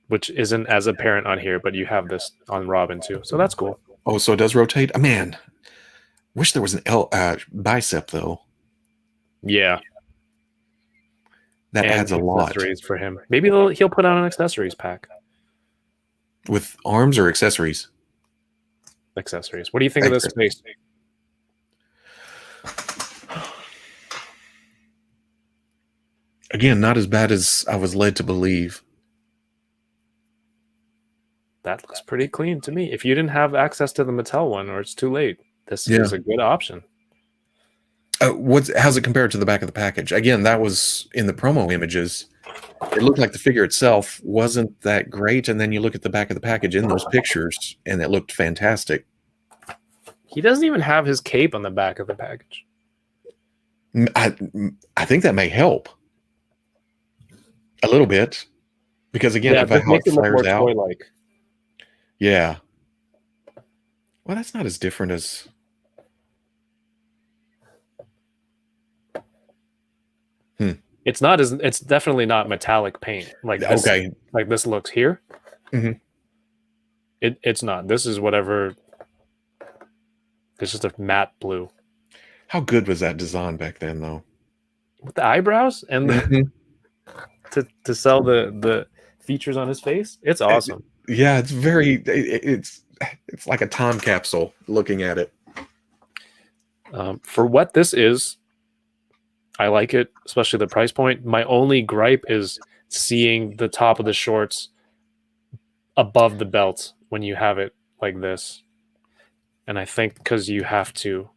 which isn't as apparent on here, but you have this on Robin too, so that's cool.
Oh, so it does rotate. Man, wish there was an bicep though.
Yeah,
that adds a lot
for him. Maybe he'll put out an accessories pack
with arms or accessories.
Accessories. What do you think of this space?
Again, not as bad as I was led to believe. That
looks pretty clean to me. If you didn't have access to the Mattel one, or it's too late, this is a good option.
How's it compared to the back of the package? Again, that was in the promo images. It looked like the figure itself wasn't that great, and then you look at the back of the package in those pictures, and it looked fantastic.
He doesn't even have his cape on the back of the package.
I think that may help a little bit, because again, if I
make it look more toy-like.
Yeah. Well, that's not as different as.
It's not as. It's definitely not metallic paint like this.
Okay.
Like this looks here.
Mm-hmm.
It's not. This is whatever. It's just a matte blue.
How good was that design back then, though?
With the eyebrows and to sell the features on his face, it's awesome.
Yeah, it's very. It's like a time capsule. Looking at it.
For what this is, I like it, especially the price point. My only gripe is seeing the top of the shorts above the belt when you have it like this. And I think because you have to,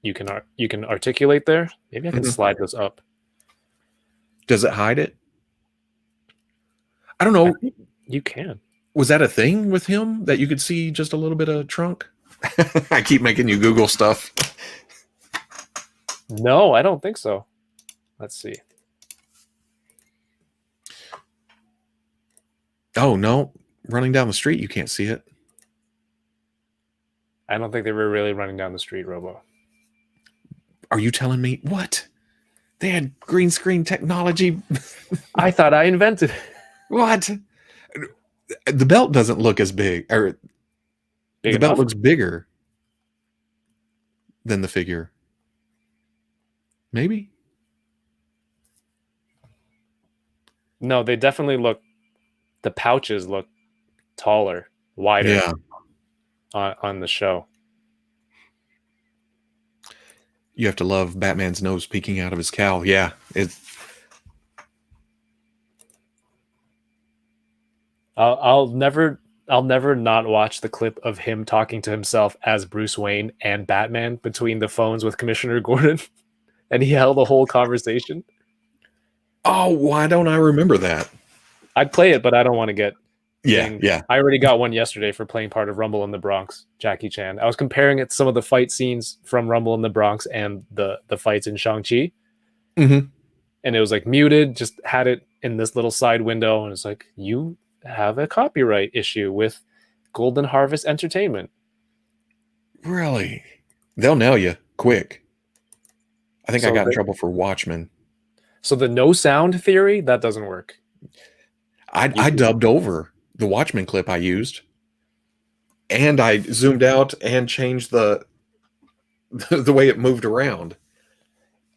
you can articulate there. Maybe I can slide this up.
Does it hide it? I don't know.
You can.
Was that a thing with him that you could see just a little bit of trunk? I keep making you Google stuff.
No, I don't think so. Let's see.
Oh, no. Running down the street, you can't see it.
I don't think they were really running down the street, Robo.
Are you telling me what? They had green screen technology.
I thought I invented it.
What? The belt doesn't look as big, or
Big
the belt
enough?
looks bigger than the figure. Maybe.
No, they definitely look. The pouches look taller, wider.
Yeah.
On the show.
You have to love Batman's nose peeking out of his cowl. Yeah,
I'll never not watch the clip of him talking to himself as Bruce Wayne and Batman between the phones with Commissioner Gordon, and he held a whole conversation.
Oh, why don't I remember that?
I'd play it, but I don't want to get.
Yeah.
I already got one yesterday for playing part of Rumble in the Bronx, Jackie Chan. I was comparing it to some of the fight scenes from Rumble in the Bronx and the fights in Shang-Chi.
Mm-hmm.
And it was like muted, just had it in this little side window. And it's like, you have a copyright issue with Golden Harvest Entertainment.
Really? They'll nail you quick. I think
So
I got in trouble for Watchmen.
So the no sound theory, that doesn't work.
I dubbed over the Watchmen clip I used, and I zoomed out and changed the way it moved around,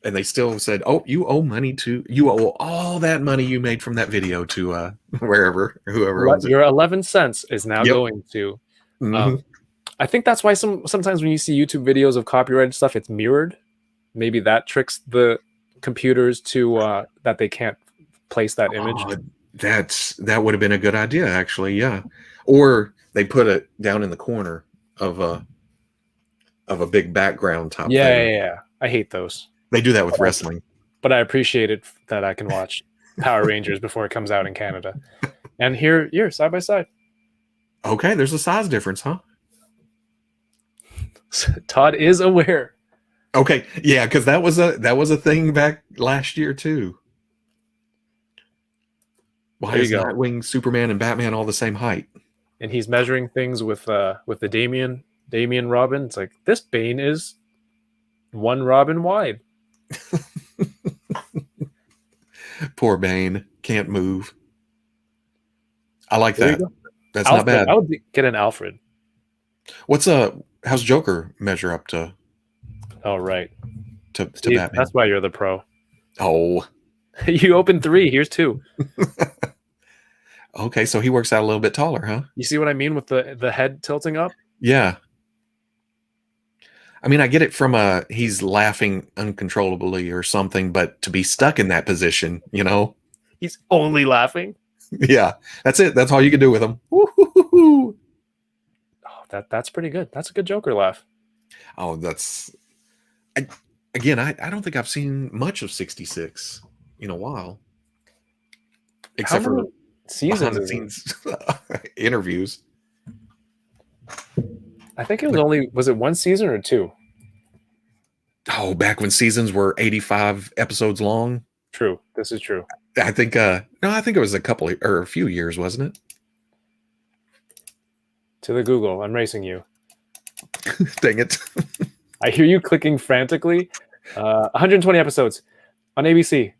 and they still said, "Oh, you owe all that money you made from that video to whoever owns it."
Your 11 cents is now
Yep.
going to.
Mhm.
I think that's why sometimes when you see YouTube videos of copyrighted stuff, it's mirrored. Maybe that tricks the computers to that they can't place that image.
Oh, that would have been a good idea, actually. Yeah, or they put it down in the corner of a big background top thing.
Yeah. I hate those.
They do that with wrestling.
But I appreciate it that I can watch Power Rangers before it comes out in Canada. And here, side by side.
Okay, there's a size difference, huh?
Todd is aware.
Okay, yeah, because that was a thing back last year too. Why is Nightwing, Superman, and Batman all the same height?
And he's measuring things with the Damian Robin. It's like, this Bane is one Robin wide.
Poor Bane can't move. I like
There
that. That's
Alfred,
not bad.
I would get an Alfred.
How's Joker measure up to?
Oh, right.
To
See,
Batman?
that's why you're the pro.
Oh,
You opened 3. Here's 2.
okay. So he works out a little bit taller, huh?
You see what I mean with the head tilting up?
Yeah. I mean, I get it from he's laughing uncontrollably or something, but to be stuck in that position,
He's only laughing.
Yeah, that's it. That's all you can do with him. Woo-hoo-hoo-hoo.
Oh, that's pretty good. That's a good Joker laugh.
Oh, I don't think I've seen much of 66 in a while, except for
seasons
behind the scenes interviews.
I think it was it 1 season or 2?
Oh, back when seasons were 85 episodes long.
True. This is true.
I think I think it was a few years, wasn't it?
To the Google. I'm racing you.
Dang it.
I hear you clicking frantically. 120 episodes on ABC.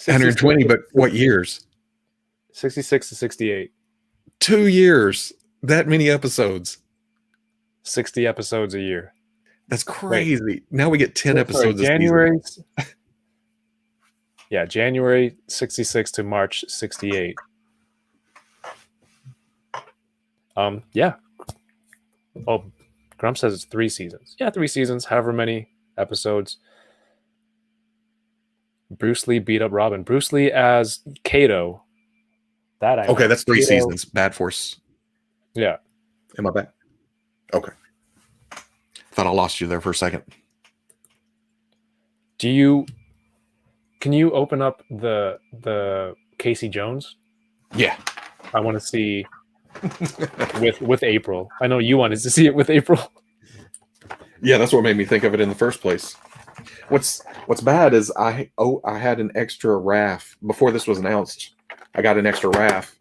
120, but what years?
66 to 68.
2 years. That many episodes.
60 episodes a year.
That's crazy. Wait. Now we get 10 episodes a
January. Yeah, January 66 to March 68. Yeah. Oh, Grump says it's 3 seasons. Yeah, 3 seasons, however many episodes. Bruce Lee beat up Robin. Bruce Lee as Kato.
Okay, that's 3 seasons. Bad Force.
Yeah.
Am I back? Okay. Thought I lost you there for a second.
Can you open up the Casey Jones?
Yeah.
I want to see with April. I know you wanted to see it with April.
Yeah, that's what made me think of it in the first place. What's bad is I had an extra RAF before this was announced. I got an extra RAF,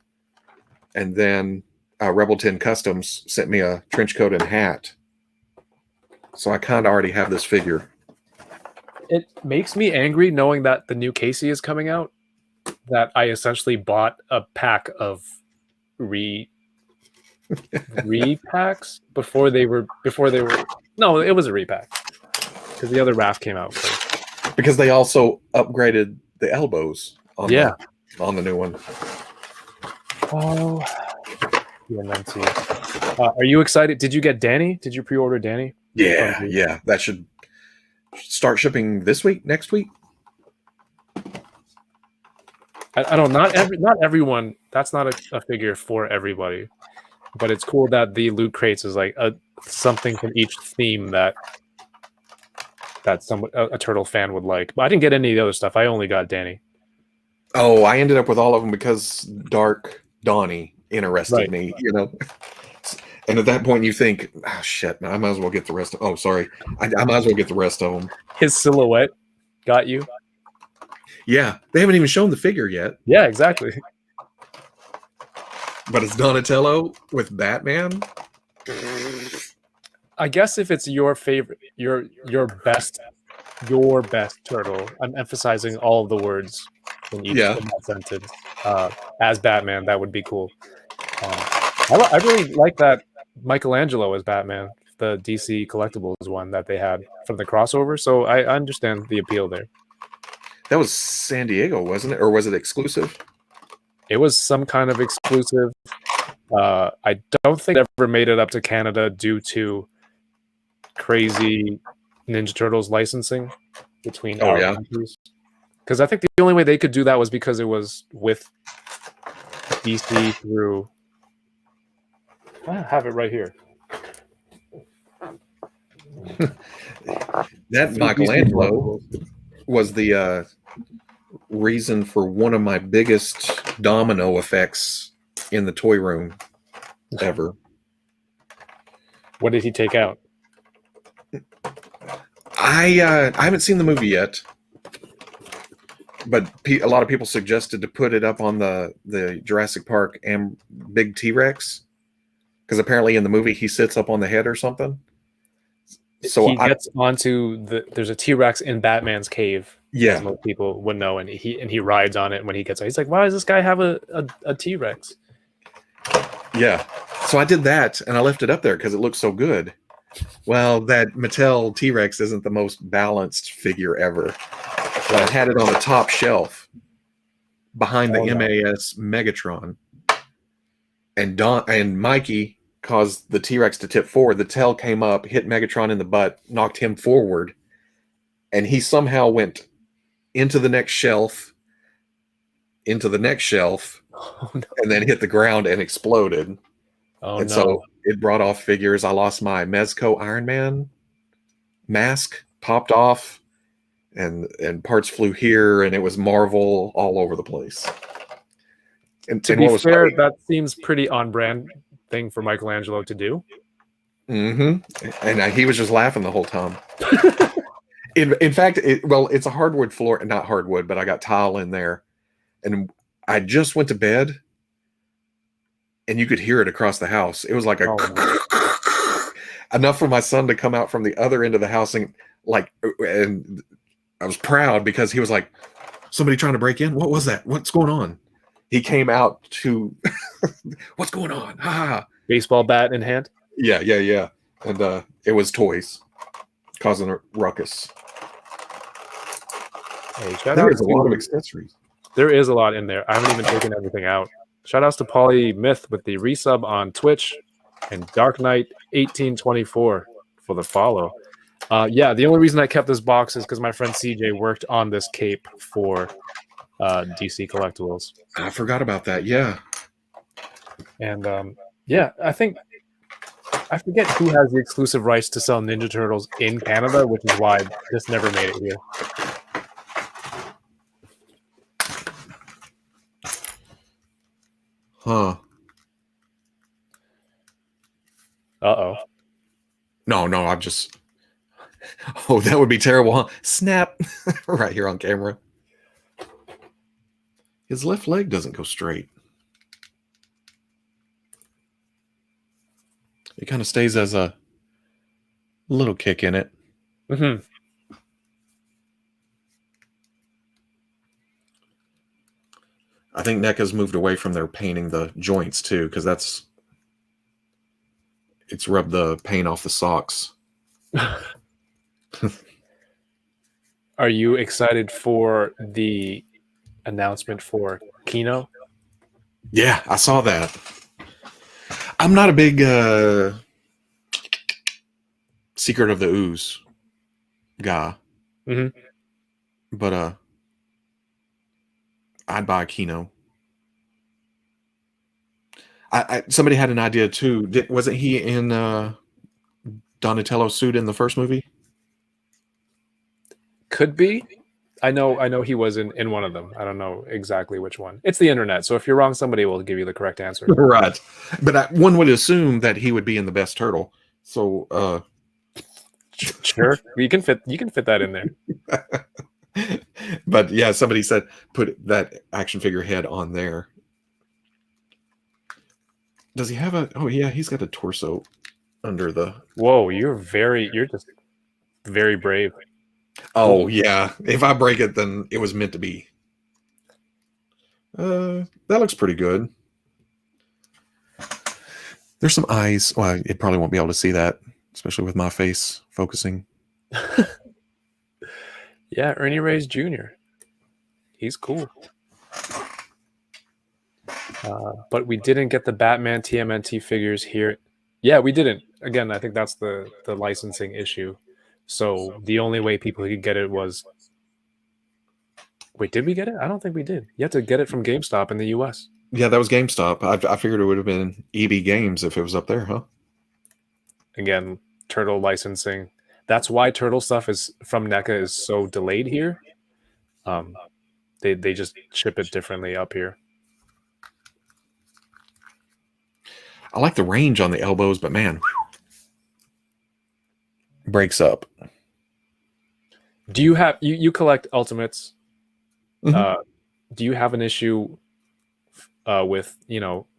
and then Rebel 10 Customs sent me a trench coat and hat So I kind of already have this figure.
It makes me angry knowing that the new Casey is coming out. That I essentially bought a pack of repacks before they were. No, it was a repack because the other RAF came out first.
Because they also upgraded the elbows on
Yeah.
on the new one.
Oh, TMNT. Are you excited? Did you get Danny? Did you pre-order Danny?
Yeah, yeah. That should start shipping this week, next week.
I don't. Not everyone. That's not a figure for everybody. But it's cool that the loot crates is like something from each theme that a turtle fan would like. But I didn't get any of the other stuff. I only got Danny.
Oh, I ended up with all of them because Dark Donnie interested me, you know. And at that point, you think, "Oh shit, man, I might as well get the rest." Oh, sorry, I might as well get the rest of them.
His silhouette got you.
Yeah, they haven't even shown the figure yet.
Yeah, exactly.
But it's Donatello with Batman.
I guess if it's your favorite, your best turtle. I'm emphasizing all of the words in each in that sentence. As Batman, that would be cool. I really like that Michelangelo as Batman, the DC Collectibles one that they had from the crossover. So I understand the appeal there.
That was San Diego, wasn't it? Or was it exclusive?
It was some kind of exclusive. I don't think it ever made it up to Canada due to crazy Ninja Turtles licensing between our countries. Because I think the only way they could do that was because it was with DC through. I have it right here.
That Michelangelo was the reason for one of my biggest domino effects in the toy room ever.
What did he take out?
I haven't seen the movie yet, but a lot of people suggested to put it up on the Jurassic Park and big T-Rex, because apparently in the movie he sits up on the head or something. So
he gets onto there's a T-Rex in Batman's cave.
Yeah,
as most people would know, and he rides on it when he gets. He's like, why does this guy have a T-Rex?
Yeah, so I did that, and I left it up there because it looks so good. Well, that Mattel T-Rex isn't the most balanced figure ever. But I had it on the top shelf behind the MAS Megatron, and Mikey caused the T-Rex to tip forward. The tail came up, hit Megatron in the butt, knocked him forward, and he somehow went into the next shelf, and then hit the ground and exploded. So it brought off figures. I lost my Mezco Iron Man mask, popped off, and parts flew here, and it was Marvel all over the place. And
to be fair, that seems pretty on brand thing for Michelangelo to do.
Mm-hmm. And he was just laughing the whole time. In fact, it's a hardwood floor, not hardwood, but I got tile in there, and I just went to bed, and you could hear it across the house. It was like enough for my son to come out from the other end of the house, and I was proud because he was like, "Somebody trying to break in? What was that? What's going on?" He came out to, "What's going on?" Ha!
Baseball bat in hand.
Yeah, and it was toys causing a ruckus.
Hey,
there is a lot of accessories.
There is a lot in there. I haven't even taken everything out. Shout outs to Polly Myth with the resub on Twitch, and Dark Knight 1824 for the follow. The only reason I kept this box is because my friend CJ worked on this cape for DC Collectibles.
I forgot about that. Yeah.
And I think I forget who has the exclusive rights to sell Ninja Turtles in Canada, which is why this never made it here.
Huh.
Uh-oh.
No, I'm just... Oh, that would be terrible, huh? Snap! Right here on camera. His left leg doesn't go straight. It kind of stays as a little kick in it.
Mm-hmm.
I think NECA's moved away from their painting the joints too, because it's rubbed the paint off the socks.
Are you excited for the announcement for Kino?
Yeah, I saw that. I'm not a big Secret of the Ooze guy, but I'd buy a Kino. Somebody had an idea too. Wasn't he in Donatello's suit in the first movie?
Could be. I know he was in one of them. I don't know exactly which one. It's the internet, so if you're wrong, somebody will give you the correct answer.
Right. But one would assume that he would be in the best turtle. So
sure, you can fit that in there.
But yeah, somebody said put that action figure head on there. Does he have a? Oh yeah, he's got a torso under the.
Whoa, you're just very brave.
Oh yeah, if I break it, then it was meant to be. That looks pretty good. There's some eyes. Well, it probably won't be able to see that, especially with my face focusing.
Yeah, Ernie Reyes Jr. He's cool. But we didn't get the Batman TMNT figures here. Yeah, we didn't. Again, I think that's the licensing issue. So the only way people could get it was... Wait, did we get it? I don't think we did. You had to get it from GameStop in the US. Yeah,
that was GameStop. I figured it would have been EB Games if it was up there, huh?
Again, Turtle licensing. That's why Turtle stuff is from NECA is so delayed here. They just ship it differently up here.
I like the range on the elbows, but man, breaks up.
Do you have you collect Ultimates?
Mm-hmm.
Do you have an issue with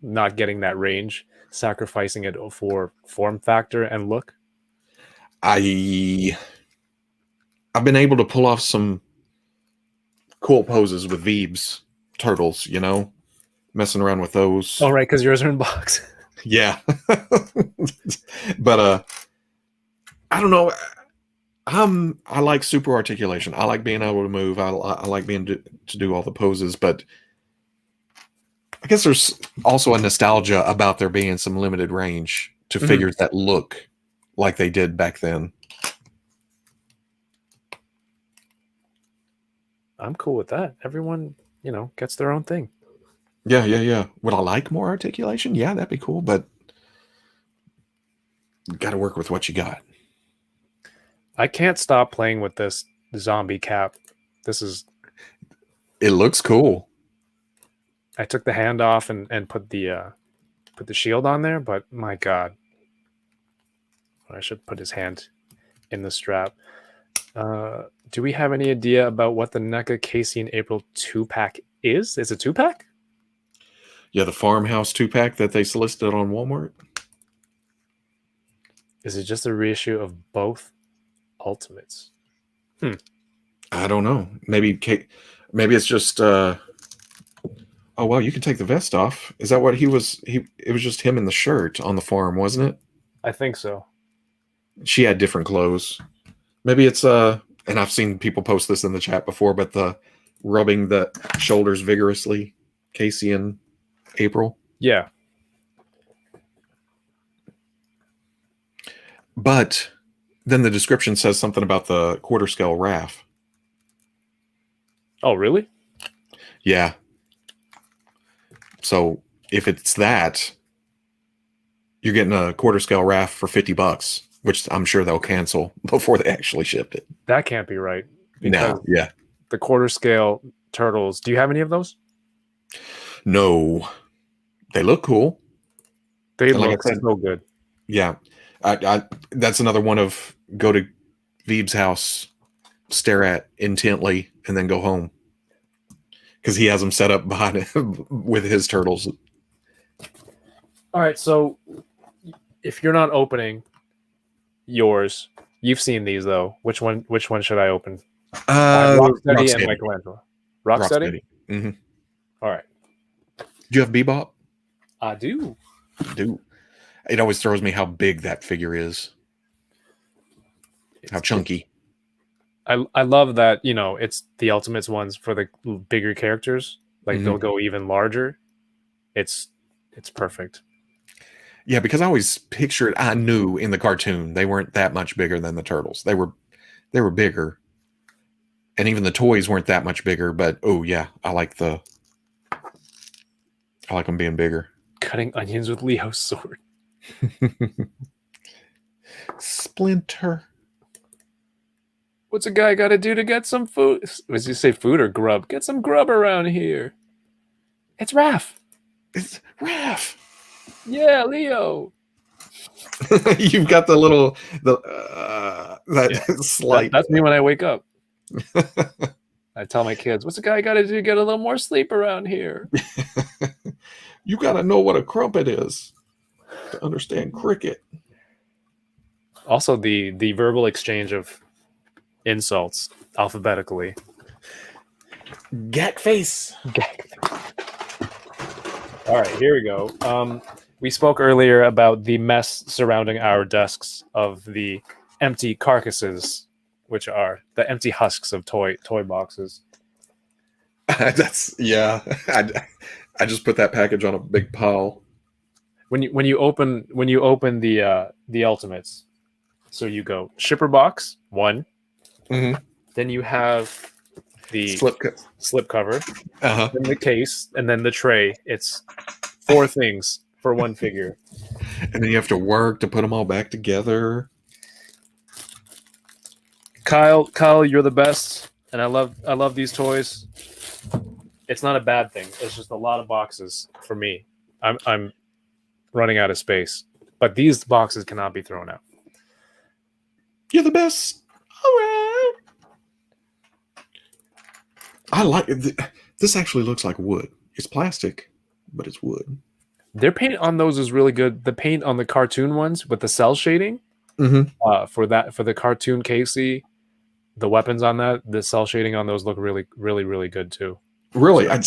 not getting that range, sacrificing it for form factor and look?
I've been able to pull off some cool poses with Veeb's turtles, messing around with those.
Oh, right, because yours are in box.
Yeah. But I don't know. I like super articulation. I like being able to move. I like being to do all the poses, but I guess there's also a nostalgia about there being some limited range to figures that look like they did back then.
I'm cool with that. Everyone, gets their own thing.
Yeah. Would I like more articulation? Yeah, that'd be cool, but you got to work with what you got.
I can't stop playing with this zombie cap.
It looks cool.
I took the hand off and put the shield on there, but my God. I should put his hand in the strap. Do we have any idea about what the NECA Casey and April 2-pack is? Is it 2-pack?
Yeah, the Farmhouse 2-pack that they solicited on Walmart.
Is it just a reissue of both Ultimates?
I don't know. Maybe it's just oh wow, you can take the vest off. Is that what it was just him in the shirt on the farm, wasn't it?
I think so.
She had different clothes. Maybe it's and I've seen people post this in the chat before, but the rubbing the shoulders vigorously, Casey and April.
Yeah.
But then the description says something about the quarter scale RAF.
Oh, really?
Yeah. So if it's that, you're getting a quarter scale RAF for $50, which I'm sure they'll cancel before they actually shipped it.
That can't be right.
No, yeah.
The quarter scale turtles. Do you have any of those?
No. They look cool.
They look so good.
Yeah. I that's another one of go to Veeb's house, stare at intently, and then go home. Because he has them set up behind him with his turtles.
All right, so if you're not opening, yours. You've seen these though. Which one should I open?
Rocksteady
and Michelangelo. Rocksteady?
Mm-hmm.
All right.
Do you have Bebop?
I do.
I do. It always throws me how big that figure is. How chunky.
I love that, it's the Ultimates ones for the bigger characters. Like they'll go even larger. It's perfect.
Yeah, because I always pictured, I knew in the cartoon they weren't that much bigger than the turtles. They were bigger. And even the toys weren't that much bigger, but oh yeah, I like them being bigger.
Cutting onions with Leo's sword.
Splinter.
What's a guy got to do to get some food? Does he say food or grub? Get some grub around here. It's Raph.
It's Raph.
Yeah, Leo.
You've got slight.
That's me when I wake up. I tell my kids, what's a guy got to do to get a little more sleep around here?
You got to know what a crumpet is to understand cricket.
Also, the verbal exchange of insults alphabetically.
Gat face.
All right, here we go. We spoke earlier about the mess surrounding our desks of the empty carcasses, which are the empty husks of toy boxes.
That's I just put that package on a big pile.
When you open the Ultimates, so you go shipper box 1.
Mm-hmm.
Then you have the slip cover, then the case, and then the tray. It's 4 things for one figure.
And then you have to work to put them all back together.
Kyle, you're the best, and I love these toys. It's not a bad thing. It's just a lot of boxes for me. I'm running out of space, but these boxes cannot be thrown out.
You're the best. All right. I like it. This actually looks like wood. It's plastic, but it's wood.
Their paint on those is really good. The paint on the cartoon ones with the cell shading, for the cartoon Casey, the weapons on that, the cell shading on those look really, really, really good too.
Really, I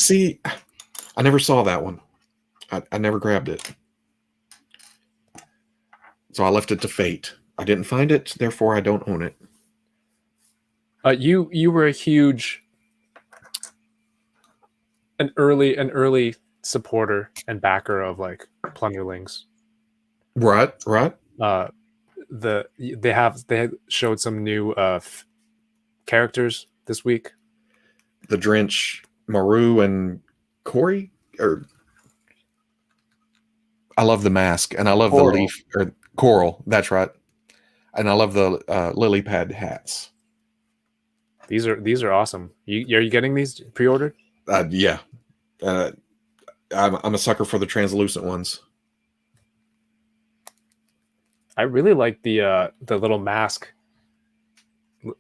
never saw that one. I never grabbed it, so I left it to fate. I didn't find it, therefore I don't own it.
You were a huge, an early supporter and backer of like Plunderlings.
Right.
They had showed some new characters this week.
The Drench, Maru, and Corey. I love the mask, and I love
Coral.
the leaf or coral. That's right, and I love the lily pad hats.
These are awesome. Are you getting these pre-ordered?
Yeah. I'm a sucker for the translucent ones.
I really like the little mask.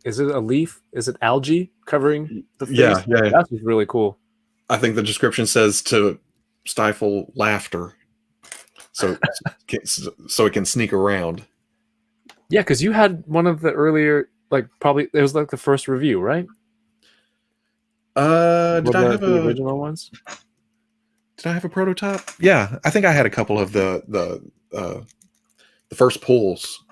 Is it a leaf? Is it algae covering the face?
Yeah.
That's just really cool.
I think the description says to stifle laughter, so it can sneak around.
Yeah, because you had one of the earlier, like probably it was like the first review, right?
Did I have
the original ones?
Did I have a prototype? Yeah, I think I had a couple of the first pulls.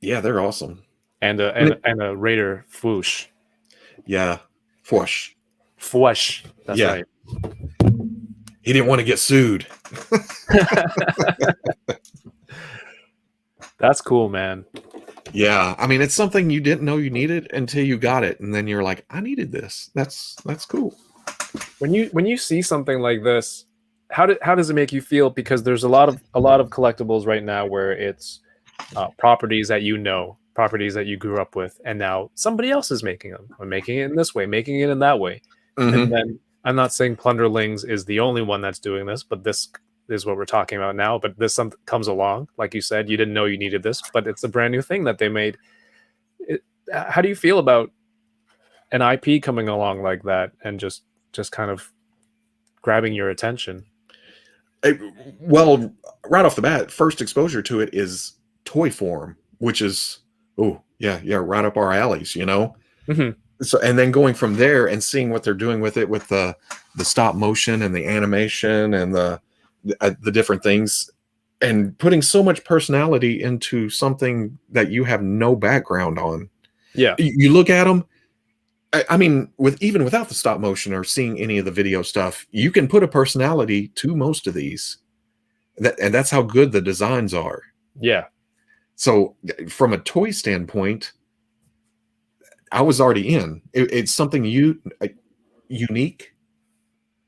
Yeah, they're awesome.
And a Raider Fwoosh.
Yeah, Fwoosh.
That's right.
He didn't want to get sued.
That's cool, man.
Yeah, I mean, it's something you didn't know you needed until you got it, and then you're like, I needed this. That's cool.
When you see something like this, how does it make you feel? Because there's a lot of collectibles right now where it's properties that properties that you grew up with, and now somebody else is making them, or making it in this way, making it in that way. And then I'm not saying Plunderlings is the only one that's doing this, but this is what we're talking about now. But this something comes along, like you said, you didn't know you needed this, but it's a brand new thing that they made. How do you feel about an IP coming along like that and just kind of grabbing your attention?
Well, right off the bat, first exposure to it is toy form, which is right up our alleys, you know.
Mm-hmm.
So, and then going from there and seeing what they're doing with it, with the stop motion and the animation and the different things, and putting so much personality into something that you have no background on.
Yeah,
You look at them. I mean, even without the stop motion or seeing any of the video stuff, you can put a personality to most of these. And that's how good the designs are.
yeah.
So, from a toy standpoint, I was already in. It's something unique,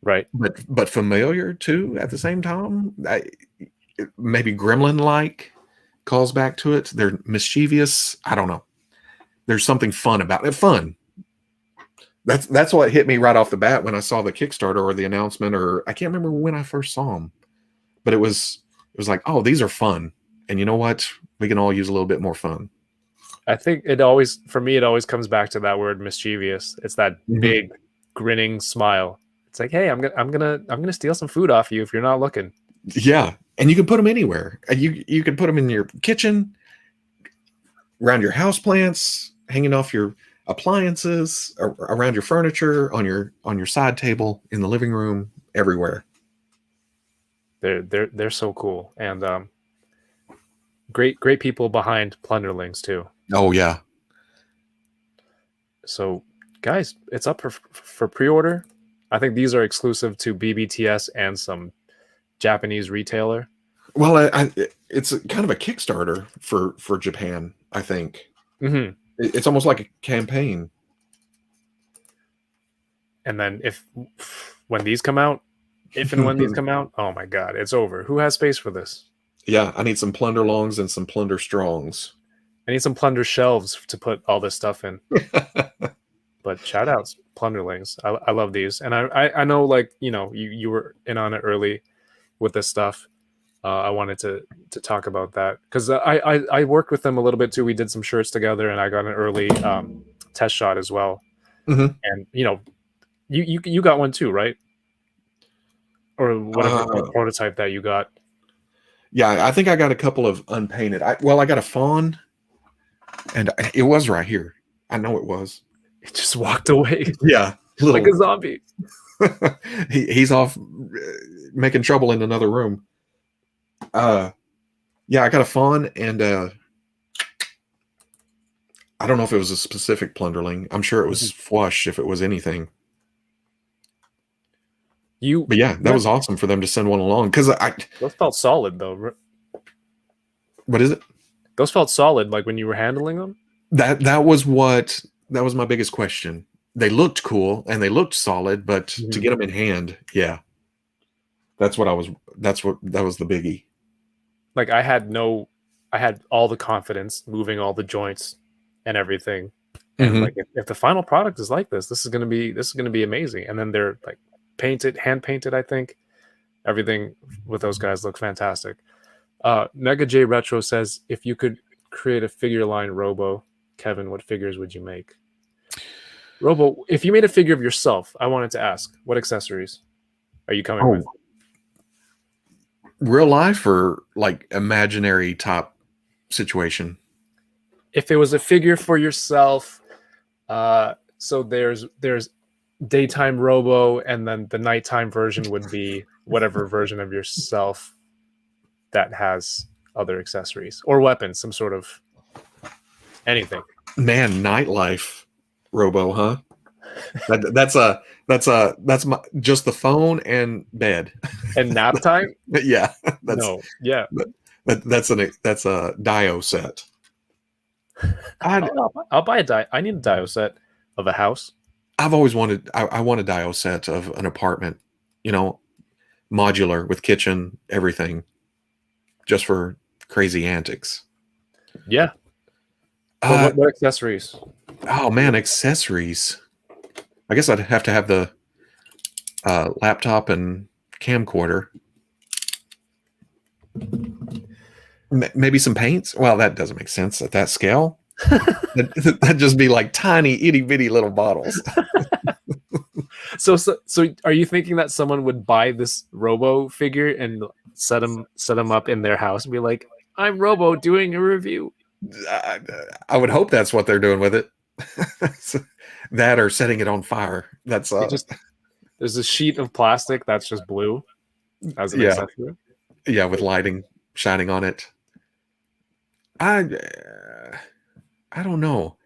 Right.
but familiar too at the same time. Maybe Gremlin-like calls back to it. They're mischievous. I don't know. There's something fun about it. Fun. That's what hit me right off the bat when I saw the Kickstarter or the announcement, or I can't remember when I first saw them, but it was like, oh, these are fun, and you know what? We can all use a little bit more fun.
I think for me, it always comes back to that word mischievous. It's that big grinning smile. It's like, hey, I'm gonna steal some food off you if you're not looking.
Yeah, and you can put them anywhere. You can put them in your kitchen, around your house plants, hanging off your appliances, around your furniture, on your side table, in the living room, everywhere.
They're so cool, and great people behind Plunderlings too.
Oh yeah.
So guys, it's up for pre-order. I think these are exclusive to BBTS and some Japanese retailer.
Well, it's kind of a Kickstarter for Japan, I think.
Mm-hmm.
It's almost like a campaign.
And then when these come out, oh my God, it's over. Who has space for this?
Yeah, I need some Plunderlongs and some Plunder Strongs.
I need some Plunder shelves to put all this stuff in. But shout outs, Plunderlings. I love these. And I know, like, you know, you were in on it early with this stuff. I wanted to talk about that because I worked with them a little bit too. We did some shirts together, and I got an early test shot as well.
Mm-hmm.
And you know, you got one too, right? Or whatever prototype that you got.
Yeah, I think I got a couple of unpainted. I got a fawn, and it was right here. I know it was.
It just walked away.
Yeah,
like a zombie.
He's off making trouble in another room. Yeah, I got a fawn, and I don't know if it was a specific Plunderling. I'm sure it was Flush if it was anything. But yeah, that was awesome for them to send one along, because
those felt solid though.
What is it?
Those felt solid, like when you were handling them.
That was my biggest question. They looked cool and they looked solid, but to get them in hand, yeah, that was the biggie. Like
I had all the confidence moving all the joints and everything, and like if the final product is like this is gonna be amazing. And then they're like hand painted. I think everything with those guys look fantastic. Mega J Retro says, if you could create a figure line Robo, Kevin, what figures would you make? Robo, if you made a figure of yourself, I wanted to ask, what accessories are you coming with?
Real life or like imaginary top situation?
If it was a figure for yourself, so there's daytime Robo, and then the nighttime version would be whatever version of yourself that has other accessories or weapons, some sort of anything. Man,
nightlife Robo, huh? That's my just the phone and bed
and nap time.
Yeah,
that's
a Dio set.
I'll buy a Dio. I need a Dio set of a house.
I've always wanted. I want a Dio set of an apartment. You know, modular with kitchen, everything, just for crazy antics.
Yeah. What accessories?
Oh man, accessories. I guess I'd have to have the laptop and camcorder. Maybe some paints. Well, that doesn't make sense at that scale. That'd just be like tiny, itty bitty little bottles.
So are you thinking that someone would buy this Robo figure and set him up in their house and be like, I'm Robo doing a review?
I would hope that's what they're doing with it. That or setting it on fire. That's
there's a sheet of plastic that's just blue as an
yeah,
accessory.
yeah, with lighting shining on it. I don't know.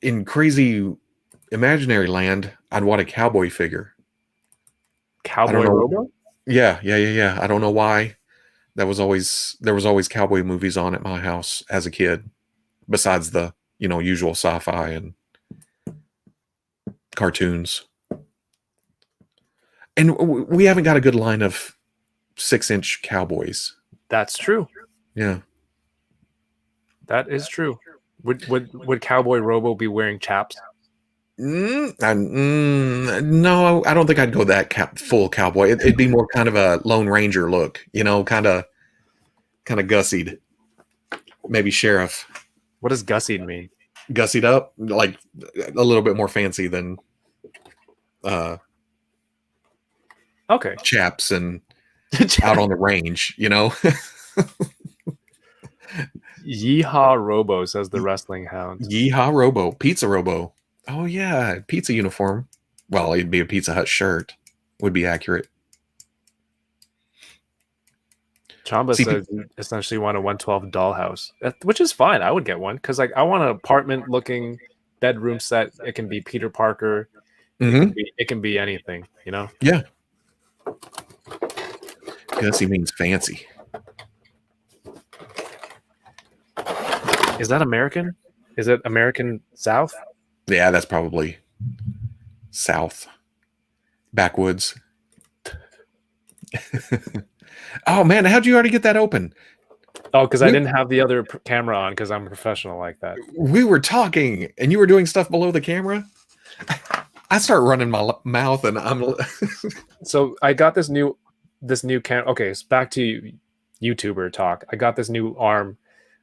In crazy imaginary land, I'd want a cowboy figure.
Cowboy Robo?
Yeah. I don't know why. There was always cowboy movies on at my house as a kid, besides the usual sci-fi and cartoons. And we haven't got a good line of 6-inch cowboys.
That's true.
Yeah,
that is true. Would Cowboy Robo be wearing chaps?
No, I don't think I'd go that full cowboy. It'd be more kind of a Lone Ranger look, kind of gussied, maybe sheriff.
What does gussied mean?
Gussied up, like a little bit more fancy than
okay,
chaps and out on the range,
Yeehaw Robo, says the Wrestling Hound.
Yeehaw Robo, Pizza Robo. Oh yeah, pizza uniform. Well, it'd be a Pizza Hut shirt. Would be accurate.
Chamba says you essentially want a 112 dollhouse, which is fine. I would get one because I want an apartment-looking bedroom set. It can be Peter Parker. It can be anything,
Yeah. Gussy means fancy.
Is that American? Is it American South?
Yeah, that's probably South. Backwoods. Oh, man, how'd you already get that open?
Oh, because I didn't have the other camera on because I'm a professional like that.
We were talking, and you were doing stuff below the camera. I start running my mouth, and I'm...
So I got this new camera. Okay, so back to YouTuber talk. I got this new arm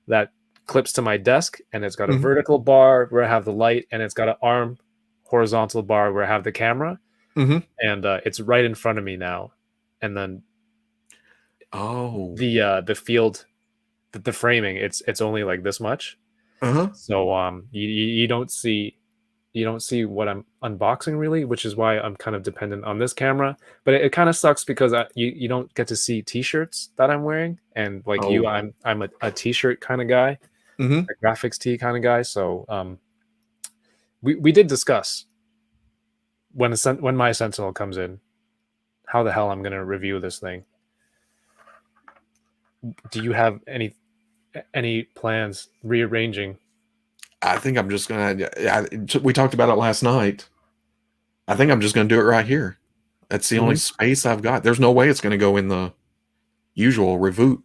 that clips to my desk, and it's got a vertical bar where I have the light, and it's got an arm horizontal bar where I have the camera, and it's right in front of me now. And then the field, the framing, it's only like this much. So you don't see what I'm unboxing really, which is why I'm kind of dependent on this camera. But it kind of sucks because you don't get to see t-shirts that I'm wearing, and like I'm a t-shirt kind of guy, a graphics tee kind of guy. So we did discuss when my Sentinel comes in, how the hell I'm going to review this thing. Do you have any plans rearranging?
I think I'm just gonna. We talked about it last night. I think I'm just gonna do it right here. That's the only space I've got. There's no way it's gonna go in the usual review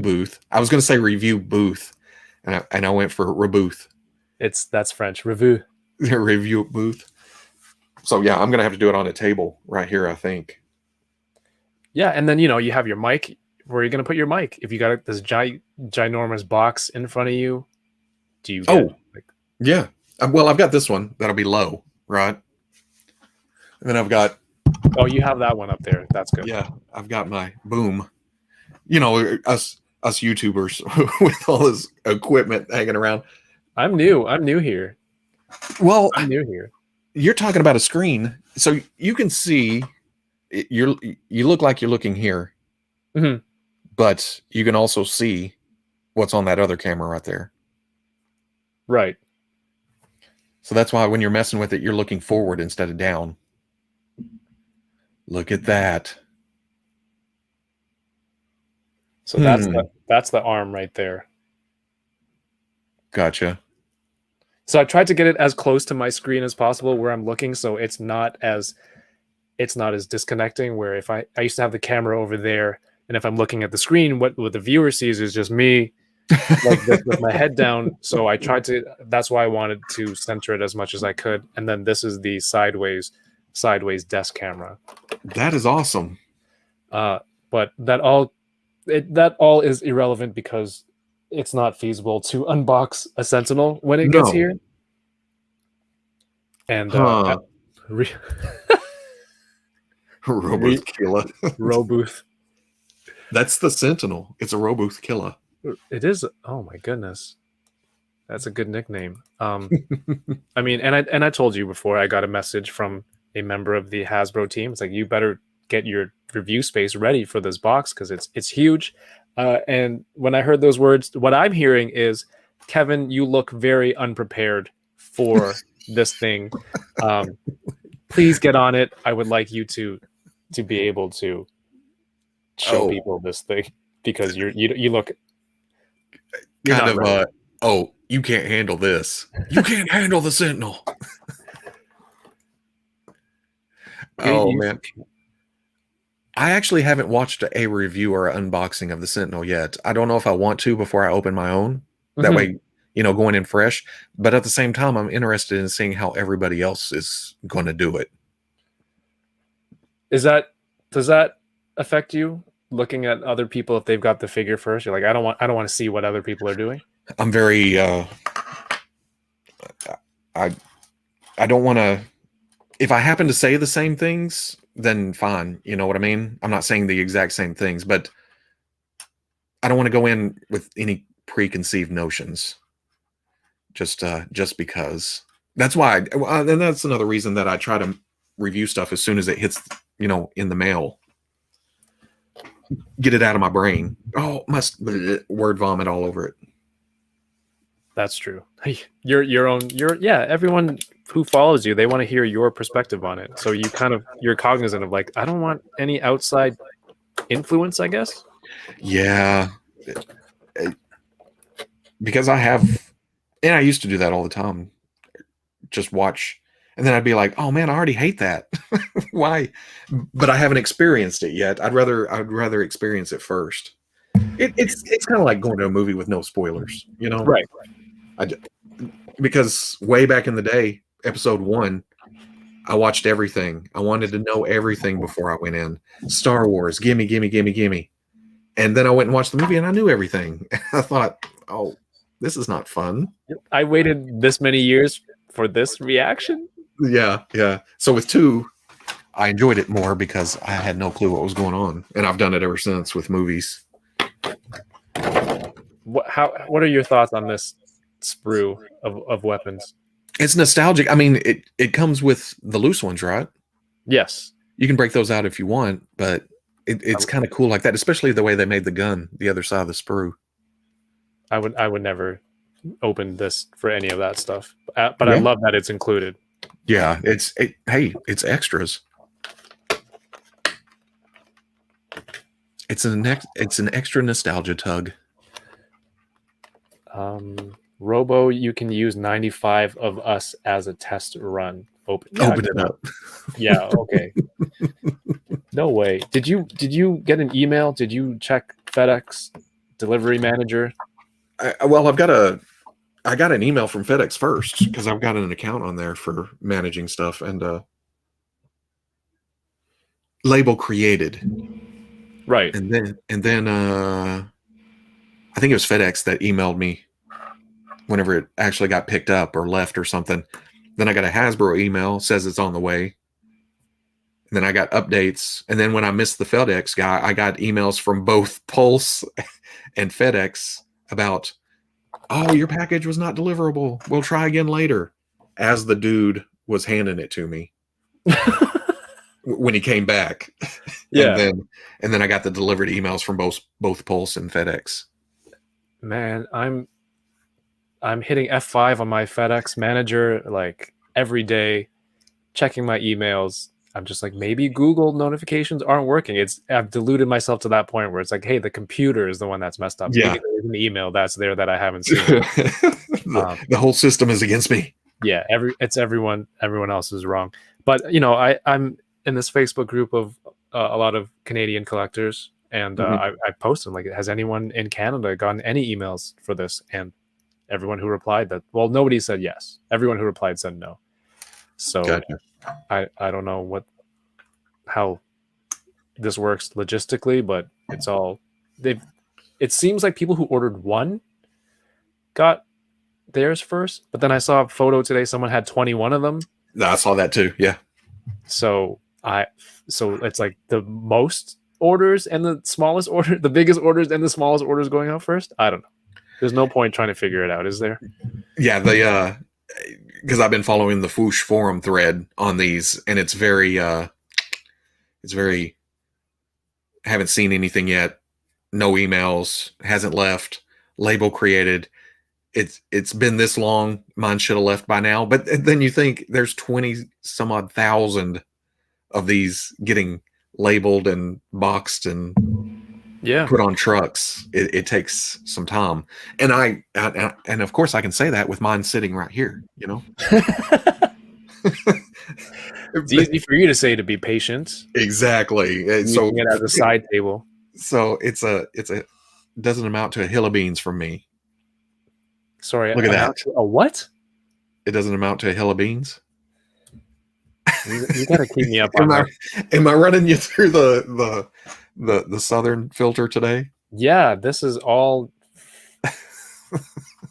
booth. I was gonna say review booth, and I went for rebooth.
That's French review.
Review booth. So yeah, I'm gonna have to do it on a table right here, I think.
Yeah, and then you have your mic. Where are you gonna put your mic? If you got this ginormous box in front of you, do you?
Yeah. Well, I've got this one that'll be low, right? And then I've got.
Oh, you have that one up there. That's good.
Yeah, I've got my boom. Us YouTubers with all this equipment hanging around.
I'm new here.
Well,
I'm new here.
You're talking about a screen, so you can see. You look like you're looking here, but you can also see what's on that other camera right there.
Right.
So that's why when you're messing with it, you're looking forward instead of down. Look at that.
So that's the arm right there.
Gotcha.
So I tried to get it as close to my screen as possible where I'm looking, so it's not as disconnecting. Where if I used to have the camera over there, and if I'm looking at the screen, what the viewer sees is just me like this with my head down. So I tried to. That's why I wanted to center it as much as I could. And then this is the sideways desk camera.
That is awesome.
But that all is irrelevant because it's not feasible to unbox a Sentinel when it gets here. And Re-
Robo Killah.
Robooth.
That's the Sentinel. It's a Robo Killah.
It is. Oh my goodness, that's a good nickname. I mean, and I told you before, I got a message from a member of the Hasbro team. It's like, you better get your review space ready for this box because it's huge. And when I heard those words, what I'm hearing is, Kevin, you look very unprepared for this thing. Please get on it. I would like you to be able to show people this thing, because you look
kind of oh, you can't handle this. You can't handle the Sentinel. Man. I actually haven't watched a review or an unboxing of the Sentinel yet. I don't know if I want to before I open my own. That way, going in fresh. But at the same time, I'm interested in seeing how everybody else is going to do it.
Does that affect you, looking at other people if they've got the figure first? You're like, I don't want to see what other people are doing.
I'm very I don't want to. If I happen to say the same things, then fine. You know what I mean? I'm not saying the exact same things, but I don't want to go in with any preconceived notions. Just because. That's why, and that's another reason that I try to review stuff as soon as it hits, in the mail. Get it out of my brain. Oh, word vomit all over it.
That's true. Everyone who follows you, they want to hear your perspective on it. So you're cognizant of, like, I don't want any outside influence, I guess.
Yeah. Because I used to do that all the time. Just watch, and then I'd be like, oh man, I already hate that. Why? But I haven't experienced it yet. I'd rather experience it first. It's kind of like going to a movie with no spoilers,
Right.
Because way back in the day, episode 1, I watched everything. I wanted to know everything before I went in. Star Wars, gimme. And then I went and watched the movie and I knew everything. I thought, oh, this is not fun.
I waited this many years for this reaction.
Yeah. So with 2, I enjoyed it more because I had no clue what was going on. And I've done it ever since with movies.
What are your thoughts on this sprue of weapons?
It's nostalgic. I mean, it comes with the loose ones, right?
Yes.
You can break those out if you want, but it's kind of cool like that, especially the way they made the gun, the other side of the sprue.
I would never open this for any of that stuff, but yeah. I love that it's included.
Yeah, it's extras. It's an extra nostalgia tug.
Robo, you can use 95 of us as a test run. Open it up. Yeah, okay. No way. Did you get an email? Did you check FedEx delivery manager?
I got an email from FedEx first because I've got an account on there for managing stuff, and label created.
Right.
And then I think it was FedEx that emailed me whenever it actually got picked up or left or something. Then I got a Hasbro email, says it's on the way. And then I got updates. And then when I missed the FedEx guy, I got emails from both Pulse and FedEx about, oh, your package was not deliverable. We'll try again later. As the dude was handing it to me when he came back.
Yeah.
And then I got the delivered emails from both Pulse and FedEx.
Man, I'm hitting F5 on my FedEx manager like every day, checking my emails. I'm just like, maybe Google notifications aren't working. I've deluded myself to that point where it's like, hey, the computer is the one that's messed up.
Yeah.
Maybe there's an email that's there that I haven't seen.
The whole system is against me.
Yeah, it's everyone else is wrong. But I'm in this Facebook group of a lot of Canadian collectors, and I posted like, has anyone in Canada gotten any emails for this? And everyone who replied nobody said yes. Everyone who replied said no. So
gotcha.
I don't know how this works logistically, but it seems like people who ordered one got theirs first, but then I saw a photo today, someone had 21 of them.
No, I saw that too. Yeah.
So it's like the most orders and the smallest order, the biggest orders and the smallest orders going out first. I don't know. There's no point trying to figure it out, is there?
Yeah, because I've been following the Foosh forum thread on these, and it's very haven't seen anything yet. No emails, hasn't left. Label created. It's been this long. Mine should have left by now. But then you think there's 20 some odd thousand of these getting labeled and boxed and put on trucks. It takes some time, and and of course I can say that with mine sitting right here. You know,
it's easy for you to say to be patient.
Exactly.
So get at the side table.
So it's a doesn't amount to a hill of beans from me.
Sorry,
look at that.
A what?
It doesn't amount to a hill of beans.
You got to keep me up on that.
Am I running you through the southern filter today?
Yeah, this is all.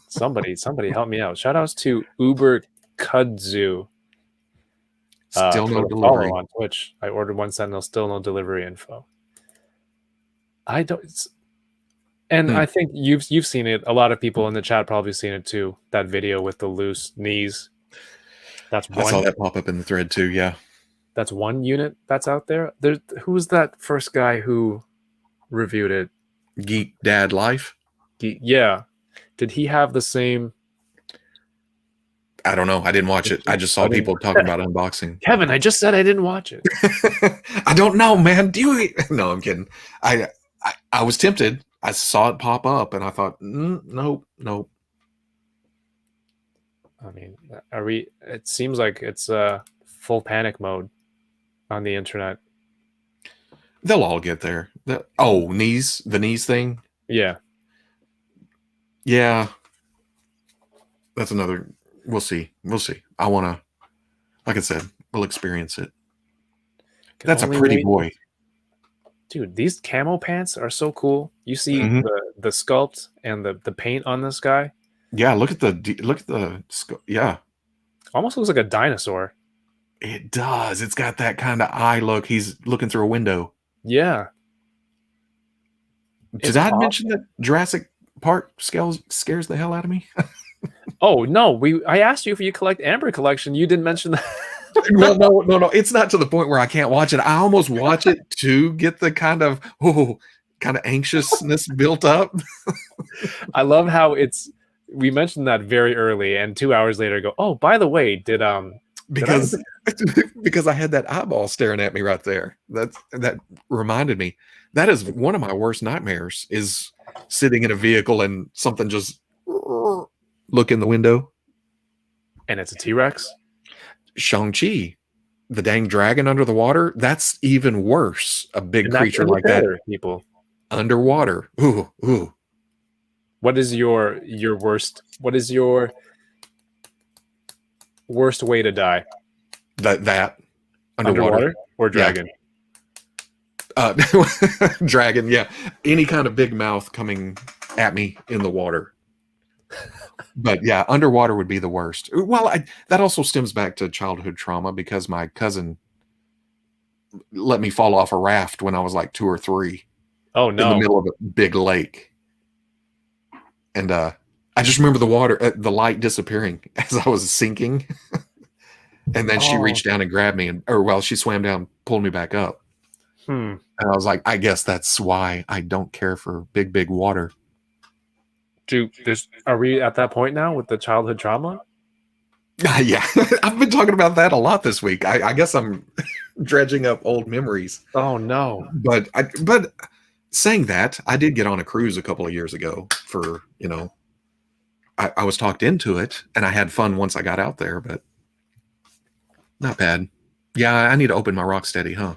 Somebody help me out. Shout outs to Uber Kudzu.
Still no delivery
on Twitch. I ordered one Sentinel, still no delivery info. I don't. And I think you've seen it. A lot of people in the chat probably seen it too. That video with the loose knees. That's one.
I saw that pop up in the thread too. Yeah,
that's one unit that's out there. Who's that first guy who reviewed it?
Geek Dad Life.
Yeah. Did he have the same?
I don't know. I didn't watch it. I just saw people talking about unboxing.
Kevin, I just said I didn't watch it.
I don't know, man. Do you? No, I'm kidding. I was tempted. I saw it pop up, and I thought, nope.
I mean, it seems like it's full panic mode on the internet.
They'll all get there. The knees thing.
Yeah.
That's another. We'll see. I want to, like I said, we'll experience it. That's a pretty boy.
Dude, these camo pants are so cool. You see the sculpt and the paint on this guy.
Yeah, look at the yeah.
Almost looks like a dinosaur.
It does. It's got that kind of eye look. He's looking through a window.
Yeah.
Did I mention that Jurassic Park scares the hell out of me?
Oh no, I asked you if you collect Amber Collection. You didn't mention that.
Well, no. It's not to the point where I can't watch it. I almost watch it to get the kind of anxiousness built up.
I love how we mentioned that very early, and 2 hours later go, oh, by the way,
because I had that eyeball staring at me right there. That reminded me. That is one of my worst nightmares, is sitting in a vehicle and something just look in the window.
And it's a T-Rex?
Shang-Chi, the dang dragon under the water, that's even worse. A big creature like that.
People.
Underwater. Ooh.
What is your worst? What is your worst way to die?
That underwater
or dragon?
Yeah. Dragon, yeah. Any kind of big mouth coming at me in the water. But yeah, underwater would be the worst. Well, that also stems back to childhood trauma, because my cousin let me fall off a raft when I was like 2 or 3.
Oh no!
In the middle of a big lake, and I just remember the light disappearing as I was sinking, and then she reached down and grabbed me, she swam down, pulled me back up. And I was like, I guess that's why I don't care for big water.
Dude, are we at that point now with the childhood trauma?
Yeah, I've been talking about that a lot this week. I guess I'm dredging up old memories.
Oh no!
But saying that, I did get on a cruise a couple of years ago for, I was talked into it, and I had fun once I got out there, but not bad. Yeah, I need to open my Rocksteady, huh?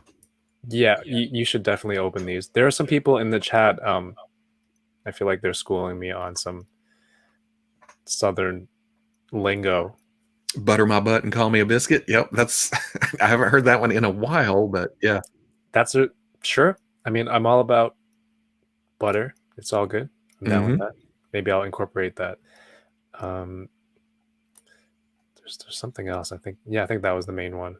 Yeah, you should definitely open these. There are some people in the chat. I feel like they're schooling me on some Southern lingo.
Butter my butt and call me a biscuit. Yep, that's. I haven't heard that one in a while, but yeah,
that's it. Sure. I mean, I'm all about butter. It's all good. I'm down with that. Maybe I'll incorporate that. There's something else. I think that was the main one.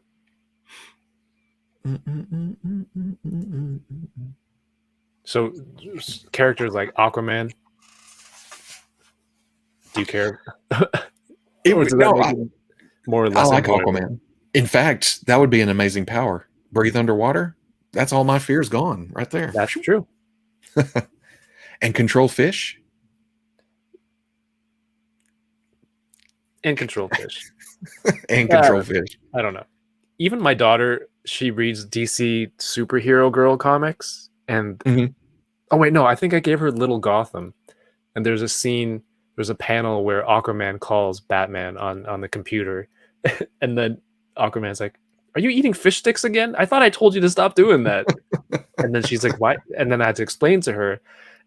So characters like Aquaman, do you care? Or does that make it more or
I
less
like
enjoyable?
Aquaman. In fact, that would be an amazing power. Breathe underwater. That's all my fears gone right there.
That's true.
And control fish.
And control fish.
And control fish.
I don't know. Even my daughter, she reads DC superhero girl comics, and oh wait, no, I think I gave her Little Gotham, and there's a panel where Aquaman calls Batman on the computer, and then Aquaman's like, "Are you eating fish sticks again? I thought I told you to stop doing that." And then she's like, "Why?" And then I had to explain to her,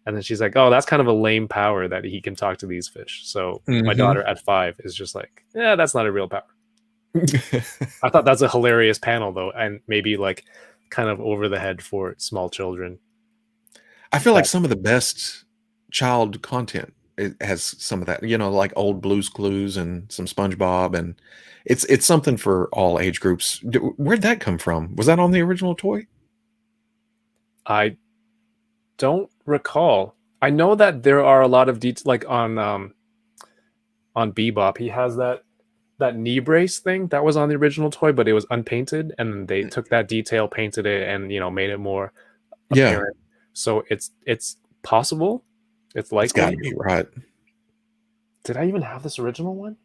and then she's like, "Oh, that's kind of a lame power that he can talk to these fish." So my daughter at 5 is just like, "Yeah, that's not a real power." I thought that's a hilarious panel though, and maybe like kind of over the head for small children.
I feel like some of the best child content has some of that, like old Blue's Clues and some SpongeBob, and it's something for all age groups. Where'd that come from? Was that on the original toy?
I don't recall. I know that there are a lot of details, like on Bebop. He has that knee brace thing that was on the original toy, but it was unpainted, and they took that detail, painted it, and made it more apparent. So it's possible. It's likely.
It's got to be right.
Did I even have this original one?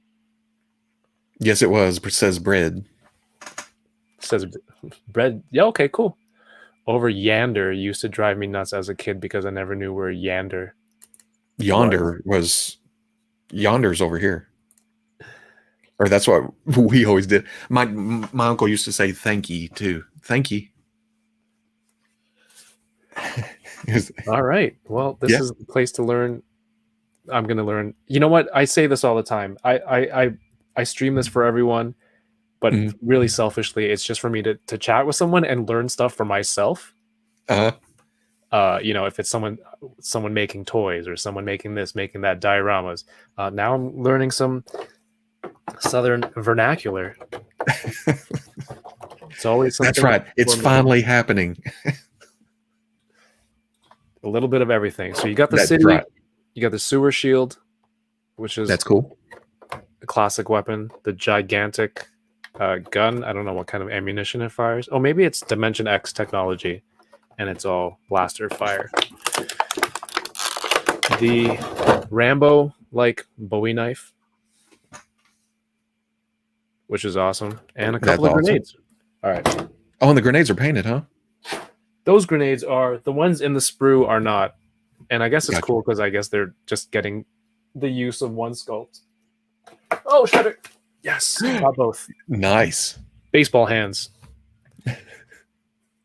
Yes, it was. It says bread.
It says bread. Yeah. Okay. Cool. Over Yander used to drive me nuts as a kid because I never knew where Yander.
Yonder's over here. Or that's what we always did. My uncle used to say thank you too. Thank you.
All right. Well, this is the place to learn. I'm going to learn. You know what? I say this all the time. I stream this for everyone, but really selfishly, it's just for me to chat with someone and learn stuff for myself. If it's someone making toys or someone making this, making that, dioramas. Now I'm learning some Southern vernacular. It's always something.
That's right. It's finally happening.
A little bit of everything. So you got the city, you got the sewer shield, which is
that's cool.
A classic weapon. The gigantic gun. I don't know what kind of ammunition it fires. Oh, maybe it's Dimension X technology, and it's all blaster fire. The Rambo Bowie knife, which is awesome, and a couple of grenades. All right.
Oh, and the grenades are painted, huh?
Those grenades are the ones in the sprue are not, and I guess it's cool because I guess they're just getting the use of one sculpt. Oh, shut it! Yes, got both.
Nice
baseball hands.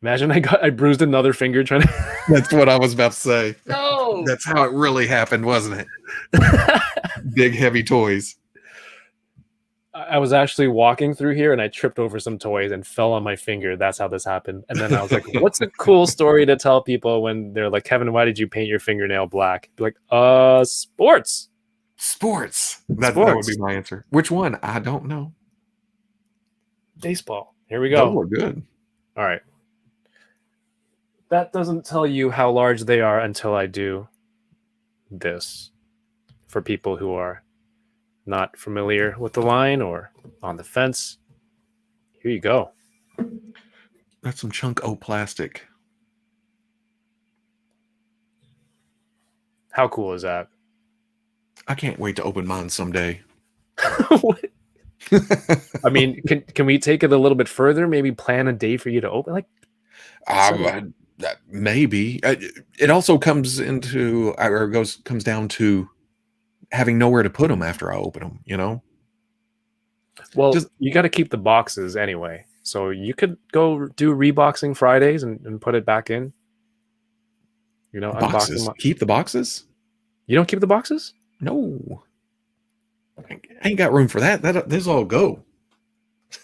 Imagine I bruised another finger trying to.
That's what I was about to say.
No,
that's how it really happened, wasn't it? Big heavy toys.
I was actually walking through here and I tripped over some toys and fell on my finger. That's how this happened. And then I was like, what's a cool story to tell people when they're like, Kevin, why did you paint your fingernail black? Be like, sports.
That would be my answer. Which one? I don't know.
Baseball. Here we go.
Oh, we're good.
All right. That doesn't tell you how large they are until I do this for people who are not familiar with the line or on the fence. Here you go.
That's some chunk o plastic.
How cool is that?
I can't wait to open mine someday.
I mean, can we take it a little bit further? Maybe plan a day for you to open?
Maybe. It also comes down to having nowhere to put them after I open them,
Well, you got to keep the boxes anyway. So you could go do reboxing Fridays and put it back in.
Boxes. Keep the boxes?
You don't keep the boxes?
No. I ain't got room for that. This all go.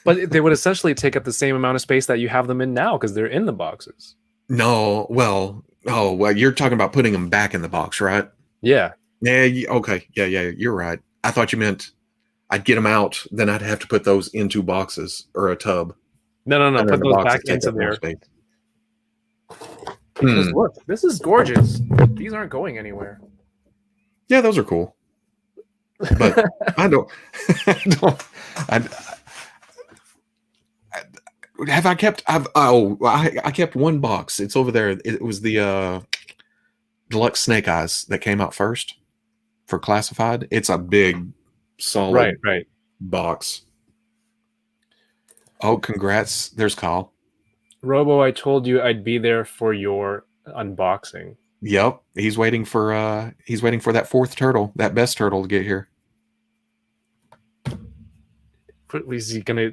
But they would essentially take up the same amount of space that you have them in now because they're in the boxes.
No. Well, you're talking about putting them back in the box, right?
Yeah.
Yeah. Okay. Yeah. You're right. I thought you meant I'd get them out, then I'd have to put those into boxes or a tub.
No.
And then
Put
the
those
boxes
back
take
into
up more
there.
space.
Because look, this is gorgeous. These aren't going anywhere.
Yeah, those are cool. But I don't. I kept one box. It's over there. It was the deluxe Snake Eyes that came out first for classified. It's a big, solid
Right.
box. Oh, congrats! There's Kyle.
Robo, I told you I'd be there for your unboxing.
Yep, he's waiting for that fourth turtle, that best turtle, to get here.
Is he gonna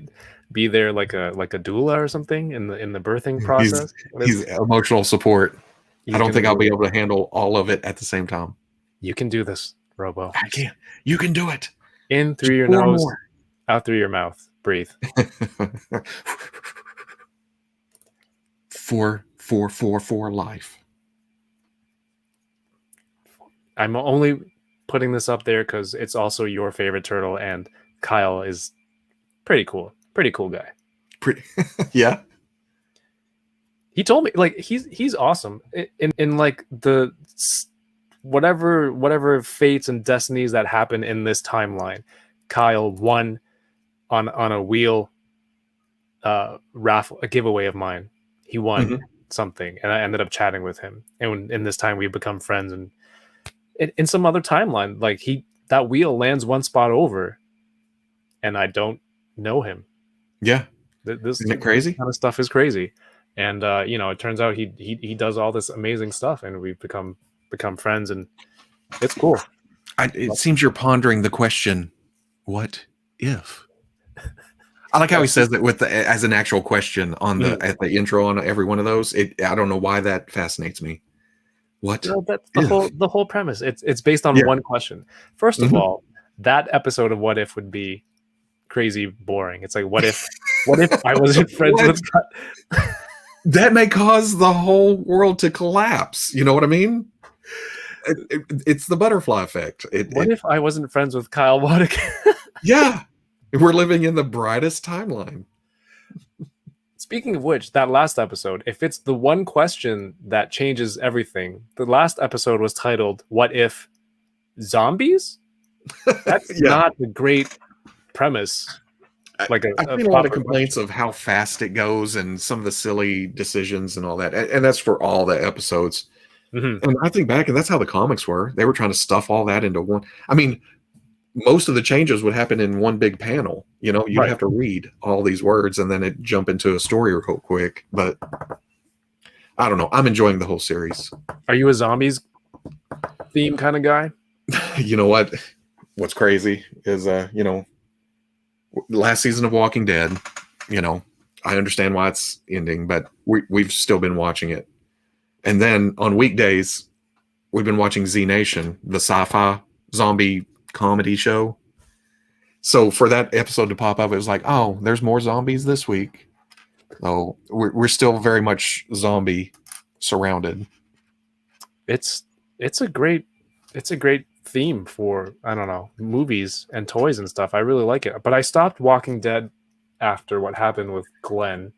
be there like a doula or something in the birthing process?
He's emotional support. I don't think I'll be
it.
able to handle all of it at the same time.
You can do this, Robo.
I can't. You can do it.
In through your
Four
nose,
more.
out through your mouth. Breathe.
For life.
I'm only putting this up there because it's also your favorite turtle, and Kyle is pretty cool. Pretty cool guy.
Yeah.
He told me like he's awesome in like the whatever fates and destinies that happen in this timeline. Kyle won on a wheel raffle, a giveaway of mine. He won something, and I ended up chatting with him. And in this time, we've become friends. And in some other timeline, like that wheel lands one spot over, and I don't know him.
Yeah.
This
Isn't it crazy?
kind of stuff is crazy. And it turns out he does all this amazing stuff, and we've become friends, and it's cool.
It seems you're pondering the question, what if? I like how he says that as an actual question on at the intro on every one of those. I don't know why that fascinates me. What?
No, that's the whole premise. It's based on one question. First of all, that episode of What If would be crazy boring. It's like, what if I wasn't friends with
that may cause the whole world to collapse. You know what I mean? It's the butterfly effect.
What if I wasn't friends with Kyle Waddick?
Yeah. We're living in the brightest timeline.
Speaking of which, that last episode, if it's the one question that changes everything, the last episode was titled, What If Zombies? That's not a great premise. Like
I've seen a lot of complaints of how fast it goes and some of the silly decisions and all that. And that's for all the episodes. And I think back, and that's how the comics were. They were trying to stuff all that into one. I mean, most of the changes would happen in one big panel. You know, you have to read all these words and then it jump into a story real quick. But I don't know. I'm enjoying the whole series.
Are you a zombies theme kind of guy?
You know what? What's crazy is, last season of Walking Dead, I understand why it's ending, but we've still been watching it. And then on weekdays, we've been watching Z Nation, the sci-fi zombie comedy show. So for that episode to pop up, it was like, oh, there's more zombies this week. So we're still very much zombie surrounded.
It's a great theme for, I don't know, movies and toys and stuff. I really like it. But I stopped Walking Dead after what happened with Glenn,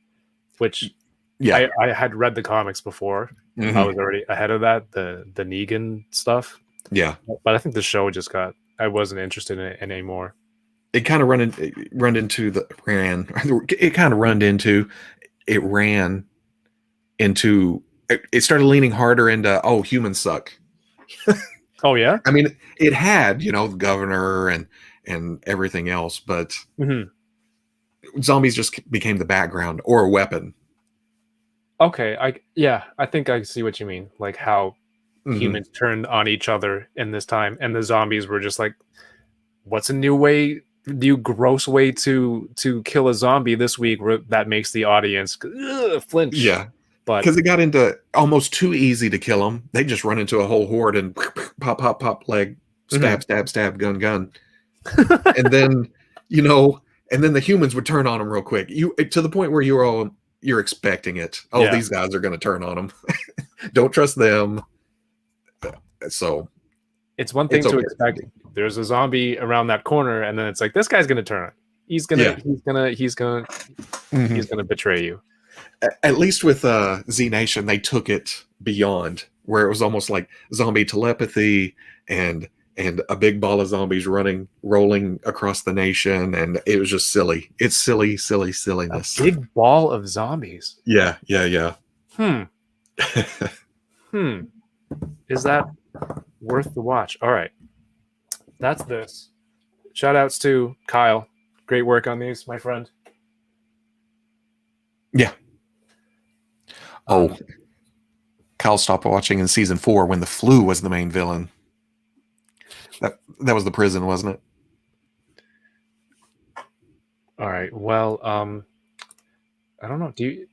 which I had read the comics before. I was already ahead of that, the Negan stuff.
Yeah.
But I think the show I wasn't interested in it anymore.
It kind of ran into it started leaning harder into humans suck.
Oh yeah?
I mean, it had, the governor and everything else, but zombies just became the background or a weapon.
Okay, I think I see what you mean. Like how humans turned on each other in this time, and the zombies were just like, what's a new gross way to kill a zombie this week that makes the audience flinch? Yeah. But
because it got into almost too easy to kill them, they just run into a whole horde and pop leg, stab, gun, and then and then the humans would turn on them real quick. To the point where you're expecting it. These guys are going to turn on them. Don't trust them. So
it's one thing to expect. There's a zombie around that corner, and then it's like, this guy's going to turn on. He's gonna
Yeah.
he's gonna betray you.
At least with Z Nation, they took it beyond where it was almost like zombie telepathy and a big ball of zombies rolling across the nation, and it was just silly. It's silliness.
A big ball of zombies.
Yeah.
Is that worth the watch? All right. That's this. Shout outs to Kyle. Great work on these, my friend.
Yeah. Oh, Kyle stopped watching in season 4 when the flu was the main villain. That was the prison, wasn't it?
All right. Well, I don't know. Do you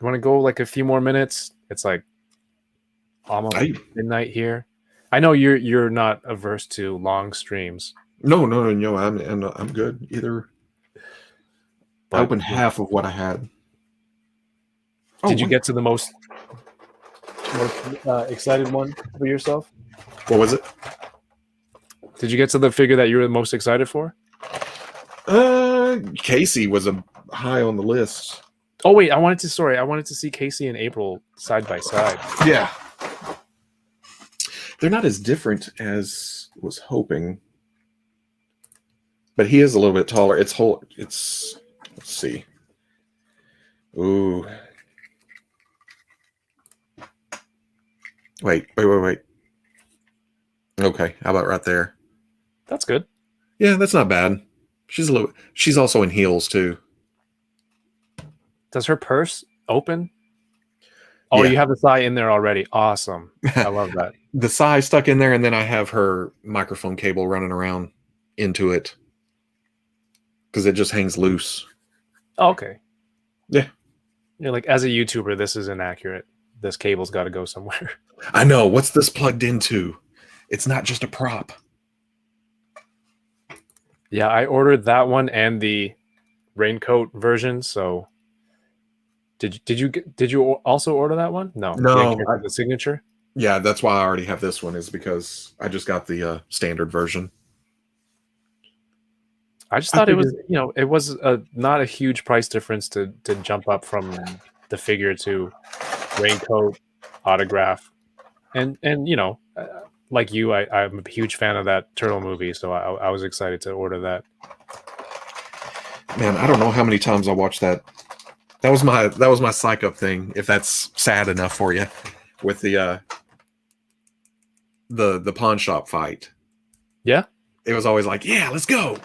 want to go like a few more minutes? It's like almost midnight here. I know you're not averse to long streams.
No. I'm good. Either. I opened half of what I had.
Did you get to the most excited one for yourself?
What was it?
Did you get to the figure that you were the most excited for?
Casey was high on the list.
Oh wait, I wanted to see Casey and April side by side.
Yeah. They're not as different as was hoping. But he is a little bit taller. It's let's see. Ooh. Wait. Okay, how about right there?
That's good.
Yeah, that's not bad. She's also in heels too.
Does her purse open? Oh,
Yeah.
you have the thigh in there already. Awesome. I love that.
The thigh stuck in there, and then I have her microphone cable running around into it because it just hangs loose.
Oh, okay.
Yeah.
You're like, as a YouTuber, this is inaccurate. This cable's got to go somewhere.
I know. What's this plugged into? It's not just a prop.
Yeah, I ordered that one and the raincoat version. So, did you also order that one? No.
No,
The signature.
Yeah, that's why I already have this one. Is because I just got the standard version.
I just thought it was, it was not a huge price difference to jump up from the figure to raincoat, autograph, and like you, I'm a huge fan of that Turtle movie, so I was excited to order that.
Man, I don't know how many times I watched that. That was my psych up thing. If that's sad enough for you, with the pawn shop fight.
Yeah.
It was always like, yeah, let's go.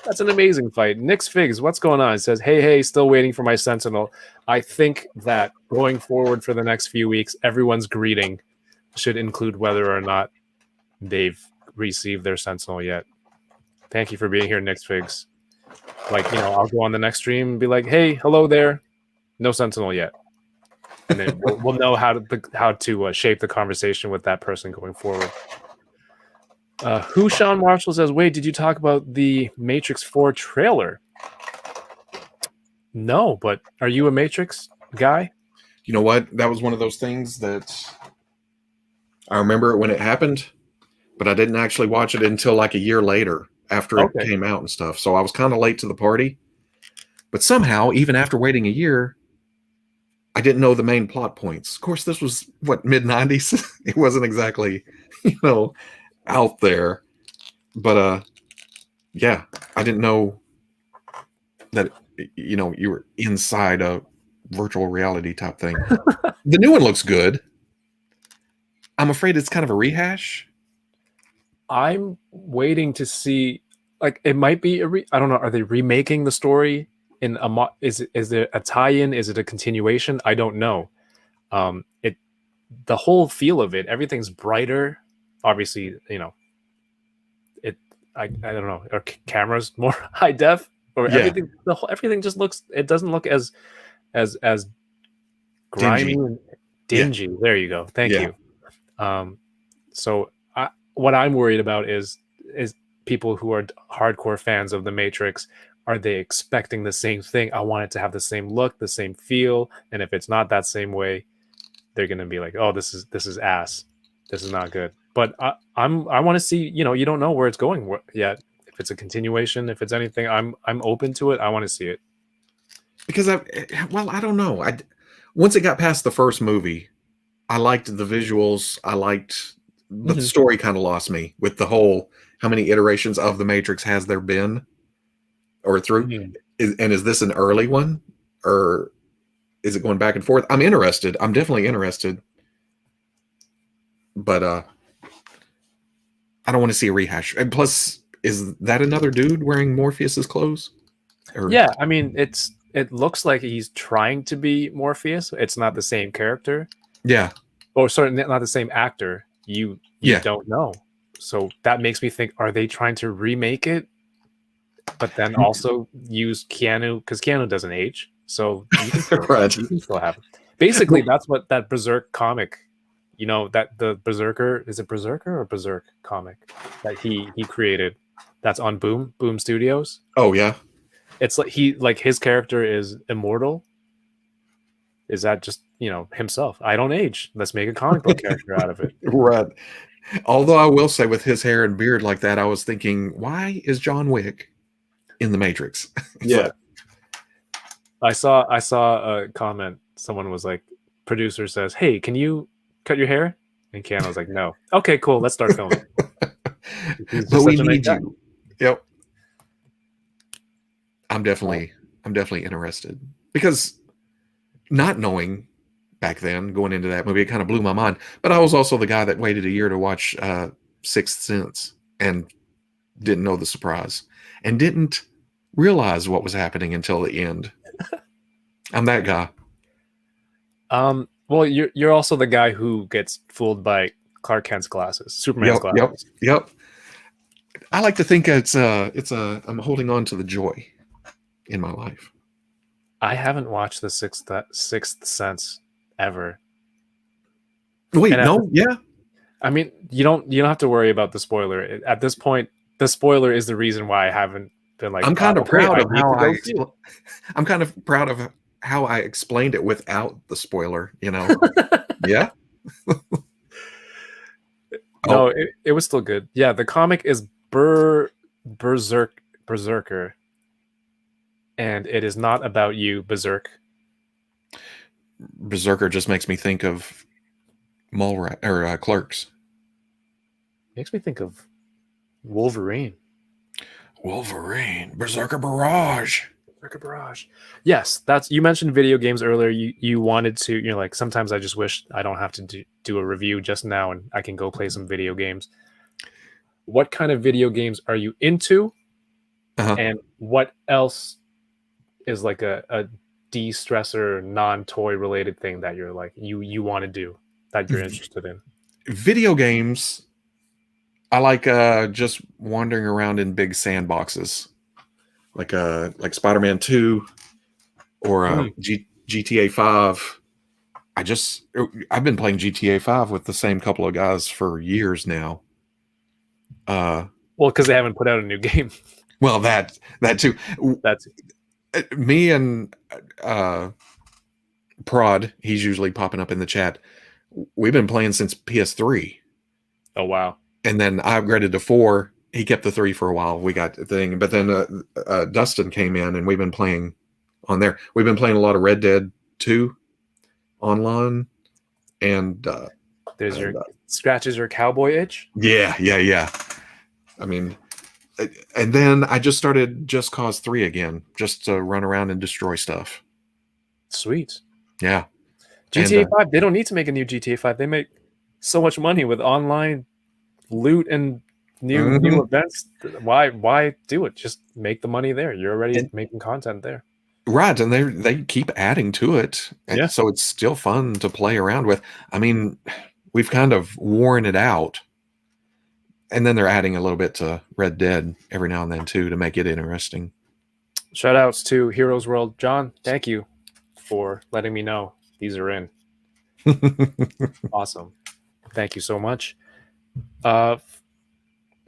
That's an amazing fight. Nick's Figs, what's going on? It says, hey, still waiting for my Sentinel. I think that going forward for the next few weeks, everyone's greeting should include whether or not they've received their Sentinel yet. Thank you for being here, Nick's Figs. Like, I'll go on the next stream and be like, hey, hello there. No Sentinel yet. And then we'll know how to shape the conversation with that person going forward. Sean Marshall says, wait, did you talk about the Matrix 4 trailer? No, but are you a Matrix guy?
You know what? That was one of those things that I remember it when it happened, but I didn't actually watch it until like a year later after it came out and stuff. So I was kind of late to the party. But somehow, even after waiting a year, I didn't know the main plot points. Of course, this was mid-90s. It wasn't exactly, out there. But yeah, I didn't know that you were inside a virtual reality type thing. The new one looks good. I'm afraid it's kind of a rehash.
I'm waiting to see, like, it might be I don't know, are they remaking the story in is there a tie-in? Is it a continuation? I don't know. The whole feel of it, everything's brighter. Obviously, I don't know. Are cameras more high def, or everything? Everything just looks. It doesn't look as grimy and dingy. Yeah. There you go. Thank you. So what I'm worried about is people who are hardcore fans of the Matrix. Are they expecting the same thing? I want it to have the same look, the same feel, and if it's not that same way, they're going to be like, "Oh, this is ass. This is not good." But I want to see. You don't know where it's going yet. if it's a continuation, if it's anything, I'm open to it. I want to see it.
Because I don't know. Once it got past the first movie, I liked the visuals. I liked, but the story kind of lost me with the whole how many iterations of the Matrix has there been or through. Is this an early one, or is it going back and forth? I'm interested. I'm definitely interested, but I don't want to see a rehash. And plus, is that another dude wearing Morpheus's clothes?
Yeah, I mean, it looks like he's trying to be Morpheus. It's not the same character.
Yeah.
Or sorry, not the same actor. You don't know. So that makes me think, are they trying to remake it? But then also use Keanu, because Keanu doesn't age. So you can still, you can still have it. Basically, that's what that Berserk comic, that the Berserker, is it Berserker or Berserk comic that he created that's on Boom Studios?
Oh yeah.
It's like his character is immortal. Is that just, himself? I don't age. Let's make a comic book character out of it.
Right. Although I will say, with his hair and beard like that, I was thinking, why is John Wick in the Matrix?
Yeah. I saw a comment. Someone was like, producer says, "Hey, can you cut your hair?" And Keanu was like, "No." Okay, cool. Let's start filming.
But we need you. Yep. I'm definitely interested, because not knowing back then, going into that movie, it kind of blew my mind. But I was also the guy that waited a year to watch Sixth Sense and didn't know the surprise and didn't realize what was happening until the end. I'm that guy.
Well, you're also the guy who gets fooled by Clark Kent's glasses, Superman's glasses.
Yep. I like to think I'm holding on to the joy in my life.
I haven't watched the Sixth Sense ever.
Wait, yeah.
I mean, you don't have to worry about the spoiler. At this point, the spoiler is the reason why I haven't been like.
I'm kind of proud of how I'm kind of proud of how I explained it without the spoiler. Yeah.
No, it was still good. Yeah, the comic is Berserker, and it is not about you, Berserk.
Berserker just makes me think of Clerks.
Makes me think of Wolverine.
Berserker Barrage.
Yes, you mentioned video games earlier. You wanted to, like, sometimes I just wish I don't have to do a review just now and I can go play some video games. What kind of video games are you into? And what else is like a de-stressor, non-toy related thing that you're like, you want to do, that you're interested in?
Video games, I like just wandering around in big sandboxes, like Spider-Man 2 or GTA 5. I've been playing GTA 5 with the same couple of guys for years now.
Well, because they haven't put out a new game.
Well, that too.
That's
me and Prod. He's usually popping up in the chat. We've been playing since PS3.
Oh wow!
And then I upgraded to 4. He kept the 3 for a while. We got the thing, but then Dustin came in, and we've been playing on there. We've been playing a lot of Red Dead 2 online, and
there's your scratches your cowboy itch.
Yeah. I mean, and then I just started Just Cause 3 again, just to run around and destroy stuff.
Sweet.
Yeah.
GTA 5. They don't need to make a new GTA 5. They make so much money with online loot and new events. Why do it? Just make the money there. You're already making content there.
Right, and they keep adding to it.
Yeah.
So it's still fun to play around with. I mean, we've kind of worn it out. And then they're adding a little bit to Red Dead every now and then too, to make it interesting.
Shout outs to Heroes World. John, thank you for letting me know these are in. Awesome. Thank you so much.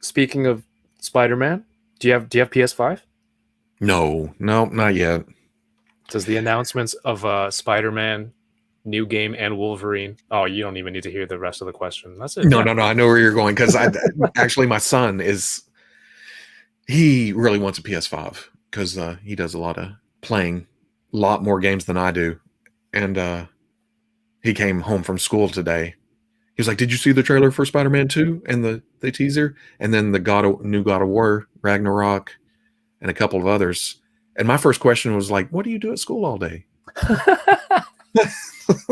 Speaking of Spider-Man, do you have PS5?
No, not yet.
Does the announcements of Spider-Man new game and Wolverine? Oh, you don't even need to hear the rest of the question. That's it.
No. I know where you're going, because actually my son He really wants a PS5 because he does a lot of playing, a lot more games than I do. And he came home from school today. He was like, "Did you see the trailer for Spider-Man 2 and the teaser, and then the new God of War Ragnarok, and a couple of others?" And my first question was like, "What do you do at school all day?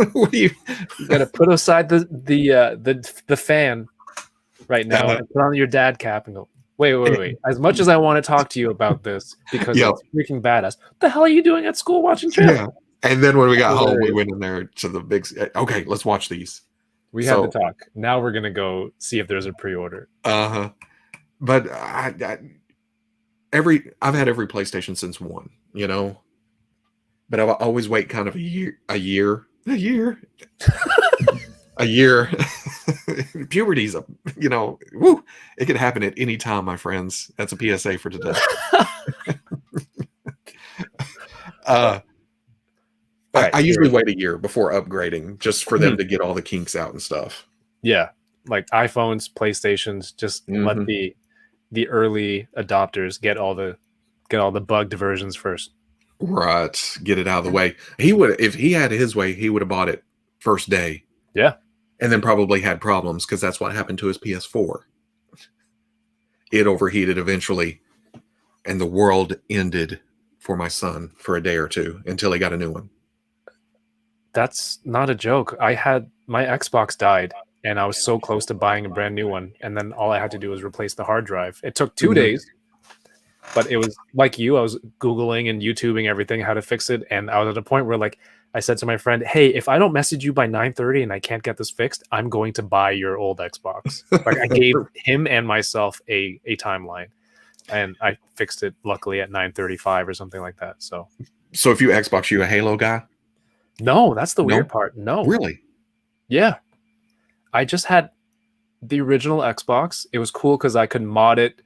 What do you?"
You gotta put aside the fan right now and put on your dad cap and go, wait. As much as I want to talk to you about this because it's freaking badass, what the hell are you doing at school watching trailers?
Yeah. And then when we got home, we went in there to the big. Okay, let's watch these.
We had to talk. Now we're gonna go see if there's a pre-order.
But I've had every PlayStation since 1, you know. But I always wait kind of a year. Puberty's woo, it could happen at any time, my friends. That's a PSA for today. I usually wait a year before upgrading just for them to get all the kinks out and stuff.
Yeah, like iPhones, PlayStations, just let the early adopters get all the bugged versions first.
Right, get it out of the way. He would, if he had his way, he would have bought it first day.
Yeah,
and then probably had problems because that's what happened to his PS4. It overheated eventually, and the world ended for my son for a day or two until he got a new one.
That's not a joke. I had my Xbox died, and I was so close to buying a brand new one, and then all I had to do was replace the hard drive. It took 2 days, but it was like you. I was Googling and YouTubing everything, how to fix it, and I was at a point where, like, I said to my friend, "Hey, if I don't message you by 9:30 and I can't get this fixed, I'm going to buy your old Xbox." Like, I gave him and myself a timeline, and I fixed it luckily at 9:35 or something like that. So
if you Xbox, you a Halo guy?
No, that's the weird part. No.
Really?
Yeah. I just had the original Xbox. It was cool because I could mod it,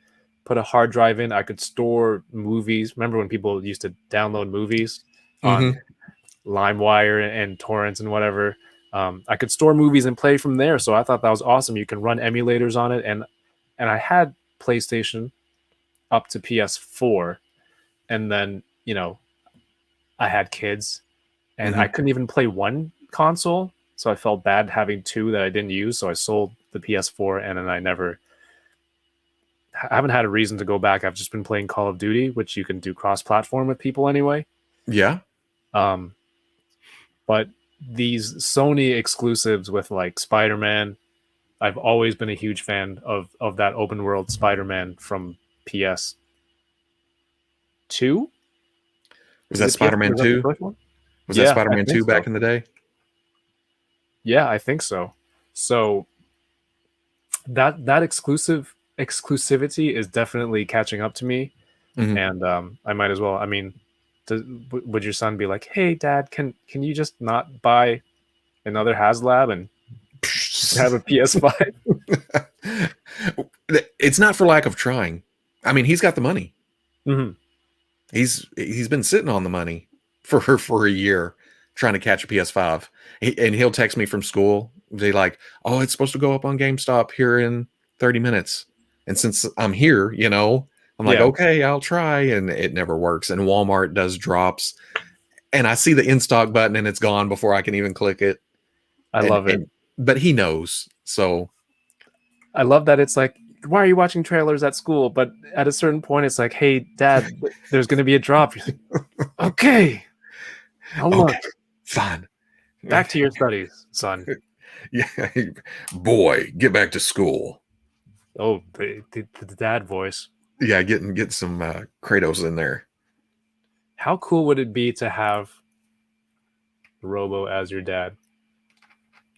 put a hard drive in. I could store movies. Remember when people used to download movies on LimeWire and torrents and whatever? I could store movies and play from there. So I thought that was awesome. You can run emulators on it. And I had PlayStation up to PS4. And then, I had kids. And I couldn't even play one console, so I felt bad having 2 that I didn't use. So I sold the PS4, and then I haven't had a reason to go back. I've just been playing Call of Duty, which you can do cross-platform with people anyway.
Yeah.
But these Sony exclusives with like Spider-Man, I've always been a huge fan of that open world Spider-Man from PS2.
Was that Spider-Man 2? Was that Spider-Man 2 back in the day?
Yeah, I think so. So that exclusivity is definitely catching up to me, and I might as well. I mean, would your son be like, "Hey, Dad, can you just not buy another HasLab and have a PS5?"
It's not for lack of trying. I mean, he's got the money. He's been sitting on the money for a year trying to catch a PS5. And he'll text me from school. Be like, "Oh, it's supposed to go up on GameStop here in 30 minutes." And since I'm here, I'm like, "Okay, I'll try." And it never works. And Walmart does drops. And I see the in-stock button and it's gone before I can even click it.
I love it.
But he knows. So
I love that it's like, "Why are you watching trailers at school?" But at a certain point, it's like, "Hey, Dad, there's going to be a drop." You're like, "Okay. I'll look.
Fine.
Back to your studies, son."
Yeah, boy, get back to school.
Oh, the dad voice.
Yeah, get some Kratos in there.
How cool would it be to have Robo as your dad?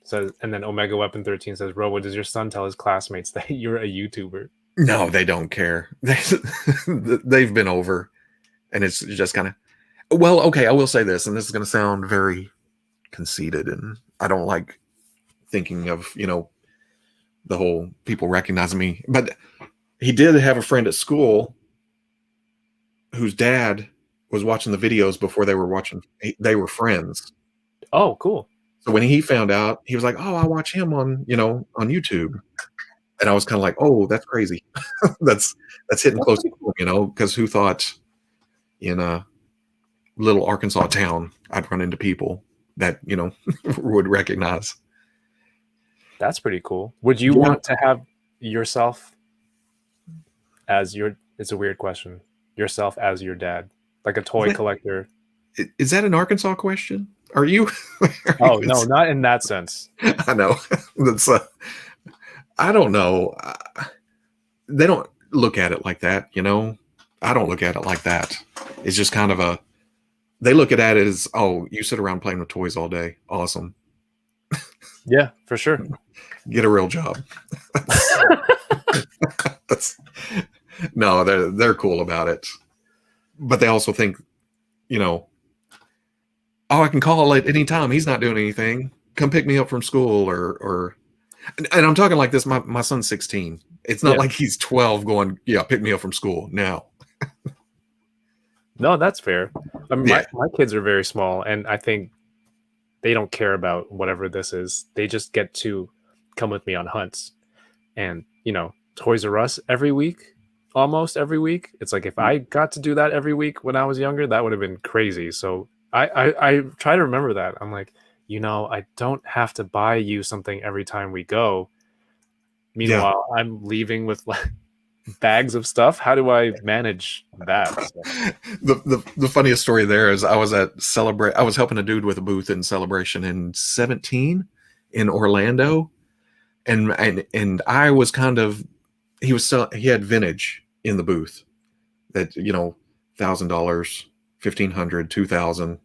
So, and then Omega Weapon 13 says, "Robo, does your son tell his classmates that you're a YouTuber?"
No, they don't care. They've been over, and it's just kind of. Well, okay, I will say this, and this is going to sound very conceited, and I don't like thinking of, the whole people recognizing me. But he did have a friend at school whose dad was watching the videos before they were watching. They were friends.
Oh, cool.
So when he found out, he was like, "Oh, I watch him on, on YouTube." And I was kind of like, oh, that's crazy. that's hitting close to home, because who thought in a little Arkansas town I'd run into people that, would recognize.
That's pretty cool. Would you want to have yourself as your, it's a weird question, yourself as your dad, like a toy collector?
Is that an Arkansas question? Are you?
Oh, no, not in that sense.
I know. That's I don't know. They don't look at it like that, I don't look at it like that. It's just kind of they look at it as, oh, you sit around playing with toys all day. Awesome.
Yeah, for sure.
Get a real job. No, they're cool about it. But they also think, oh, I can call at any time. He's not doing anything. Come pick me up from school or and I'm talking like this. My son's 16. It's not like he's 12 going, yeah, pick me up from school now.
No, that's fair. I mean, my kids are very small, and I think they don't care about whatever this is. They just get to come with me on hunts. And, Toys R Us every week, almost every week. It's like if I got to do that every week when I was younger, that would have been crazy. So I try to remember that. I'm like, I don't have to buy you something every time we go. Meanwhile, I'm leaving with like bags of stuff. How do I manage that?
The funniest story there is I was helping a dude with a booth in Celebration in 17 in Orlando, and I was kind of, he had vintage in the booth that $1,000, $1,500, $2,000,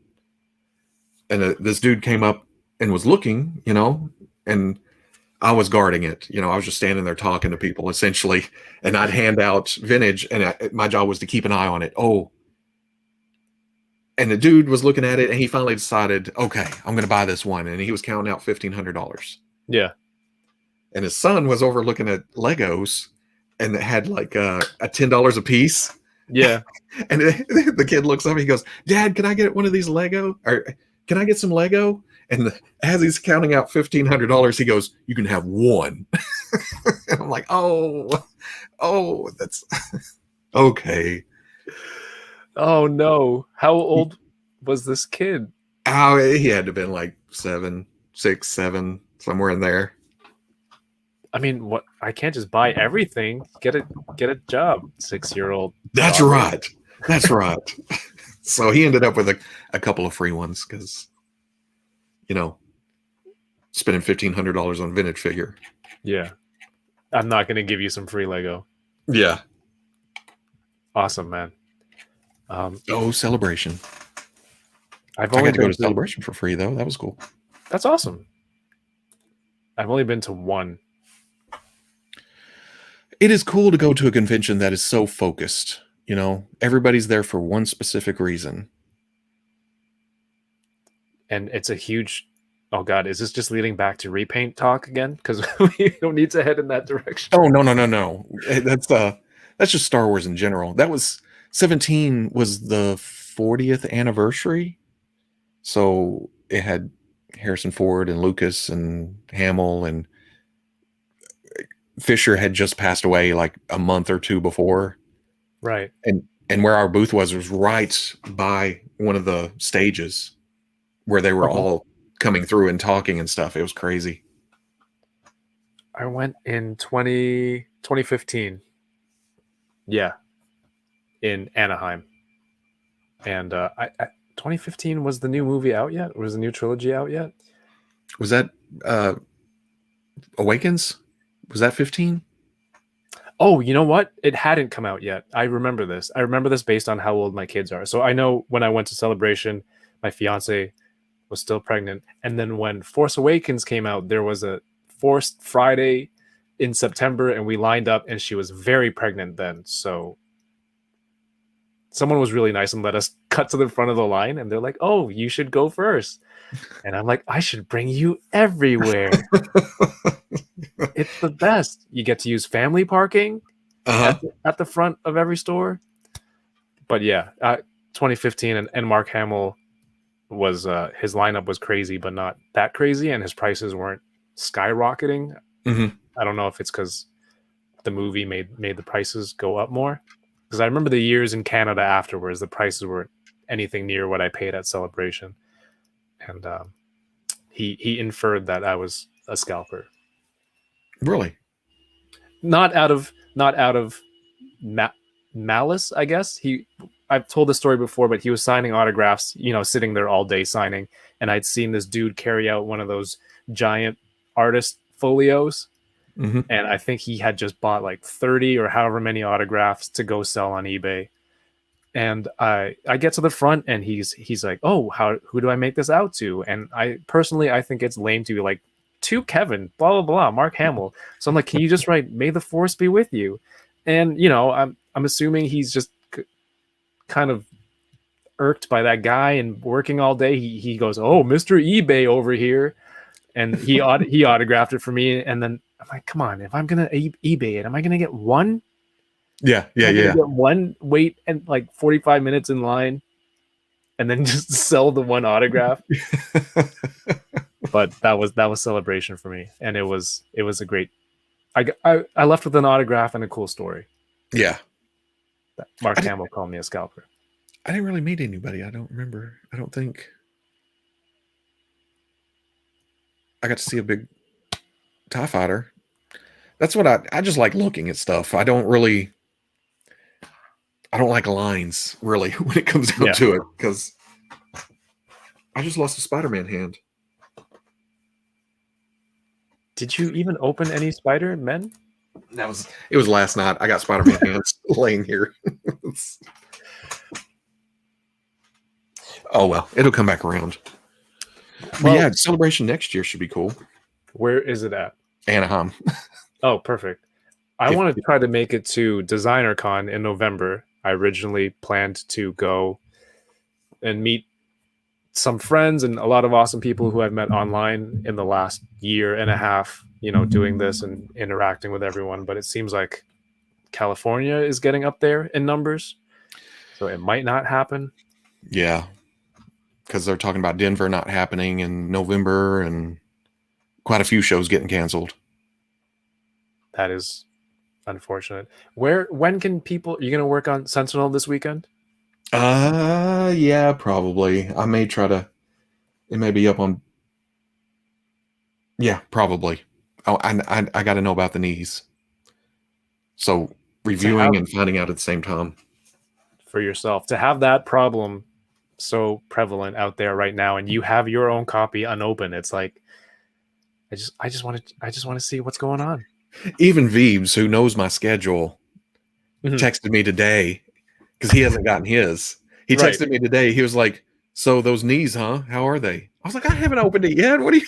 and this dude came up and was looking, and I was guarding it. I was just standing there talking to people essentially, and I'd hand out vintage, and my job was to keep an eye on it. Oh, and the dude was looking at it, and he finally decided, okay, I'm going to buy this one. And he was counting out $1,500.
Yeah.
And his son was over looking at Legos, and it had like a $10 a piece.
Yeah.
And the kid looks up, and he goes, Dad, can I get one of these Lego? Or can I get some Lego? And as he's counting out $1,500, he goes, you can have one. And I'm like, oh, that's okay.
Oh, no. How old was this kid?
Oh, he had to have been like 6, 7, somewhere in there.
I mean, what? I can't just buy everything. Get a job, 6-year-old.
That's daughter. Right. That's right. So he ended up with a couple of free ones because, spending $1,500 on vintage figure.
Yeah. I'm not going to give you some free Lego.
Yeah.
Awesome, man.
Celebration.
I
got to go to Celebration for free, though. That was cool.
That's awesome. I've only been to one.
It is cool to go to a convention that is so focused. Everybody's there for one specific reason. And
it's a huge, oh God, is this just leading back to repaint talk again? Because we don't need to head in that direction.
Oh, no. That's just Star Wars in general. That was 17 was the 40th anniversary. So it had Harrison Ford and Lucas and Hamill, and Fisher had just passed away like a month or two before.
Right.
And where our booth was right by one of the stages where they were all coming through and talking and stuff. It was crazy.
I went in 2015. Yeah. In Anaheim. And 2015, was the new movie out yet? Was the new trilogy out yet?
Was that Awakens? Was that 15?
Oh, you know what? It hadn't come out yet. I remember this. I remember this based on how old my kids are. So I know when I went to Celebration, my fiance was still pregnant. And then when Force Awakens came out, there was a Forced Friday in September, and we lined up, and she was very pregnant then. So someone was really nice and let us cut to the front of the line, and they're like, oh, you should go first. And I'm like, I should bring you everywhere. It's the best. You get to use family parking at the front of every store. But yeah, 2015, and Mark Hamill was his lineup was crazy, but not that crazy, and his prices weren't skyrocketing.
Mm-hmm.
I don't know if it's because the movie made the prices go up more. Because I remember the years in Canada afterwards, the prices weren't anything near what I paid at Celebration, and he inferred that I was a scalper.
Really?
Not out of malice, I guess. I've told this story before, but he was signing autographs, sitting there all day signing, and I'd seen this dude carry out one of those giant artist folios,
Mm-hmm.
and I think he had just bought like 30 or however many autographs to go sell on eBay. And I get to the front, and he's like, "Oh, who do I make this out to?" And I think it's lame to be like, "To Kevin, blah blah blah, Mark Hamill." So I'm like, "Can you just write, 'May the Force be with you'?" And I'm assuming he's just kind of irked by that guy and working all day. He goes, "Oh, Mr. eBay over here," and he autographed it for me. And then I'm like, "Come on, if I'm gonna eBay it, am I gonna get one?"
Yeah.
Get one, wait and like 45 minutes in line, and then just sell the one autograph. But that was Celebration for me, and it was a great. I left with an autograph and a cool story.
Yeah.
Mark Hamill called me a scalper.
I didn't really meet anybody. I don't remember. I don't think I got to see a big TIE fighter. That's what I just like looking at stuff. I don't like lines really when it comes down to it, because I just lost a Spider-Man hand.
Did you even open any Spider-Men?
It was last night. I got Spider-Man hands laying here. Oh well, it'll come back around. Well, yeah, Celebration next year should be cool.
Where is it at?
Anaheim.
Oh, perfect. I want to try to make it to Designer Con in November. I originally planned to go and meet some friends and a lot of awesome people who I've met online in the last year and a half, doing this and interacting with everyone. But it seems like California is getting up there in numbers, so it might not happen.
Yeah, because they're talking about Denver not happening in November and quite a few shows getting canceled.
That is unfortunate. When can people? Are you going to work on Sentinel this weekend?
Yeah, probably. I may try to. It may be up on. Yeah, probably. Oh, I got to know about the knees. So reviewing and finding out at the same time.
For yourself to have that problem so prevalent out there right now, and you have your own copy unopened, it's like I just want to see what's going on.
Even Veebs, who knows my schedule, texted me today because he hasn't gotten his. He texted me today. He was like, "So those knees, huh? How are they?" I was like, "I haven't opened it yet. What do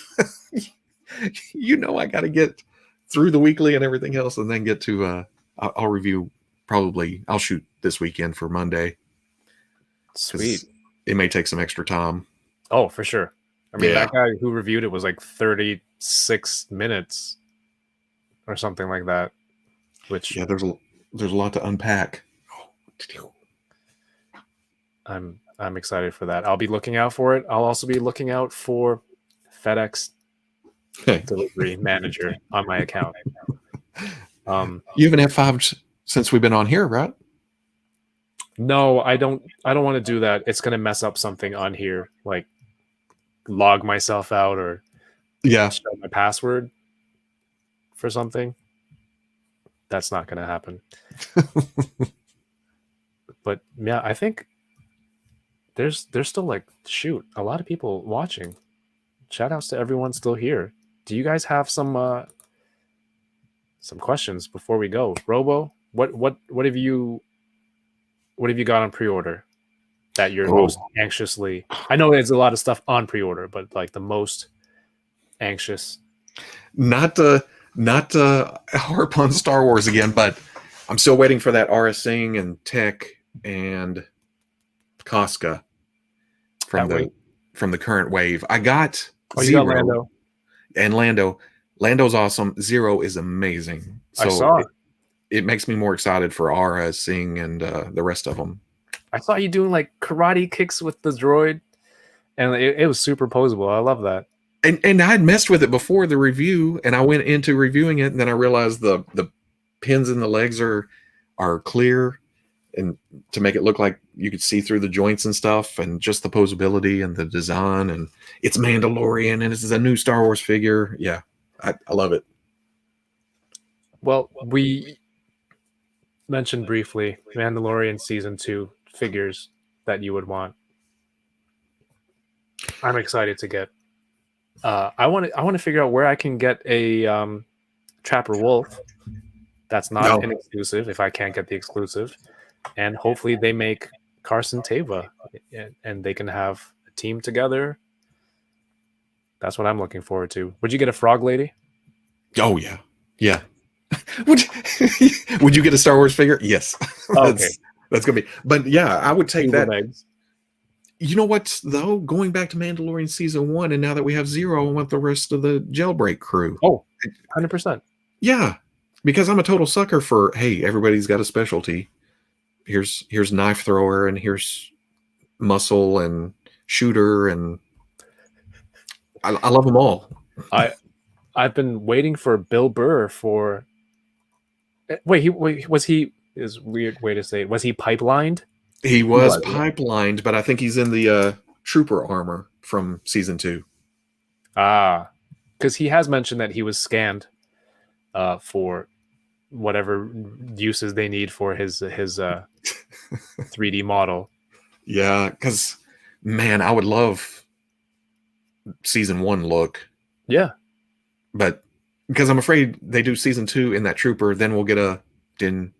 you?" I got to get through the weekly and everything else, and then get to. I'll review. Probably, I'll shoot this weekend for Monday.
Sweet.
It may take some extra time.
Oh, for sure. I mean, that guy who reviewed it was like 36 minutes. Or something like that. Which
there's a lot to unpack.
I'm excited for that. I'll be looking out for it. I'll also be looking out for FedEx delivery manager on my account.
You haven't had 5 since we've been on here, right?
No, I don't want to do that. It's going to mess up something on here, like log myself out or show my password for something. That's not going to happen. But yeah, I think there's still like a lot of people watching. Shout outs to everyone still here. Do you guys have some questions before we go? Robo, what have you got on pre-order that you're most anxiously? I know there's a lot of stuff on pre-order, but like the most anxious.
Not harp on Star Wars again, but I'm still waiting for that RS Singh and Tech and Casca from the current wave. I got Zero.
You got Lando.
And Lando's awesome. Zero is amazing. So
I saw
it makes me more excited for RS Singh and the rest of them.
I saw you doing like karate kicks with the droid, and it was super posable. I love that.
And I had messed with it before the review, and I went into reviewing it, and then I realized the pins in the legs are clear, and to make it look like you could see through the joints and stuff, and just the posability and the design, and it's Mandalorian, and this is a new Star Wars figure. Yeah, I love it.
Well, we mentioned briefly Mandalorian season 2 figures that you would want. I'm excited to get. I want to figure out where I can get a Trapper Wolf. That's not an exclusive if I can't get the exclusive, and hopefully they make Carson Teva and they can have a team together. That's what I'm looking forward to. Would you get a Frog Lady?
Oh yeah, yeah. Would you get a Star Wars figure? Yes.
Okay,
that's gonna be. But yeah, I would take that.
Eggs.
You know what though? Going back to Mandalorian season 1, and now that we have Zero, I want the rest of the Jailbreak crew.
Oh, 100%.
Yeah, because I'm a total sucker for, hey, everybody's got a specialty. Here's knife thrower, and here's muscle and shooter, and I love them all.
I've been waiting for Bill Burr for. Was he? Is weird way to say it. Was he pipelined?
He was pipelined, but I think he's in the trooper armor from season 2.
Because he has mentioned that he was scanned for whatever uses they need for his 3D model.
Yeah, because man, I would love season 1 look.
Yeah,
but because I'm afraid they do season 2 in that trooper, then we'll get a den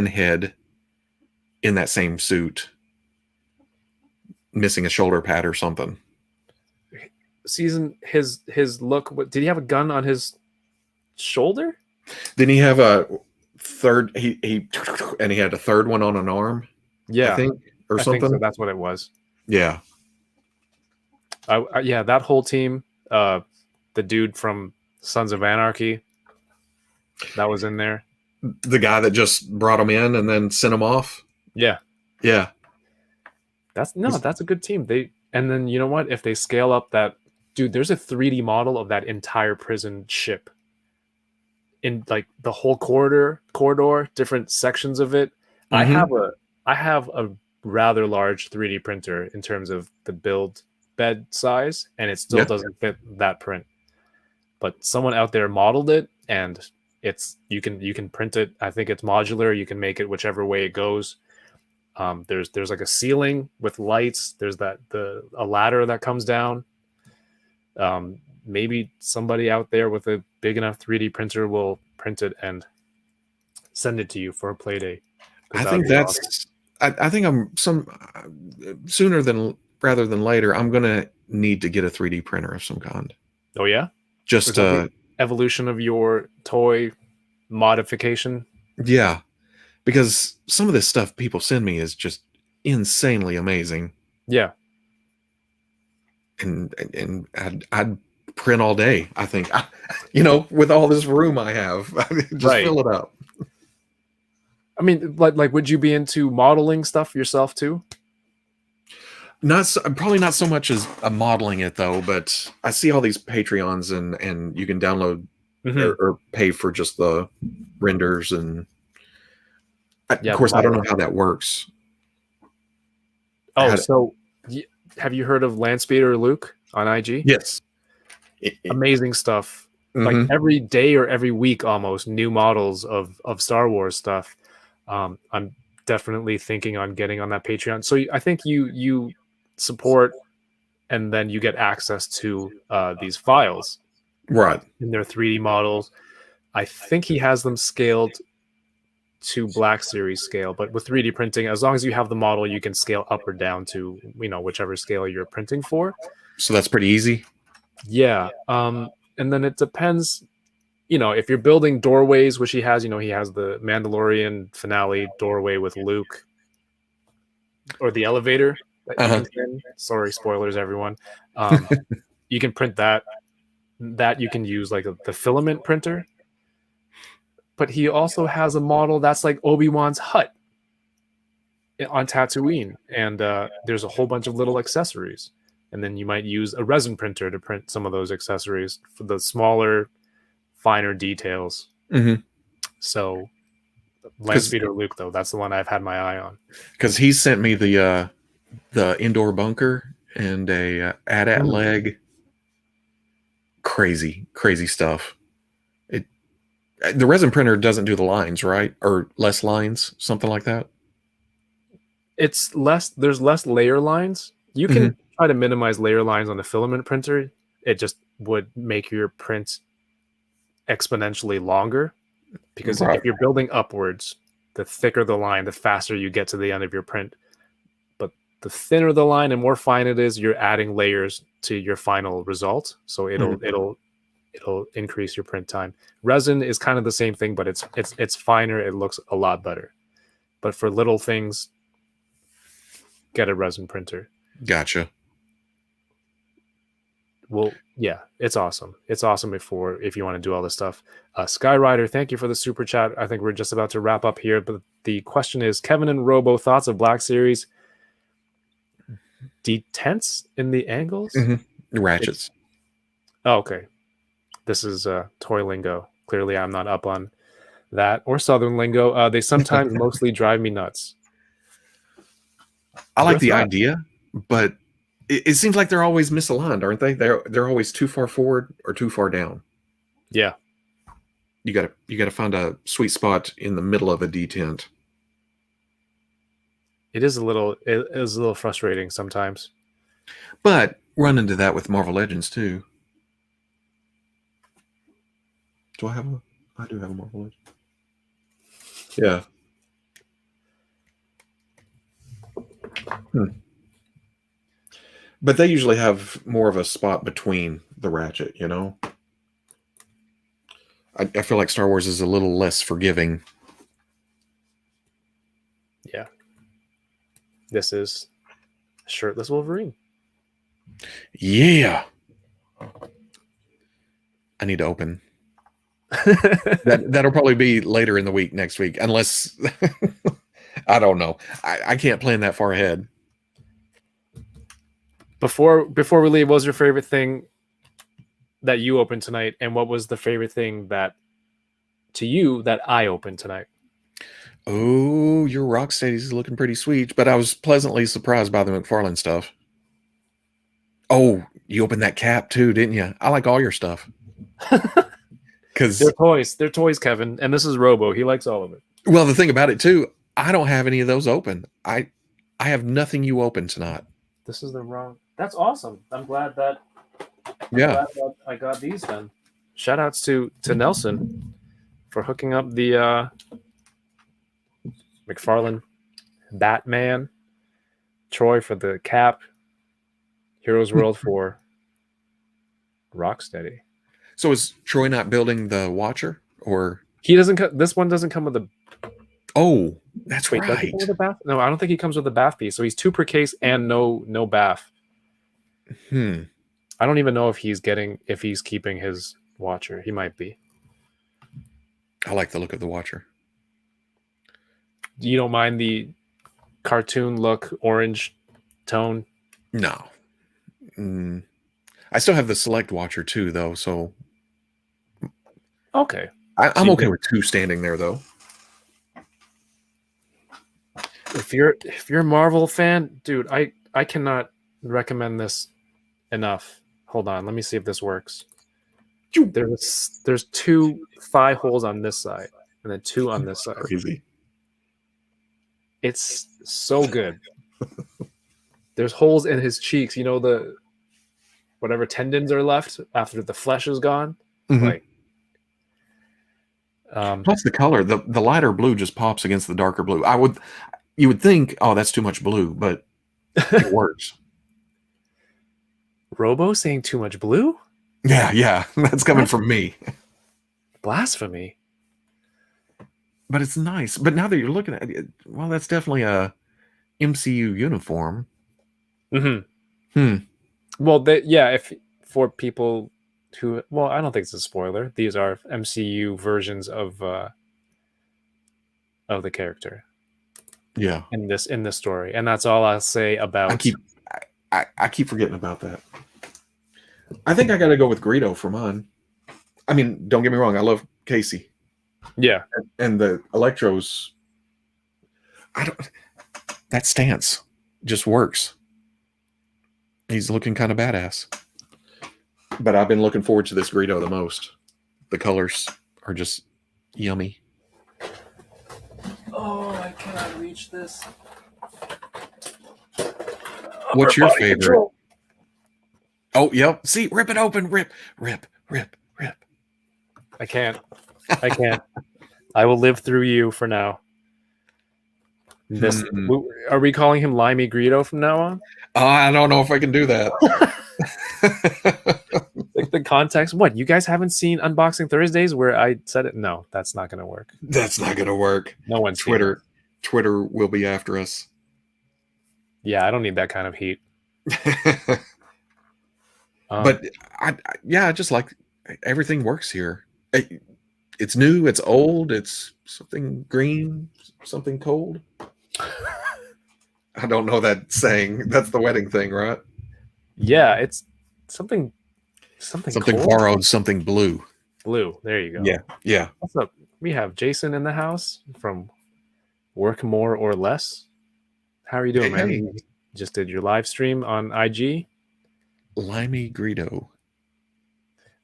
head in that same suit, missing a shoulder pad or something.
His look. Did he have a gun on his shoulder?
Didn't he have a third? He had a third one on an arm.
Yeah,
I think something.
Think so. That's what it was.
Yeah.
Yeah, that whole team. The dude from Sons of Anarchy. That was in there.
The guy that just brought him in and then sent him off.
Yeah. That's a good team. And then you know what? If they scale up that dude, there's a 3D model of that entire prison ship. In like the whole corridor, different sections of it. Mm-hmm. I have a rather large 3D printer in terms of the build bed size, and it still doesn't fit that print. But someone out there modeled it, and you can print it. I think it's modular. You can make it whichever way it goes. There's like a ceiling with lights. There's a ladder that comes down. Maybe somebody out there with a big enough 3D printer will print it and send it to you for a play day.
I think that's awesome. I think I'm sooner rather than later, I'm gonna need to get a 3D printer of some kind.
Oh yeah?
Just
evolution of your toy modification.
Yeah. Because some of this stuff people send me is just insanely amazing.
Yeah.
And I'd print all day, I think. With all this room I have, just fill it up.
I mean, like, would you be into modeling stuff yourself too?
Probably not so much as modeling it though, but I see all these Patreons and you can download or pay for just the renders, and of course I don't know how that works.
So have you heard of Landspeeder Luke on IG?
Yes.
Amazing stuff. Like every day or every week almost new models of Star Wars stuff. I'm definitely thinking on getting on that Patreon. So I think you support and then you get access to these files.
Right.
In their 3D models. I think he has them scaled to Black Series scale, but with 3D printing, as long as you have the model, you can scale up or down to, whichever scale you're printing for.
So that's pretty easy.
Yeah. And then it depends, if you're building doorways, which he has, he has the Mandalorian finale doorway with Luke, or the elevator. Sorry, spoilers, everyone. You can print that. That you can use like the filament printer. But he also has a model that's like Obi-Wan's hut on Tatooine, and there's a whole bunch of little accessories. And then you might use a resin printer to print some of those accessories for the smaller, finer details.
Mm-hmm.
So land speeder Luke, though, that's the one I've had my eye on.
Because he sent me the indoor bunker and a AT-AT leg. Crazy stuff. The resin printer doesn't do the lines, right? Or less lines, something like that.
It's less. There's less layer lines. You can try to minimize layer lines on the filament printer. It just would make your print exponentially longer, because if you're building upwards, the thicker the line, the faster you get to the end of your print. But the thinner the line and more fine it is, you're adding layers to your final result. So it'll increase your print time. Resin is kind of the same thing, but it's finer. It looks a lot better. But for little things, get a resin printer.
Gotcha.
Well, yeah, it's awesome. It's awesome if you want to do all this stuff. Skyrider, thank you for the super chat. I think we're just about to wrap up here, but the question is, Kevin and Robo, thoughts of Black Series detents in the angles?
Ratchets.
Okay. This is toy lingo. Clearly, I'm not up on that, or Southern lingo. They sometimes mostly drive me nuts.
I like the idea, but it seems like they're always misaligned, aren't they? They're always too far forward or too far down.
Yeah.
You gotta find a sweet spot in the middle of a detent.
It is a little frustrating sometimes.
But run into that with Marvel Legends too. Do I have a? I do have a Marvel Legends. Yeah. But they usually have more of a spot between the ratchet, you know? I feel like Star Wars is a little less forgiving.
Yeah. This is shirtless Wolverine.
Yeah. I need to open. That'll probably be later in the week, next week, unless I don't know. I can't plan that far ahead.
Before we leave, what was your favorite thing that you opened tonight, and what was the favorite thing that I opened tonight?
Oh, your Rocksteady's looking pretty sweet, but I was pleasantly surprised by the McFarlane stuff. Oh, you opened that cap too, didn't you? I like all your stuff. Because
they're toys, Kevin, and this is Robo. He likes all of it.
Well, the thing about it too, I don't have any of those open. I have nothing you open tonight.
This is the wrong. That's awesome. I'm glad that I got these then. Shout outs to Nelson for hooking up the McFarlane Batman, Troy for the cap, Heroes World for Rocksteady.
So is Troy not building the Watcher, or
he doesn't? This one doesn't come with a.
Oh, that's right.
Does he come with a bath? No, I don't think he comes with a bath piece. So he's 2 per case and no bath. I don't even know if he's keeping his Watcher. He might be.
I like the look of the Watcher.
You don't mind the cartoon look, orange tone?
No. I still have the Select Watcher too, though. So
okay,
I'm okay with 2 standing there, though.
If you're a Marvel fan, dude, I cannot recommend this enough. Hold on, let me see if this works. There's 2 thigh holes on this side and then 2 on this side.
Crazy.
It's so good. There's holes in his cheeks. You know, the whatever tendons are left after the flesh is gone. Like,
plus the color, the lighter blue just pops against the darker blue. You would think, oh, that's too much blue, but it works.
Robo saying too much blue?
Yeah, that's coming from me.
Blasphemy.
But it's nice. But now that you're looking at it, well, that's definitely a MCU uniform.
Well, if for people who, well, I don't think it's a spoiler. These are MCU versions of the character.
Yeah.
In this story, and that's all I'll say about.
I keep forgetting about that. I think I got to go with Greedo for mine. I mean, don't get me wrong. I love Casey.
Yeah.
And the Electros, that stance just works. He's looking kind of badass. But I've been looking forward to this Greedo the most. The colors are just yummy.
Oh, I cannot reach this.
What's your favorite? Control. Oh, yep. See, rip it open. Rip.
I can't. I will live through you for now. This Are we calling him Limey Greedo from now on?
I don't know if I can do that.
Like the context. What, you guys haven't seen Unboxing Thursdays where I said it? No, that's not going to work.
That's not going to work.
No one's
Twitter will be after us.
Yeah, I don't need that kind of heat.
But I just like everything works here. It's new, it's old, it's something green, something cold. I don't know that saying. That's the wedding thing, right?
Yeah, it's something cold?
Borrowed, something blue.
Blue. There you go.
Yeah.
What's up? We have Jason in the house from Work More or Less. How are you doing, man? You just did your live stream on IG.
Limey Greedo.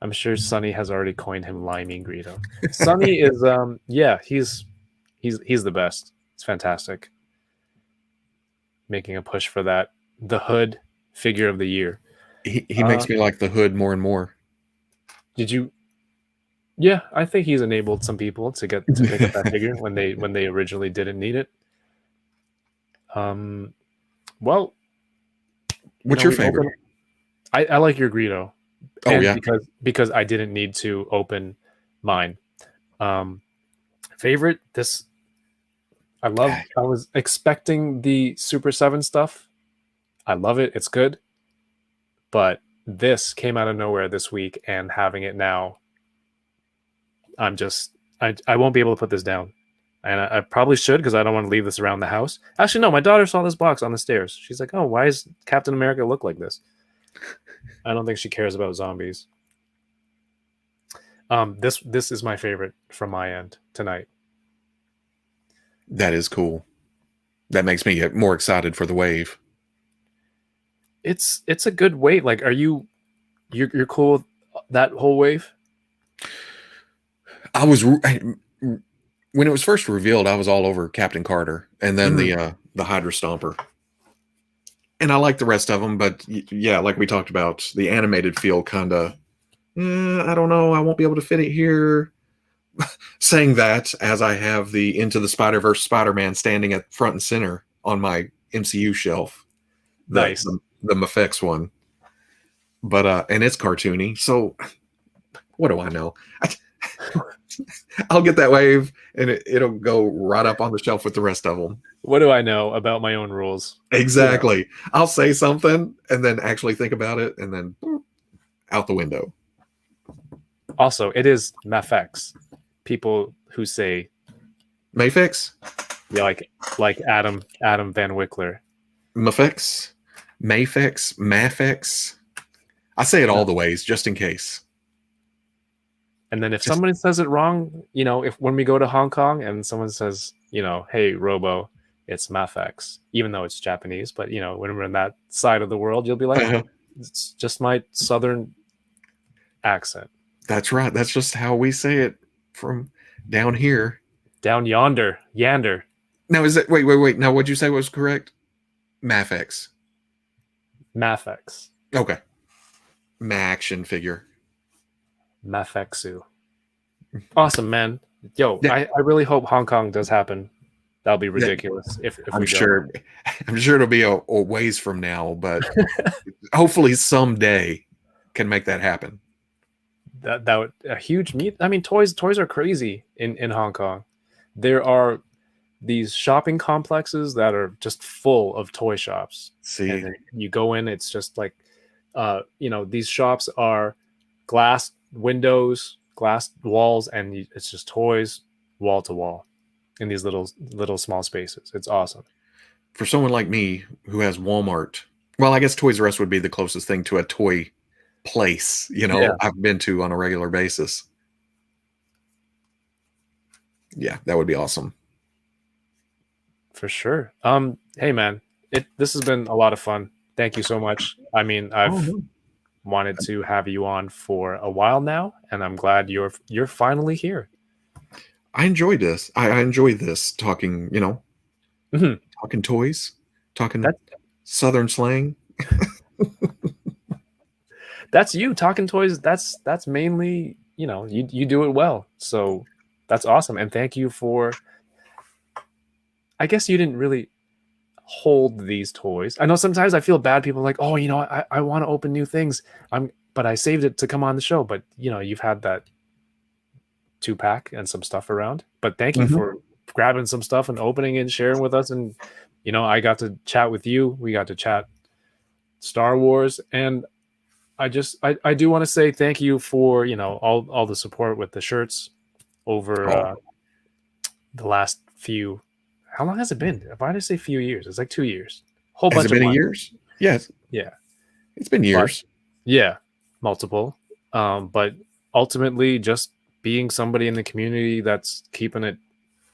I'm sure Sonny has already coined him Limey Greedo. Sonny is he's the best. It's fantastic. Making a push for that. The Hood figure of the year.
He makes me like the Hood more and more.
Did you? Yeah, I think he's enabled some people to pick up that figure when they originally didn't need it. Well,
what's your favorite?
I like your Greedo.
Oh yeah,
because I didn't need to open mine. Favorite, this I love. I was expecting the Super 7 stuff. I love it. It's good. But this came out of nowhere this week, and having it now, I won't be able to put this down. And I probably should, because I don't want to leave this around the house. Actually, no, my daughter saw this box on the stairs. She's like, oh, why does Captain America look like this? I don't think she cares about zombies. This is my favorite from my end tonight.
That is cool. That makes me get more excited for the wave.
It's a good wave. Like, you're cool with that whole wave?
I was when it was first revealed, I was all over Captain Carter, and then the Hydra Stomper. And I like the rest of them, but yeah, like we talked about, the animated feel kind of, I don't know, I won't be able to fit it here. Saying that as I have the Into the Spider-Verse Spider-Man standing at front and center on my MCU shelf.
Nice.
The MFX one. But, and it's cartoony, so what do I know? I'll get that wave, and it'll go right up on the shelf with the rest of them.
What do I know about my own rules?
Exactly. Yeah. I'll say something and then actually think about it, and then out the window.
Also, it is MFX. People who say
Mayfix?
Yeah, like Adam Van Wickler.
MFX? Mayfix? Mafix? I say it all the ways, just in case.
And then if someone says it wrong, when we go to Hong Kong and someone says, hey, Robo, it's Mafex, even though it's Japanese, but, when we're in that side of the world, you'll be like, it's just my southern accent.
That's right. That's just how we say it from down here.
Down yander.
Now, is it, wait. Now, what'd you say was correct? Mafex.
Mafex.
Okay. Ma-action figure.
Mafexu. Awesome, man. Yo, yeah. I really hope Hong Kong does happen. That'll be ridiculous. If
I'm sure it'll be a ways from now, but hopefully someday can make that happen.
That would a huge meet. I mean, toys are crazy in Hong Kong. There are these shopping complexes that are just full of toy shops.
See,
and you go in, it's just like, these shops are glass windows, glass walls, and it's just toys wall to wall in these little small spaces. It's awesome.
For someone like me who has Walmart, well, I guess Toys R Us would be the closest thing to a toy place, I've been to on a regular basis. Yeah, that would be awesome.
For sure. Hey man, this has been a lot of fun. Thank you so much. I mean, I've wanted to have you on for a while now, and I'm glad you're finally here.
I enjoyed this. I enjoy this talking,
Mhm.
talking toys, talking
That-
Southern slang.
That's you talking toys. That's mainly, you do it well. So that's awesome. And thank you for, I guess you didn't really hold these toys. I know sometimes I feel bad. People are like, oh, I want to open new things. But I saved it to come on the show. But you've had that 2-pack and some stuff around. But thank you for grabbing some stuff and opening it and sharing with us. And I got to chat with you. We got to chat Star Wars, and I do want to say thank you for all the support with the shirts over the last few. How long has it been? If I just say few years, it's like 2 years. Whole bunch
Has it been
of
years? Yes.
Yeah.
It's been years.
Yeah, multiple. But ultimately, just being somebody in the community that's keeping it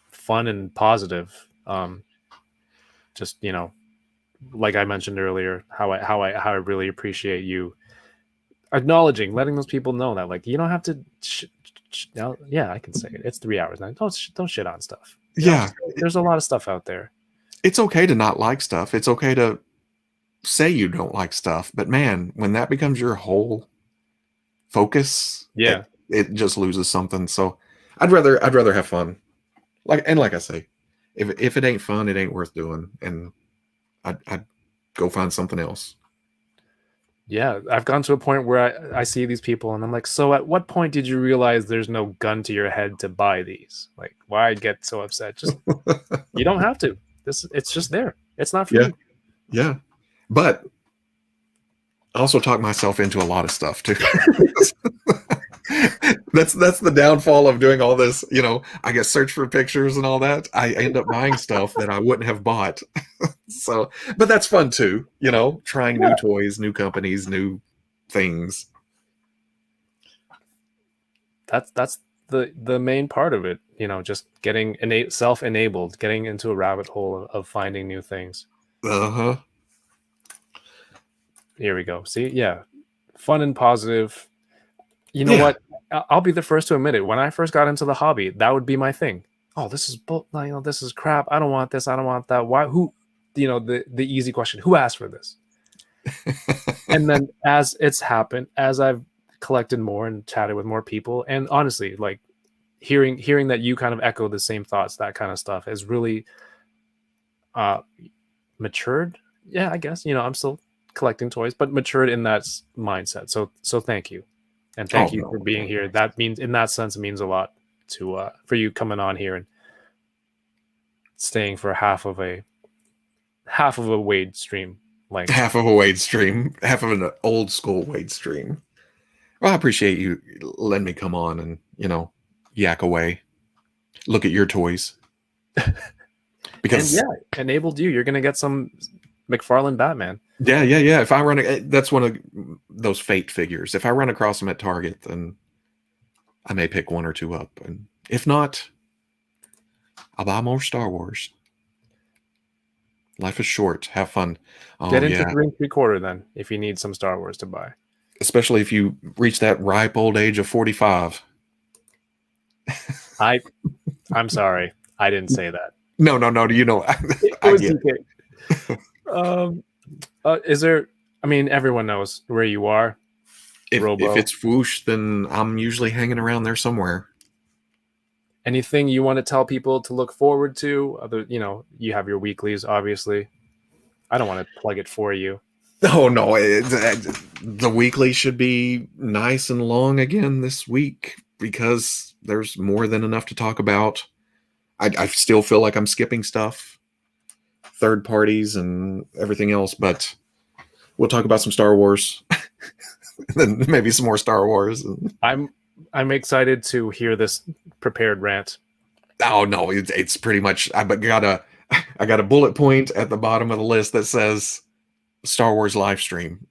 fun and positive. Just like I mentioned earlier, how I really appreciate you acknowledging, letting those people know that you don't have to. Yeah, I can say it. It's 3 hours now. Don't shit on stuff. There's a lot of stuff out there.
It's okay to not like stuff. It's okay to say you don't like stuff, but man, when that becomes your whole focus, it just loses something. So I'd rather have fun. Like I say, if it ain't fun, it ain't worth doing, and I'd go find something else.
Yeah, I've gone to a point where I see these people and I'm like, so at what point did you realize there's no gun to your head to buy these? Like, why get so upset? Just you don't have to. It's just there. It's not for you.
Yeah. But I also talk myself into a lot of stuff too. That's the downfall of doing all this. I get search for pictures and all that. I end up buying stuff that I wouldn't have bought. So, but that's fun too. Trying new toys, new companies, new things.
That's the main part of it. Just getting self-enabled, getting into a rabbit hole of finding new things. Here we go. See, yeah, fun and positive. You know what? I'll be the first to admit it. When I first got into the hobby, that would be my thing. Oh, this is this is crap. I don't want this. I don't want that. Why? Who? The easy question. Who asked for this? And then as it's happened, as I've collected more and chatted with more people, and honestly, like hearing that you kind of echo the same thoughts, that kind of stuff has really matured. Yeah, I guess. I'm still collecting toys, but matured in that mindset. So thank you. And thank you for being here. That means, in that sense, it means a lot to for you coming on here and staying for half of a Wade stream length.
Half of a Wade stream, half of an old school Wade stream. Well, I appreciate you letting me come on and yak away, look at your toys. Because
enabled you. You're gonna get some McFarlane Batman.
Yeah. If I that's one of those fate figures. If I run across them at Target, then I may pick one or two up, and if not, I'll buy more Star Wars. Life is short. Have fun.
Get into 3 3/4 then, if you need some Star Wars to buy.
Especially if you reach that ripe old age of 45.
I'm sorry, I didn't say that.
No.
It was DK. Is there? I mean, everyone knows where you are.
If it's Whoosh, then I'm usually hanging around there somewhere.
Anything you want to tell people to look forward to? You have your weeklies, obviously. I don't want to plug it for you.
Oh no, the weekly should be nice and long again this week because there's more than enough to talk about. I still feel like I'm skipping stuff, third parties and everything else, but we'll talk about some Star Wars, and then maybe some more Star Wars.
I'm excited to hear this prepared rant.
Oh no, it's pretty much. I got a bullet point at the bottom of the list that says Star Wars live stream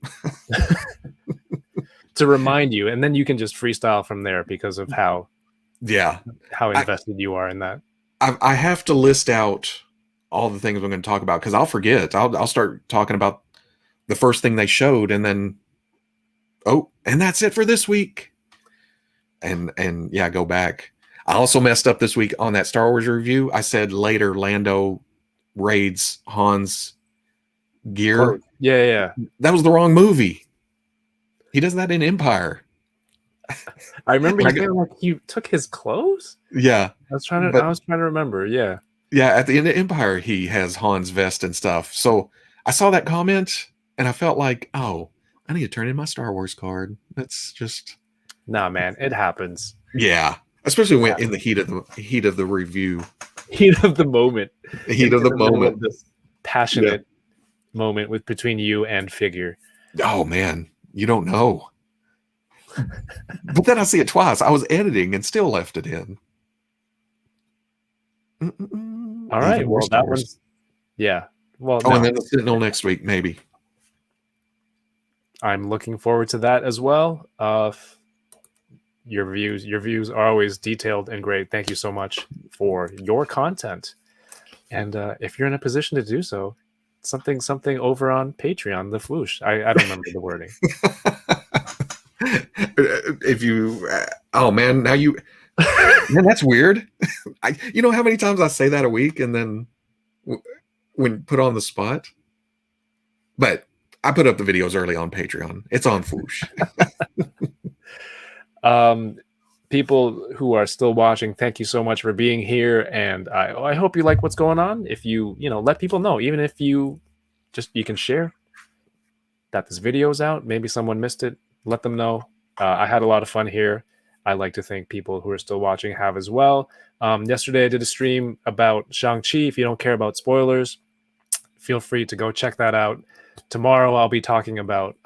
to remind you, and then you can just freestyle from there because of how
Yeah.
how invested you are in that.
I have to list out all the things I'm going to talk about because I'll forget. I'll start talking about the first thing they showed, and then and that's it for this week. And yeah, go back. I also messed up this week on that Star Wars review. I said later Lando raids Han's gear.
Yeah.
That was the wrong movie. He does that in Empire.
I remember you saying like he took his clothes.
Yeah,
I was trying to remember. Yeah.
At the end of Empire, he has Han's vest and stuff. So I saw that comment and I felt like, oh, I need to turn in my Star Wars card. That's just
nah, man. It happens.
Yeah, especially when in the heat of the review,
heat of the moment,
heat of the moment,
this passionate moment between you and figure.
Oh man, you don't know. But then I see it twice. I was editing and still left it in.
All right. Well, that one's Well,
and then the Sentinel next week, maybe.
I'm looking forward to that as well. Your views are always detailed and great. Thank you so much for your content. And if you're in a position to do so, something over on Patreon, the Floosh. I don't remember the wording.
If you, man, now you, man, that's weird. You know how many times I say that a week and then when put on the spot? But I put up the videos early on Patreon. It's on Floosh.
People who are still watching, thank you so much for being here, and I hope you like what's going on. If you let people know, even if you can share that this video's out, maybe someone missed it, let them know. I had a lot of fun here. I like to think people who are still watching have as well. Yesterday I did a stream about Shang-Chi. If you don't care about spoilers, feel free to go check that out. Tomorrow I'll be talking about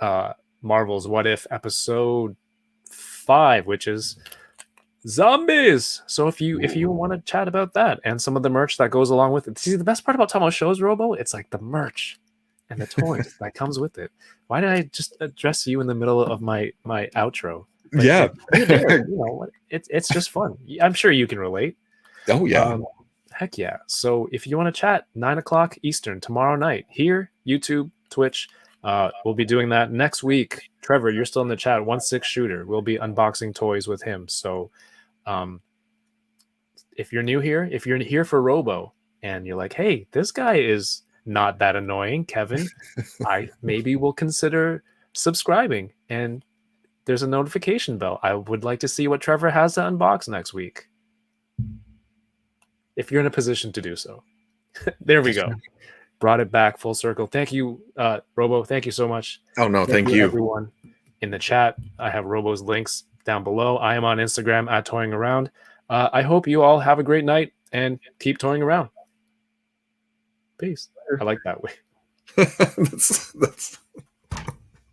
Marvel's What If episode 5, which is zombies. So if you want to chat about that and some of the merch that goes along with it. See, the best part about talking about shows, Robo, it's like the merch and the toys that comes with it. Why did I just address you in the middle of my outro? But
yeah,
it's just fun. I'm sure you can relate.
Oh yeah.
Heck yeah. So if you want to chat, 9:00 Eastern tomorrow night here, YouTube, Twitch. We'll be doing that next week. Trevor, you're still in the chat. 1/6 shooter. We'll be unboxing toys with him. So if you're new here, if you're here for Robo and you're like, hey, this guy is not that annoying, Kevin, I maybe will consider subscribing. And there's a notification bell. I would like to see what Trevor has to unbox next week. If you're in a position to do so. There we go. Brought it back full circle. Thank you, Robo. Thank you so much.
Oh, no, thank you.
Everyone in the chat. I have Robo's links down below. I am on Instagram at toyingaround. I hope you all have a great night and keep toying around. Peace. I like that way.
that's